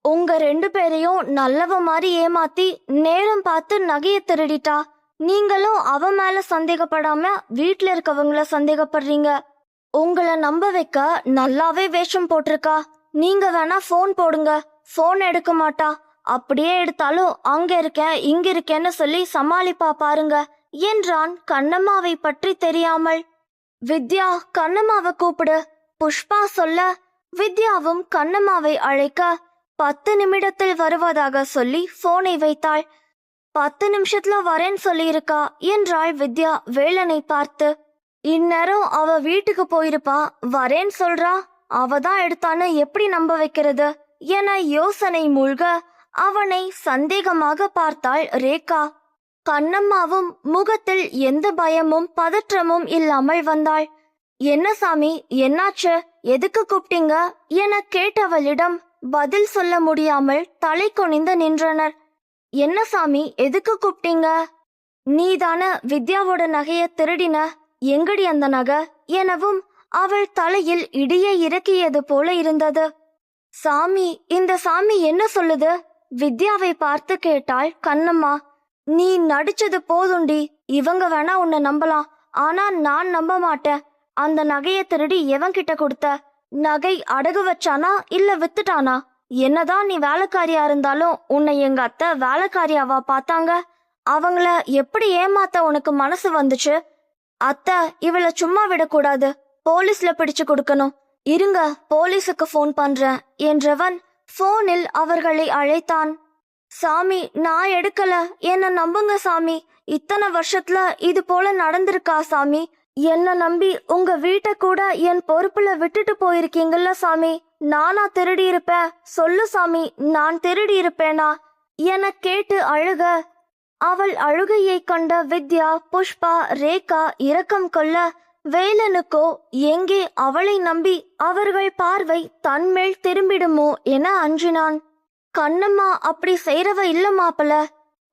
உங்க 2 பேரையும் நல்லவ மாதிரி ஏமாத்தி நேரம் பார்த்து நகைய திருடிட்டா. நீங்களும் அவ மேல சந்தேகப்படாம வீட்டுல இருக்கவங்கள சந்தேகப்படுறீங்க. உங்களை நம்ப வைக்க நல்லாவே வேஷம் போட்டிருக்கா. நீங்க வேணா போன் போடுங்க, போன் எடுக்க மாட்டா. அப்படியே எடுத்தாலும் அங்க இருக்கேன் இங்க இருக்கேன்னு சொல்லி சமாளிப்பா பாருங்க என்றான் கண்ணம்மாவை பற்றி தெரியாமல். வித்யா, கண்ணம்மாவை கூப்பிடு புஷ்பா சொல்ல, வித்யாவும் கண்ணம்மாவை அழைக்க 10 நிமிடத்தில் வருவதாக சொல்லி போனை வைத்தாள். 10 நிமிஷத்துல வரேன்னு சொல்லியிருக்கா என்றாள் வித்யா வேலனை பார்த்து. இந்நேரம் அவ வீட்டுக்கு போயிருப்பா, வரேன்னு சொல்றா, அவதான் எடுத்தான்னு எப்படி நம்ப வைக்கிறது என யோசனை மூழ்க அவனை சந்தேகமாக பார்த்தாள் ரேகா. கண்ணம்மாவும் முகத்தில் எந்த பயமும் பதற்றமும் இல்லாமல் வந்தாள். என்ன சாமி, என்னாச்சு, எதுக்கு கூப்பிட்டீங்க என கேட்டவளிடம் பதில் சொல்ல முடியாமல் தலை குனிந்து நின்றனர். என்ன சாமி, எதுக்கு கூப்பிட்டீங்க? நீதான வித்யாவோட நகைய திருடின, எங்கடி அந்த நகை எனவும் அவள் தலையில் இடியை இறக்கியது போல இருந்தது. சாமி, இந்த சாமி என்ன சொல்லுது? வித்யாவை பார்த்து கேட்டாள் கண்ணம்மா. நீ நடிச்சது போதுண்டி, இவங்க வேணா உன்னை நம்பலாம், ஆனா நான் நம்ப மாட்டேன். அந்த நகையை திருடி எவன் கிட்ட கொடுத்த? நகை அடகு வச்சானா இல்ல வித்துட்டானா? என்னதான் நீ வேலைக்காரியா இருந்தாலும் உன்னை எங்க அத்தை வேலைக்காரியாவா பார்த்தாங்க? அவங்கள எப்படி ஏமாத்த உனக்கு மனசு வந்துச்சு? அத்தை, இவளை சும்மா விடக்கூடாது, போலீஸ்ல பிடிச்சு கொடுக்கணும். இருங்க, போலீஸுக்கு ஃபோன் பண்றேன் என்றவன் போனில் அவர்களை அழைத்தான். சாமி, நான் எடுக்கல, என்ன நம்புங்க சாமி. இத்தனை வருஷத்துல இது போல நடந்திருக்கா சாமி? என்ன நம்பி உங்க வீட்டை கூட என் பொறுப்புல விட்டுட்டு போயிருக்கீங்கல்ல சாமி. நானா திருடி இருப்பேன்? சொல்லு சாமி, நான் திருடி இருப்பேனா என கேட்டு அழுக. அவள் அழுகையை கண்ட வித்யா, புஷ்பா, ரேகா இரக்கம் கொள்ள வேலனுக்கோ எங்கே அவளை நம்பி அவர்கள் பார்வை தன்மேல் திரும்பிடுமோ என அஞ்சினான். கண்ணம்மா அப்படி செய்றவ இல்ல மாப்பிள.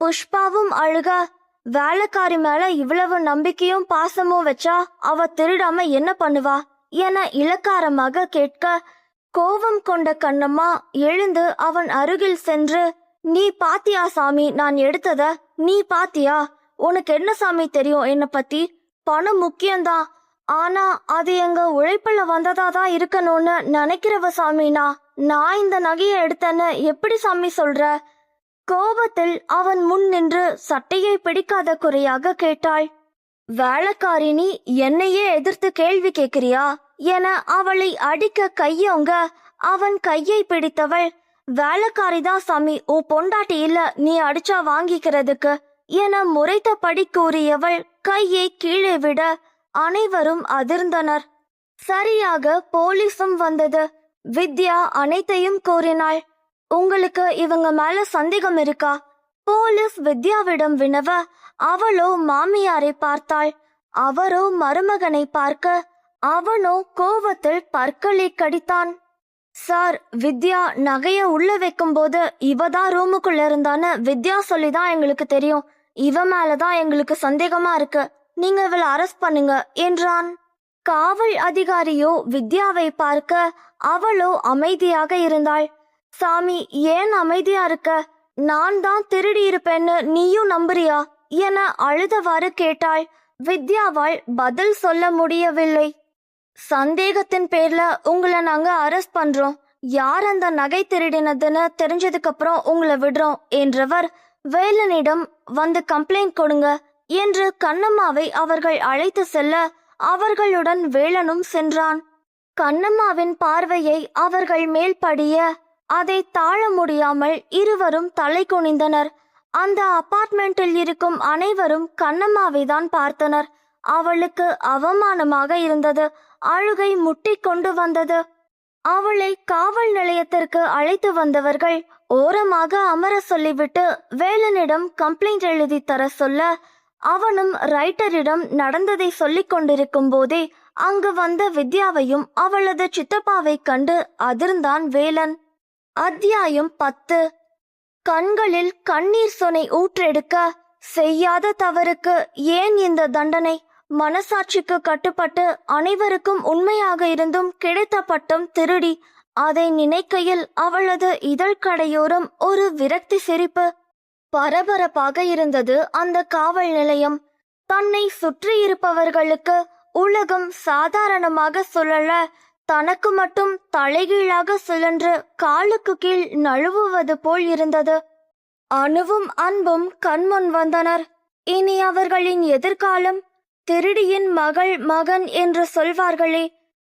புஷ்பாவும் அழுக. வேலைக்காரி மேல இவ்வளவு நம்பிக்கையும் பாசமும் வச்சா அவ திருடாம என்ன பண்ணுவா என இலக்காரமாக கேட்க, கோபம் கொண்ட கண்ணம்மா எழுந்து அவன் அருகில் சென்று, நீ பாத்தியா சாமி நான் எடுத்தத? நீ பாத்தியா? உனக்கு என்ன சாமி தெரியும் என்ன பத்தி? பணம் முக்கியம்தான், ஆனா அது எங்க உழைப்புல வந்ததாதான் இருக்கணும்னு நினைக்கிறவ சாமினா. நான் இந்த நகையை எடுத்தேன்னு எப்படி சாமி சொல்ற? கோபத்தில் அவன் முன் நின்று சட்டையை பிடிக்காத குறையாக கேட்டாள். வேலைக்காரி, நீ என்னையே எதிர்த்து கேள்வி கேட்கிறியா என அவளை அடிக்க கையோங்க அவன் கையை பிடித்தவள், வேலைக்காரிதான் சாமி, உன் பொண்டாட்டி இல்ல நீ அடிச்சா வாங்கிக்கிறதுக்கு என முறைத்தபடி கூறியவள் கையை கீழே விட அனைவரும் அதிர்ந்தனர். சரியாக போலீஸும் வந்தது. வித்யா அனைத்தையும் கூறினாள். உங்களுக்கு இவங்க மேல சந்தேகம் இருக்கா? போலீஸ் வித்யாவிடம் வினவ, அவளோ மாமியாரை பார்த்தாள். அவரோ மருமகனை பார்க்க, அவனோ கோவத்தில் பற்களை கடித்தான். சார், வித்யா நகைய உள்ள வைக்கும் போது இவதான் ரூமுக்குள்ள இருந்தான்னு வித்யா சொல்லிதான் எங்களுக்கு தெரியும். இவ மேலதான் எங்களுக்கு சந்தேகமா இருக்கு, நீங்க இவளை அரெஸ்ட் பண்ணுங்க என்றான். காவல் அதிகாரியோ வித்யாவை பார்க்க, அவளோ அமைதியாக இருந்தாள். சாமி, ஏன் அமைதியா இருக்க? நான் தான் திருடி இருப்பேன்னு நீயும் நம்புறியா என அழுதவாறு கேட்டாள். வித்யாவால் பதில் சொல்ல முடியவில்லை. சந்தேகத்தின் பேர்ல உங்களை நாங்க அரெஸ்ட் பண்றோம். யார் அந்த நகை திருடினதுன்னு தெரிஞ்சதுக்கு அப்புறம் உங்களை விடுறோம் என்றவர் வேலனிடம் வந்து கம்ப்ளைண்ட் கொடுங்க என்று கண்ணம்மாவை அவர்கள் அழைத்து செல்ல அவர்களுடன் வேலனும் சென்றான். கண்ணம்மாவின் பார்வையை அவர்கள் மேல் படிய அதை தாழ முடியாமல் இருவரும் தலை குனிந்தனர். அந்த அபார்ட்மெண்டில் இருக்கும் அனைவரும் கண்ணம்மாவை தான் பார்த்தனர். அவளுக்கு அவமானமாக இருந்தது. அழுகை முட்டி கொண்டு வந்தது. அவளை காவல் நிலையத்திற்கு அழைத்து வந்தவர்கள் ஓரமாக அமர சொல்லிவிட்டு வேலனிடம் கம்ப்ளைண்ட் எழுதி தர சொல்ல, அவனும் ரைட்டரிடம் நடந்ததை சொல்லிக் கொண்டிருக்கும் போதே அங்கு வந்த வித்யாவையும் அவளது சித்தப்பாவை கண்டு அதிர்ந்தான் வேலன். அத்தியாயம் 10. கண்களில் கண்ணீர் சொனை ஊற்றெடுக்க, செய்யாத தவறுக்கு ஏன் இந்த தண்டனை? மனசாட்சிக்கு கட்டுப்பட்டு அனைவருக்கும் உண்மையாக இருந்தும் கிடைத்த பட்டம் திருடி. அதை நினைக்கையில் அவளது இதழ் கடையோரம் ஒரு விரக்தி சிரிப்பு. பரபரப்பாக இருந்தது அந்த காவல் நிலையம். தன்னை சுற்றியிருப்பவர்களுக்கு உலகம் சாதாரணமாக சுழல, தனக்கு மட்டும் தலைகீழாக சுழன்று காலுக்கு கீழ் நழுவுவது போல் இருந்தது. அணுவும் அன்பும் கண்முன் வந்தனர். இனி அவர்களின் எதிர்காலம்? திருடியின் மகள் மகன் என்று சொல்வார்களே,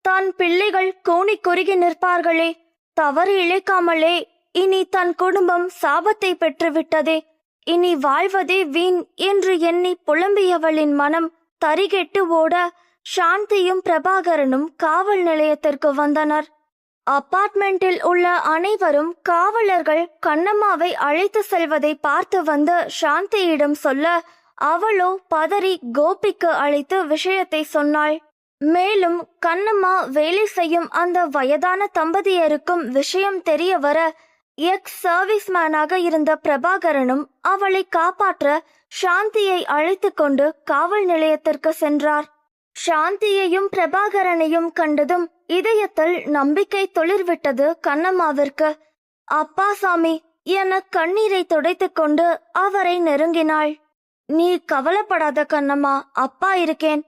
தன் பிள்ளைகள் கூனி குறுகி நிற்பார்களே, தவறு இழைக்காமலே இனி தன் குடும்பம் சாபத்தை பெற்றுவிட்டதே, இனி வாழ்வதே வீண் என்று எண்ணி புலம்பியவளின் மனம் தரிகெட்டு ஓட சாந்தியும் பிரபாகரனும் காவல் நிலையத்திற்கு வந்தனர். அபார்ட்மெண்டில் உள்ள அனைவரும் காவலர்கள் கண்ணம்மாவை அழைத்து செல்வதை பார்த்து வந்து சாந்தியிடம் சொல்ல, அவளோ பதறி கோபிக்கு அழைத்து விஷயத்தை சொன்னாள். மேலும் கண்ணம்மா வேலை செய்யும் அந்த வயதான தம்பதியருக்கும் விஷயம் தெரிய வர, எக்ஸ் சர்வீஸ்மேனாக இருந்த பிரபாகரனும் அவளை காப்பாற்ற சாந்தியை அழைத்து கொண்டு காவல் நிலையத்திற்கு சென்றார். சாந்தியையும் பிரபாகரனையும் கண்டதும் இதயத்தில் நம்பிக்கை துளிர்விட்டது கண்ணம்மாவிற்கு. அப்பா சாமி என கண்ணீரை துடைத்துக் கொண்டு அவரை நெருங்கினாள். நீ கவலைப்படாத கண்ணம்மா, அப்பா இருக்கேன்.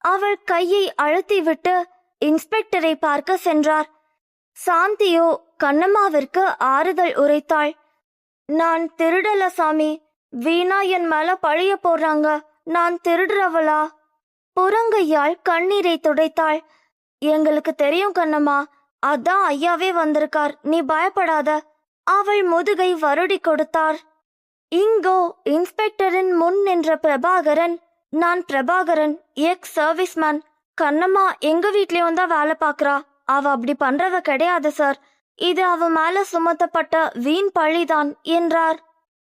அவள் கையை அழுத்திவிட்டு இன்ஸ்பெக்டரை பார்க்க சென்றார். சாந்தியோ கண்ணம்மாவிற்கு ஆறுதல் உரைத்தாள். நான் திருடல சாமி, வீணா என் மேல பழிய போடுறாங்க, நான் திருடுறவளா? புறங்கையால் கண்ணீரை துடைத்தாள். எங்களுக்கு தெரியும் கண்ணம்மா, அதான் ஐயாவே வந்திருக்கார், நீ பயப்படாத. அவள் முதுகை வருடி கொடுத்தார். இங்கோ இன்ஸ்பெக்டரின் முன் நின்ற பிரபாகரன், நான் பிரபாகரன், எக்ஸ் சர்வீஸ்மேன். கண்ணம்மா எங்க வீட்லயும் தான் வேலை பாக்குறா, அவ அப்படி பண்றவ கிடையாது சார், இது அவ மேல சுமத்தப்பட்ட வீண் பழிதான் என்றார்.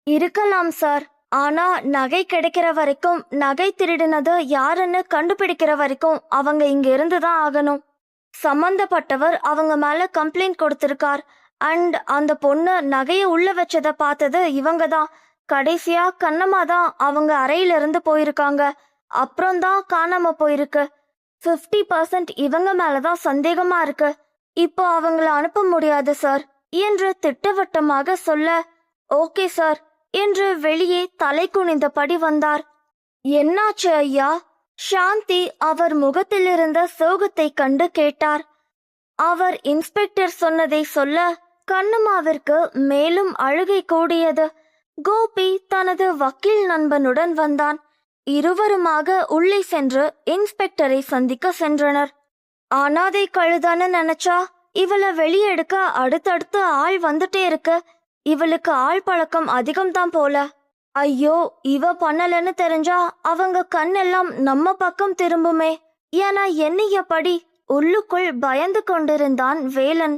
இருக்கலாம் சார், ஆனா நகை கிடைக்கிற வரைக்கும், நகை திருடினது யாருன்னு கண்டுபிடிக்கிற வரைக்கும் அவங்க இங்க இருந்துதான் ஆகணும். சம்பந்தப்பட்டவர் அவங்க மேல கம்ப்ளைண்ட் கொடுத்திருக்கார். அண்ட் அந்த பொண்ணு நகைய உள்ள வச்சத பார்த்தது இவங்க தான். கடைசியா கண்ணம்மா தான் அவங்க அறையில இருந்து போயிருக்காங்க, அப்புறம்தான் காணாம போயிருக்கு. 50% இவங்க மேலதான் சந்தேகமா இருக்கு. இப்போ அவங்கள அனுப்ப முடியாது சார் என்று திட்டவட்டமாக சொல்ல, ஓகே சார் என்று வெளியே தலை குனிந்தபடி வந்தார். என்னாச்சு ஐயா? சாந்தி அவர் முகத்தில் இருந்த சோகத்தை கண்டு கேட்டார். அவர் இன்ஸ்பெக்டர் சொன்னதை சொல்ல கண்ணம்மாவிற்கு மேலும் அழுகை கூடியது. கோபி தனது வக்கீல் நண்பனுடன் வந்தான். இருவருமாக உள்ளே சென்று இன்ஸ்பெக்டரை சந்திக்க சென்றனர். அனாதை கழுதான்னு நினைச்சா இவளை வெளியெடுக்க அடுத்தடுத்து ஆள் வந்துட்டே இருக்கு. இவளுக்கு ஆள் பழக்கம் அதிகம்தான் போல. ஐயோ, இவ பண்ணலன்னு தெரிஞ்சா அவங்க கண்ணெல்லாம் நம்ம பக்கம் திரும்புமே என எண்ணியபடி உள்ளுக்குள் பயந்து கொண்டிருந்தான் வேலன்.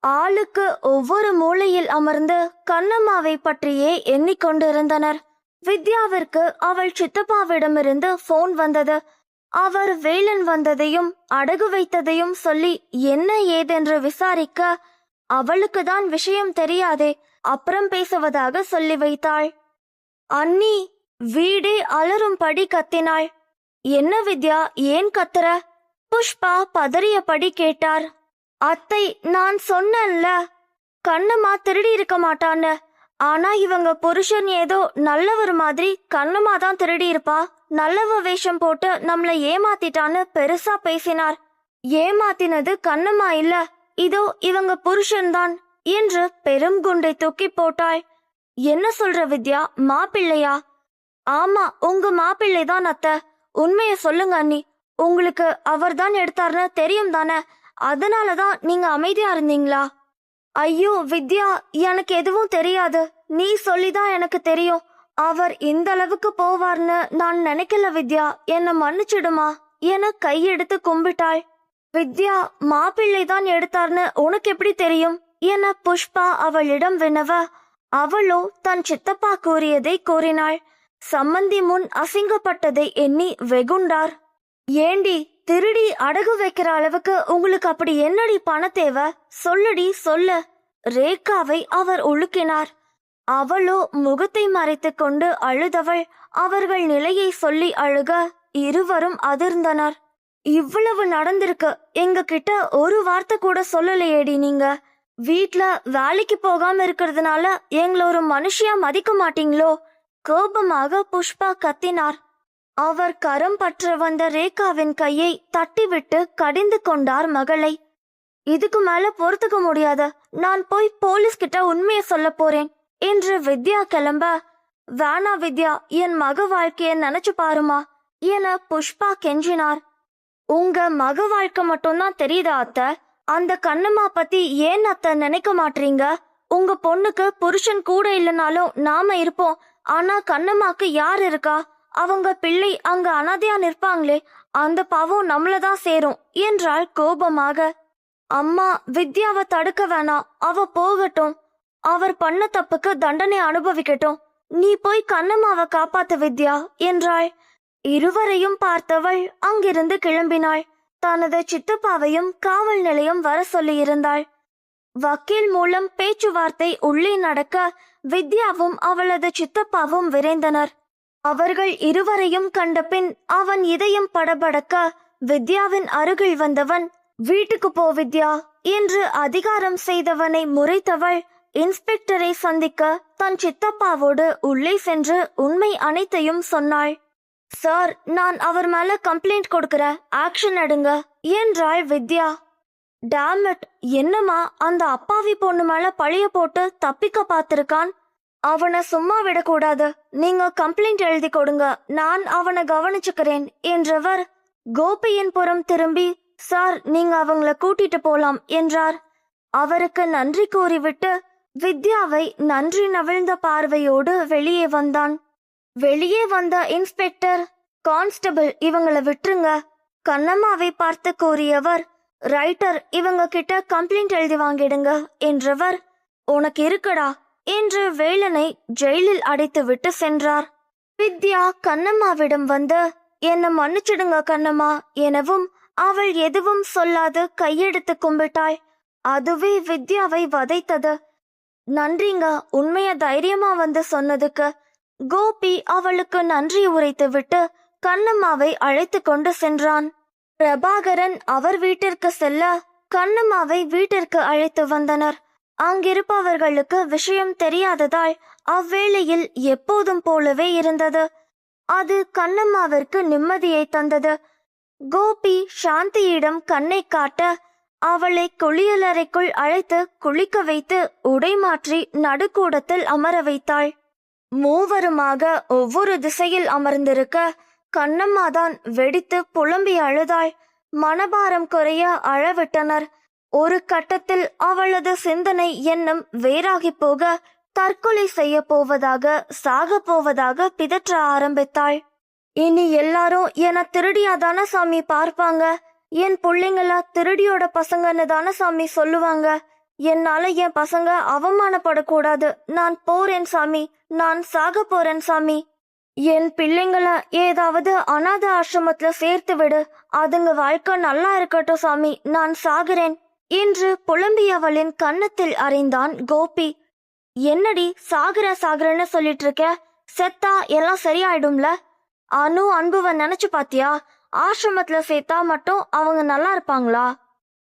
ஆளுக்கு ஒவ்வொரு மூலையில் அமர்ந்து கண்ணம்மாவை பற்றியே எண்ணிக்கொண்டிருந்தனர். வித்யாவிற்கு அவள் சித்தப்பாவிடமிருந்து போன் வந்தது. அவர் வேலன் வந்ததையும் அடகு வைத்ததையும் சொல்லி என்ன ஏதென்று விசாரிக்க, அவளுக்கு தான் விஷயம் தெரியாதே, அப்புறம் பேசுவதாக சொல்லி வைத்தாள். அண்ணி வீடே அலறும்படி கத்தினாள். என்ன வித்யா, ஏன் கத்துற? புஷ்பா பதறியபடி கேட்டார். அத்தை, நான் சொன்னேன்ல கண்ணம்மா திருடி இருக்க மாட்டான்னு. ஆனா இவங்க புருஷன் ஏதோ நல்லவர் மாதிரி கண்ணம்மா தான் திருடி இருப்பா, நல்லவ வேஷம் போட்டு நம்மள ஏமாத்திட்டான்னு பெருசா பேசினார். ஏமாத்தினது கண்ணம்மா இல்ல, இதோ இவங்க புருஷன்தான் என்று பெரும் குண்டை தூக்கி போட்டாள். என்ன சொல்ற வித்யா, மாப்பிள்ளையா? ஆமா, உங்க மாப்பிள்ளை தான் அத்தை. உண்மைய சொல்லுங்க அண்ணி, உங்களுக்கு அவர் தான் எடுத்தார்னு தெரியும் தானே, அதனாலதான் நீங்க அமைதியா இருந்தீங்களா? ஐயோ வித்யா, எனக்கு எதுவும் தெரியாது, நீ சொல்லிதான் எனக்கு தெரியும். அவர் இந்த அளவுக்கு போவார்னு நான் நினைக்கல வித்யா, என்ன மன்னிச்சிடுமா என கையெடுத்து கும்பிட்டாள். வித்யா, மாப்பிள்ளை தான் எடுத்தார்னு உனக்கு எப்படி தெரியும் என புஷ்பா அவளிடம் வினவ, அவளோ தன் சித்தப்பா கூறியதை கூறினாள். சம்மந்தி முன் அசிங்கப்பட்டதை எண்ணி வெகுண்டார். ஏண்டி, திருடி அடகு வைக்கிற அளவுக்கு உங்களுக்கு அப்படி என்னடி பண தேவை? சொல்லுடி சொல்லு. ரேகாவை அவர் உலுக்கினார். அவளோ முகத்தை மறைத்து கொண்டு அழுதவள் அவர்கள் நிலையை சொல்லி அழுக இருவரும் அதிர்ந்தனர். இவ்வளவு நடந்திருக்கு, எங்க கிட்ட ஒரு வார்த்தை கூட சொல்லலையேடி நீங்க. வீட்ல வேலைக்கு போகாம இருக்கிறதுனால எங்களை ஒரு மனுஷியா மதிக்க மாட்டீங்களோ? கோபமாக புஷ்பா கத்தினார். அவர் கரம் பற்ற வந்த ரேகாவின் கையை தட்டிவிட்டு கடிந்து கொண்டார் மகளை. இதுக்கு மேல பொறுத்துக்க முடியாத, நான் போய் போலீஸ் கிட்ட உண்மையை சொல்ல போறேன் என்று வித்யா கிளம்ப, வேணா வித்யா, என் மக வாழ்க்கைய நினைச்சு பாருமா என புஷ்பா கெஞ்சினார். உங்க மக வாழ்க்கை மட்டும்தான் தெரியுதா அத்தை? அந்த கண்ணம்மா பத்தி ஏன் அத்தை நினைக்க மாட்டீங்க? உங்க பொண்ணுக்கு புருஷன் கூட இல்லைனாலும் நாம இருப்போம், ஆனா கண்ணம்மாக்கு யார் இருக்கா? அவங்க பிள்ளை அங்க அனாதையா நிற்பாங்களே, அந்த பாவம் நம்மளதான் சேரும் என்றாள் கோபமாக. அம்மா, வித்யாவை தடுக்க வேணாம், அவ போகட்டும், அவர் பண்ண தப்புக்கு தண்டனை அனுபவிக்கட்டும், நீ போய் கண்ணம்மாவை காப்பாத்து வித்யா என்றாள். இருவரையும் பார்த்தவள் அங்கிருந்து கிளம்பினாள். தனது சித்தப்பாவையும் காவல் நிலையம் வர சொல்லி இருந்தாள். வக்கீல் மூலம் பேச்சுவார்த்தை உள்ளே நடக்க வித்யாவும் அவளது சித்தப்பாவும் விரைந்தனர். அவர்கள் இருவரையும் கண்ட பின் அவன் இதயம் படபடக்க வித்யாவின் அருகில் வந்தவன், வீட்டுக்கு போ வித்யா என்று அதிகாரம் செய்தவனை முறைத்தவள் இன்ஸ்பெக்டரை சந்திக்க தன் சித்தப்பாவோடு உள்ளே சென்று உண்மை அனைத்தையும் சொன்னாள். சார், நான் அவர் மேல கம்ப்ளைண்ட் கொடுக்கறேன், ஆக்ஷன் எடுங்க என்றாள் வித்யா. டேமிட், என்னம்மா அந்த அப்பாவி பொண்ணு மேல பழிய போட்டு தப்பிக்க பார்த்திருக்கான். அவனை சும்மா விடக்கூடாது, நீங்க கம்ப்ளைண்ட் எழுதி கொடுங்க, நான் அவனை கவனிச்சுக்கிறேன் என்றவர் கோபியின் புறம் திரும்பி, சார் நீங்க அவங்கள கூட்டிட்டு போலாம் என்றார். அவருக்கு நன்றி கூறிவிட்டு வித்யாவை நன்றி நவிழ்ந்த பார்வையோடு வெளியே வந்தான். வெளியே வந்த இன்ஸ்பெக்டர், கான்ஸ்டபிள் இவங்கள விட்டுருங்க, கண்ணம்மாவை பார்த்து கூறியவர், ரைட்டர் இவங்க கிட்ட கம்ப்ளைண்ட் எழுதி வாங்கிடுங்க என்றவர், உனக்கு இருக்குடா என்று வேலனை ஜெயிலில் அடைத்து விட்டு சென்றார். வித்யா கண்ணம்மாவிடம் வந்து, என்ன மன்னிச்சிடுங்க கண்ணம்மா எனவும் அவள் எதுவும் சொல்லாது கையெடுத்து கும்பிட்டாள். அதுவே வித்யாவை வதைத்தது. நன்றிங்க, உண்மைய தைரியமா வந்து சொன்னதுக்கு. கோபி அவளுக்கு நன்றி உரைத்து விட்டு கண்ணம்மாவை அழைத்து கொண்டு சென்றான். பிரபாகரன் அவர் வீட்டிற்கு செல்ல கண்ணம்மாவை வீட்டிற்கு அழைத்து வந்தனர். அங்கிருப்பவர்களுக்கு விஷயம் தெரியாததால் அவ்வேளையில் எப்போதும் போலவே இருந்தது. அது கண்ணம்மாவிற்கு நிம்மதியை தந்தது. கோபி சாந்தியிடம் கண்ணை காட்ட அவளை குளியலறைக்குள் அழைத்து குளிக்க வைத்து உடை மாற்றி நடுக்கூடத்தில் அமர வைத்தாள். மூவருமாக ஒவ்வொரு திசையில் அமர்ந்திருக்க கண்ணம்மாதான் வெடித்து புலம்பி அழுதாள். மனபாரம் குறைய அழவிட்டனர். ஒரு கட்டத்தில் அவளது சிந்தனை எண்ணம் வேறாகி போக தற்கொலை செய்ய போவதாக, சாக போவதாக பிதற்ற ஆரம்பித்தாள். இனி எல்லாரும் என திருடியாதான சாமி பார்ப்பாங்க, என் பிள்ளைங்களா திருடியோட பசங்கன்னு தானே சாமி சொல்லுவாங்க. என்னால என் பசங்க அவமானப்படக்கூடாது. நான் போறேன் சாமி, நான் சாக போறேன் சாமி. என் பிள்ளைங்கள ஏதாவது அநாத ஆசிரமத்துல சேர்த்து விடு, அதுங்க வாழ்க்கை நல்லா இருக்கட்டும் சாமி, நான் சாகிறேன் என்று புலம்பியவளின் கன்னத்தில் அறைந்தான் கோபி. என்னடி சாகிறேன்னு சொல்லிட்டு இருக்க? செத்தா எல்லாம் சரியாயிடும்ல? அனு அன்புவ நினைச்சு பாத்தியா? ஆசிரமத்துல சேர்த்தா மட்டும் அவங்க நல்லா இருப்பாங்களா?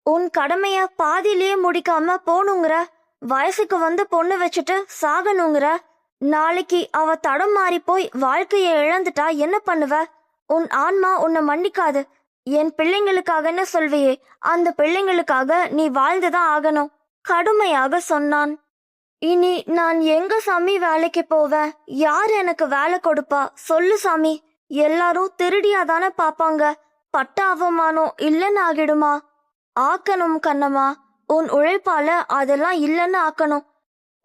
உன் கடமைய பாதியிலேயே முடிக்காம போனுங்கிற, வயசுக்கு வந்து பொண்ணு வச்சுட்டு சாகணுங்கிற. நாளைக்கு அவ தடம் மாறி போய் வாழ்க்கைய இழந்துட்டா என்ன பண்ணுவ? உன் ஆன்மா உன்னை மன்னிக்காது. என் பிள்ளைங்களுக்காகன்னு சொல்வியே, அந்த பிள்ளைங்களுக்காக நீ வாழ்ந்துதான் ஆகணும் கடுமையாக சொன்னான். இனி நான் எங்க சாமி வேலைக்கு போவேன்? யார் எனக்கு வேலை கொடுப்பா? சொல்லு சாமி. எல்லாரும் திருடியாதானே பாப்பாங்க. பட்ட அவமானம் இல்லைன்னு ஆகிடுமா? ஆக்கணும் கண்ணம்மா, உன் உழைப்பால அதெல்லாம் இல்லைன்னு ஆக்கணும்.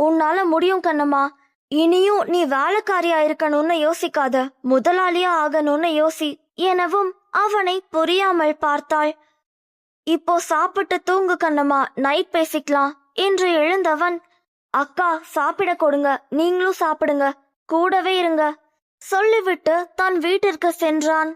உன்னால முடியும் கண்ணம்மா. இனியும் நீ வேலைக்காரியா இருக்கணும்னு யோசிக்காத, முதலாளியா ஆகணும்னு யோசி எனவும் அவனை புரியாமல் பார்த்தாள். இப்போ சாப்பிட்டு தூங்கு கண்ணம்மா, நைட் பேசிக்கலாம் என்று எழுந்தவன், அக்கா சாப்பிட கொடுங்க, நீங்களும் சாப்பிடுங்க, கூடவே இருங்க சொல்லிவிட்டு தன் வீட்டிற்கு சென்றான்.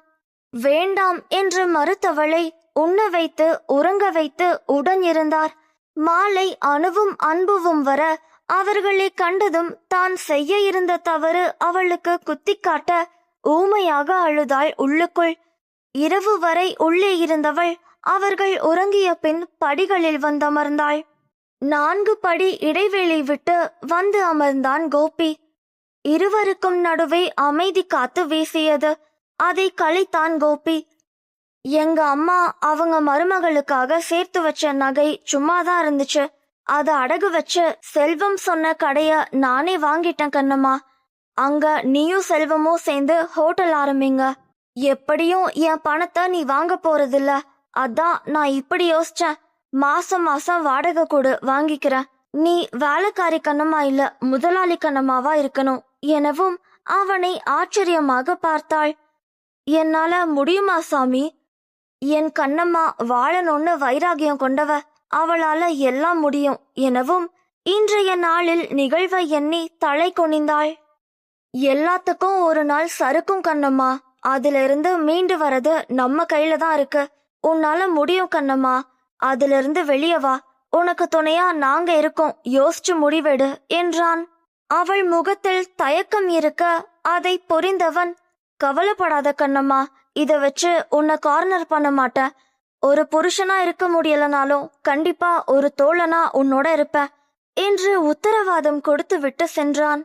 வேண்டாம் என்று மறுத்தவளை உண்ண வைத்து உறங்க வைத்து உடன் இருந்தார். மாலை அணுவும் அன்புவும் வர அவர்களை கண்டதும் தான் செய்ய இருந்த தவறு அவளுக்கு குத்தி காட்ட ஊமையாக அழுதாள் உள்ளுக்குள். இரவு வரை உள்ளே இருந்தவள் அவர்கள் உறங்கிய பின் படிகளில் வந்தமர்ந்தாள். 4 படி இடைவெளி விட்டு வந்து அமர்ந்தான் கோபி. இருவருக்கும் நடுவே அமைதி காத்து வீசியது. அதை கலைத்தான் கோபி. எங்க அம்மா அவங்க மருமகளுக்காக சேர்த்து வச்ச நகை சும்மாதான் இருந்துச்சு, அதை அடகு வச்சு செல்வம் சொன்ன கடைய நானே வாங்கிட்டேன் கண்ணம்மா. அங்க நீயும் செல்வமும் சேர்ந்து ஹோட்டல் ஆரம்பிங்க. எப்படியும் என் பணத்தை நீ வாங்க போறதில்ல, அதான் நான் இப்படி யோசிச்சேன். மாசம் மாசம் வாடகை கொடு, வாங்கிக்கிறேன். நீ வேலைக்காரி கண்ணம்மா இல்ல, முதலாளி கண்ணம்மாவா இருக்கணும் எனவும் அவனை ஆச்சரியமாக பார்த்தாள். என்னால முடியுமா சாமி? என் கண்ணம்மா வாழணும்னு வைராகியம் கொண்டவ, அவளால எல்லாம் முடியும் எனவும் இன்றைய நாளில் நிகழ்வை எண்ணி தலை குனிந்தாள். எல்லாத்துக்கும் ஒரு நாள் சறுக்கும் கண்ணம்மா, அதிலிருந்து மீண்டு வரது நம்ம கையில தான் இருக்கு. உன்னால முடியும் கண்ணம்மா, அதிலிருந்து வெளியே வா, உனக்கு துணையா நாங்க இருக்கோம், யோசிச்சு முடிவெடு என்றான். அவள் முகத்தில் தயக்கம் இருக்க அதை புரிந்தவன், கவலைப்படாத கண்ணம்மா, இத வச்சு உன்னை கார்னர் பண்ண மாட்டேன். ஒரு புருஷனா இருக்க முடியலனாலும் கண்டிப்பா ஒரு தோழனா உன்னோட இருப்ப என்று உத்தரவாதம் கொடுத்து விட்டு சென்றான்.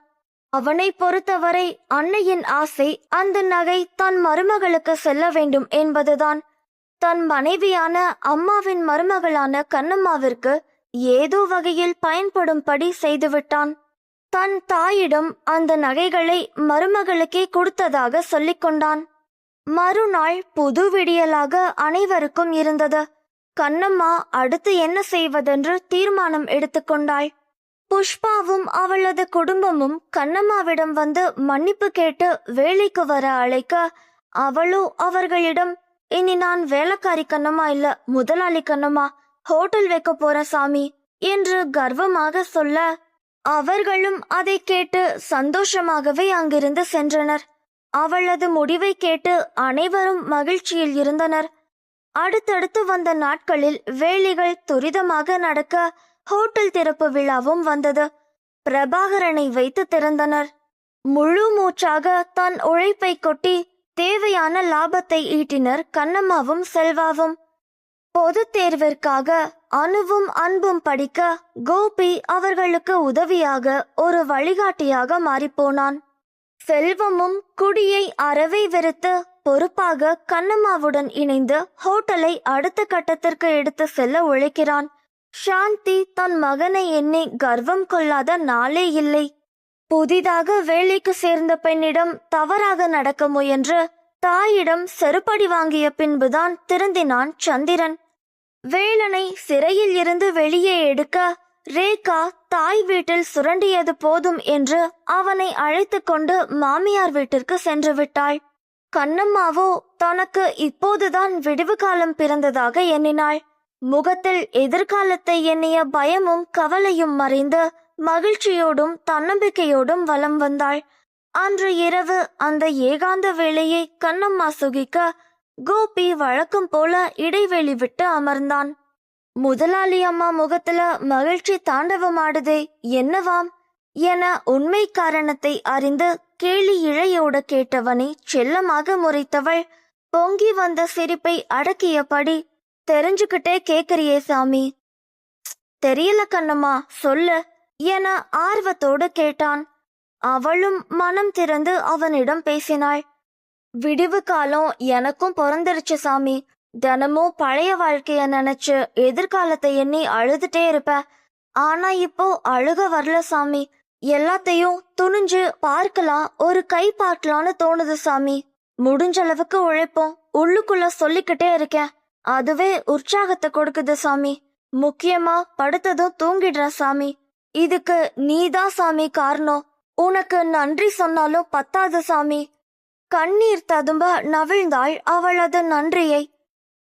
அவனை பொறுத்தவரை அன்னையின் ஆசை அந்த நகை தன் மருமகளுக்கு செல்ல வேண்டும் என்பதுதான். தன் மனைவியான அம்மாவின் மருமகளான கண்ணம்மாவிற்கு ஏதோ வகையில் பயன்படும்படி செய்துவிட்டான். தன் தாயிடம் அந்த நகைகளை மருமகளுக்கே கொடுத்ததாக சொல்லிக் கொண்டான். மறுநாள் புது விடியலாக அனைவருக்கும் இருந்தது. கண்ணம்மா அடுத்து என்ன செய்வதென்று தீர்மானம் எடுத்துக்கொண்டாள். புஷ்பாவும் அவளது குடும்பமும் கண்ணம்மாவிடம் வந்து மன்னிப்பு கேட்டு வேலைக்கு வர அழைக்க, அவளோ அவர்களிடம், இனி நான் வேலைக்காரி கண்ணம்மா இல்ல, முதலாளி கண்ணம்மா, ஹோட்டல் வைக்க போற சாமி என்று கர்வமாக சொல்ல, அவர்களும் அதை கேட்டு சந்தோஷமாகவே அங்கிருந்து சென்றனர். அவளது முடிவை கேட்டு அனைவரும் மகிழ்ச்சியில் இருந்தனர். அடுத்தடுத்து வந்த நாட்களில் வேலைகள் துரிதமாக நடக்க ஹோட்டல் திறப்பு விழாவும் வந்தது. பிரபாகரனை வைத்து திறந்தனர். முழு மூச்சாக தன் உழைப்பை கொட்டி தேவையான லாபத்தை ஈட்டினர் கண்ணம்மாவும் செல்வாவும். பொது தேர்விற்காக அனுவும் அன்பும் படிக்க கோபி அவர்களுக்கு உதவியாக ஒரு வழிகாட்டியாக மாறிப்போனான். செல்வமும் குடியை அறவே வெறுத்து பொறுப்பாக கண்ணம்மாவுடன் இணைந்து ஹோட்டலை அடுத்த கட்டத்திற்கு எடுத்து செல்ல உழைக்கிறான். சாந்தி தன் மகனை எண்ணி கர்வம் கொள்ளாத நாளே இல்லை. புதிதாக வேலைக்கு சேர்ந்த பெண்ணிடம் தவறாக நடக்க முயன்று தாயிடம் செருப்படி வாங்கிய பின்புதான் திருந்தினான் சந்திரன். வேலனை சிறையில் இருந்து வெளியே எடுக்க ரேகா தாய் வீட்டில் சுரண்டியது போதும் என்று அவனை அழைத்து கொண்டு மாமியார் வீட்டிற்கு சென்று விட்டாள். கண்ணம்மாவோ தனக்கு இப்போதுதான் விடிவு காலம் பிறந்ததாக எண்ணினாள். முகத்தில் எதிர்காலத்தை எண்ணிய பயமும் கவலையும் மறைந்து மகிழ்ச்சியோடும் தன்னம்பிக்கையோடும் வலம் வந்தாள். அன்று இரவு அந்த ஏகாந்த வேளையை கண்ணம்மா சுகிக்க கோபி வழக்கம் போல இடைவெளி விட்டு அமர்ந்தான். முதலாளி அம்மா முகத்துல மகிழ்ச்சி தாண்டவமாடுதே, என்னவாம் என உண்மை காரணத்தை அறிந்து கேலி இழையோட கேட்டவனை செல்லமாக முறைத்தவள் பொங்கி வந்த சிரிப்பை அடக்கியபடி, தெரிஞ்சுக்கிட்டே கேக்குறியே சாமி. தெரியல கண்ணம்மா, சொல்லு என ஆர்வத்தோடு கேட்டான். அவளும் மனம் திறந்து அவனிடம் பேசினாள். விடிவு காலம் எனக்கும் பிறந்துருச்சு சாமி. தினமும் பழைய வாழ்க்கைய நினைச்சு எதிர்காலத்தை எண்ணி அழுதுட்டே இருப்ப. ஆனா இப்போ அழுக வரல சாமி. எல்லாத்தையும் துணிஞ்சு பார்க்கலாம், ஒரு கை பார்க்கலான்னு தோணுது சாமி. முடிஞ்ச அளவுக்கு உழைப்போம், உள்ளுக்குள்ள சொல்லிக்கிட்டே இருக்கேன். அதுவே உற்சாகத்தை கொடுக்குது சாமி. முக்கியமா படுத்ததும் தூங்கிடுற சாமி. இதுக்கு நீதான் சாமி காரணம். உனக்கு நன்றி சொன்னாலும் பத்தாது சாமி. கண்ணீர் ததும்ப நவிழ்ந்தாள் அவளது நன்றியை.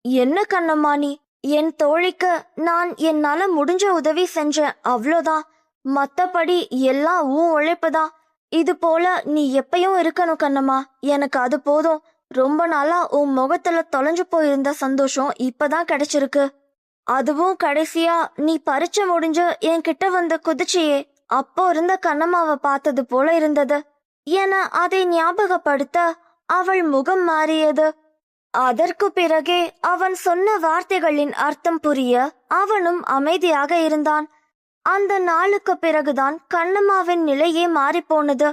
என்ன கண்ணம்மா நீ? என் தோழிக்கு நான் என்னால முடிஞ்ச உதவி செஞ்சேன், அவ்வளோதான். மத்தபடி எல்லாம் உன் உழைப்புதான். இது போல நீ எப்பயும் இருக்கணும் கண்ணம்மா, எனக்கு அது போதும். ரொம்ப நாளா உன் முகத்துல தொலைஞ்சு போயிருந்த சந்தோஷம் இப்பதான் கிடைச்சிருக்கு. அதுவும் கடைசியா நீ பரீட்சை முடிஞ்சு என்கிட்ட வந்து குதிச்சியே, அப்போ இருந்த கண்ணம்மாவை பார்த்தது போல இருந்தது என அதை ஞாபகப்படுத்த அவள் முகம் மாறியது. அதற்கு பிறகே அவன் சொன்ன வார்த்தைகளின் அர்த்தம் புரிய அவனும் அமைதியாக இருந்தான். அந்த நாளுக்கு பிறகுதான் கண்ணம்மாவின் நிலையே மாறிப்போனது.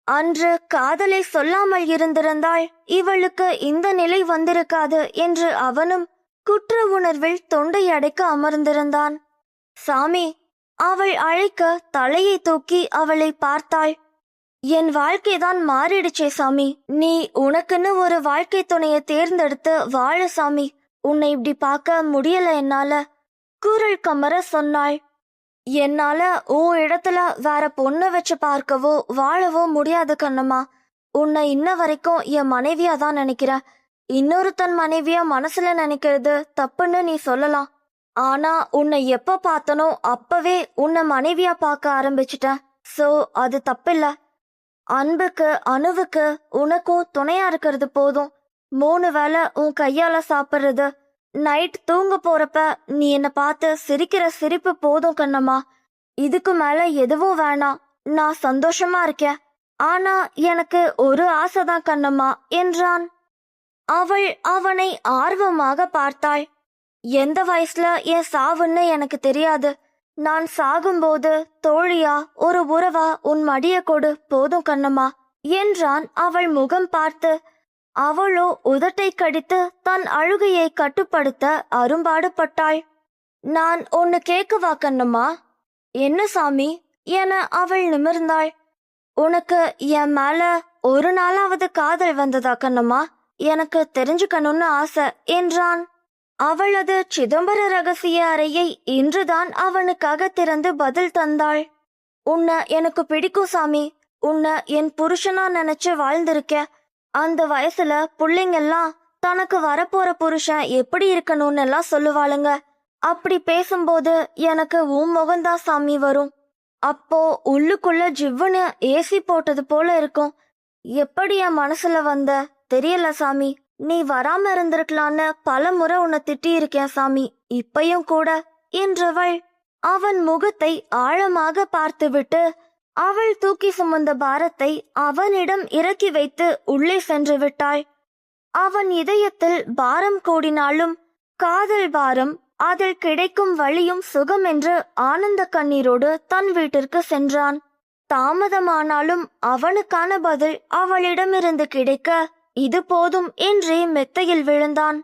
அன்று காதலை சொல்லாமல் இருந்திருந்தால் இவளுக்கு இந்த நிலை வந்திருக்காது என்று அவனும் குற்ற உணர்வில் தொண்டை அடைக்க அமர்ந்திருந்தான். சாமி, அவள் அழைக்க தலையை தூக்கி அவளை பார்த்தாள். என் வாழ்க்கைதான் மாறிடுச்சே சாமி. நீ உனக்குன்னு ஒரு வாழ்க்கை துணையை தேர்ந்தெடுத்து வாழ சாமி. உன்னை இப்படி பார்க்க முடியல என்னால, குரல் கமர சொன்னாள். என்னால உன் இடத்துல வேற பொண்ணை வச்சு பார்க்கவோ வாழவோ முடியாது கண்ணம்மா. உன்னை இன்ன வரைக்கும் என் மனைவியா தான் நினைக்கிறேன். இன்னொருத்தன் மனைவியா மனசுல நினைக்கிறது தப்புன்னு நீ சொல்லலாம். ஆனா உன்னை எப்ப பார்த்தனோ அப்பவே உன்னை மனைவியா பார்க்க ஆரம்பிச்சிட்டேன். சோ அது தப்பில்ல. அன்புக்கு அணுவுக்கு உனக்கும் துணையா இருக்கிறது போதும். 3 வேளை உன் கையால சாப்பிடுறது, நைட் தூங்க போறப்ப நீ என்ன பார்த்து சிரிக்கிற சிரிப்பு போதும் கண்ணம்மா. இதுக்கு மேல எதுவும் வேணாம். நான் சந்தோஷமா இருக்கேன். ஆனா எனக்கு ஒரு ஆசைதான் கண்ணம்மா என்றான். அவள் அவனை ஆர்வமாக பார்த்தாள். எந்த வயசுல என் சாவுன்னு எனக்கு தெரியாது. நான் சாகும்போது தோழியா ஒரு உறவா உன் மடிய கொடு போதும் கண்ணம்மா என்றான் அவள் முகம் பார்த்து. அவளோ உதட்டை கடித்து தன் அழுகையை கட்டுப்படுத்த அரும்பாடுபட்டாள். நான் ஒன்னு கேட்கவா கண்ணம்மா? என்ன சாமி என அவள் நிமிர்ந்தாள். உனக்கு என் மேல ஒரு நாளாவது காதல் வந்ததா கண்ணம்மா? எனக்கு தெரிஞ்சுக்கணும்னு ஆசை என்றான். அவளது சிதம்பர ரகசிய அறையை இன்றுதான் அவனுக்காக திறந்து பதில் தந்தாள். உன்னை எனக்கு பிடிக்கும் சாமி. உன்னை என் புருஷனா நினைச்சு வாழ்ந்திருக்க. அந்த வயசுல புள்ளைங்கெல்லாம் தனக்கு வரப்போற புருஷன் எப்படி இருக்கணும்னு எல்லாம் சொல்லுவாளுங்க. அப்படி பேசும்போது எனக்கு உன் முகம்தான் சாமி வரும். அப்போ உள்ளுக்குள்ள ஜிவ்வுன்னு ஏசி போட்டது போல இருக்கும். எப்படி என் மனசுல வந்த தெரியல சாமி. நீ வராம இருந்திருக்கலான்னு பல முறை உன்னை திட்டி இருக்கேன் சாமி, இப்பையும் கூட என்றவள் அவன் முகத்தை ஆழமாக பார்த்துவிட்டு அவள் தூக்கி சுமந்த பாரத்தை அவனிடம் இறக்கி வைத்து உள்ளே சென்று விட்டாள். அவன் இதயத்தில் பாரம் கூடினாலும் காதல் பாரம், அதில் கிடைக்கும் வழியும் சுகம் என்று ஆனந்த கண்ணீரோடு தன் வீட்டிற்கு சென்றான். தாமதமானாலும் அவனுக்கான பதில் அவளிடமிருந்து கிடைக்க இது போதும் என்றே மெத்தையில் விழுந்தான்.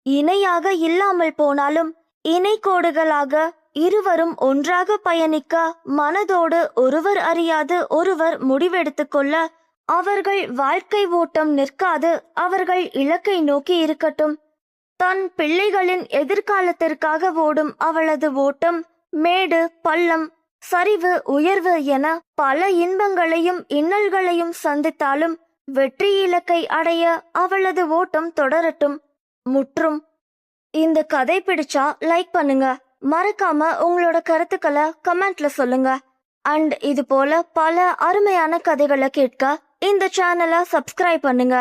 இணையாக இல்லாமல் போனாலும் இணை கோடுகளாக இருவரும் ஒன்றாக பயணிக்க மனதோடு ஒருவர் அறியாது ஒருவர் முடிவெடுத்துக் கொள்ள அவர்கள் வாழ்க்கை ஓட்டம் நிற்காது. அவர்கள் இலக்கை நோக்கி இருக்கட்டும். தன் பிள்ளைகளின் எதிர்காலத்திற்காக ஓடும் அவளது ஓட்டம் மேடு பள்ளம் சரிவு உயர்வு என பல இன்பங்களையும் இன்னல்களையும் சந்தித்தாலும் வெற்றி இலக்கை அடைய அவளது ஓட்டம் தொடரட்டும். முற்றும். இந்த கதை பிடிச்சா லைக் பண்ணுங்க. மறக்காம உங்களோட கருத்துக்களை கமெண்ட்ல சொல்லுங்க. அண்ட் இது போல பல அருமையான கதைகளை கேட்க இந்த சேனலை சப்ஸ்கிரைப் பண்ணுங்க.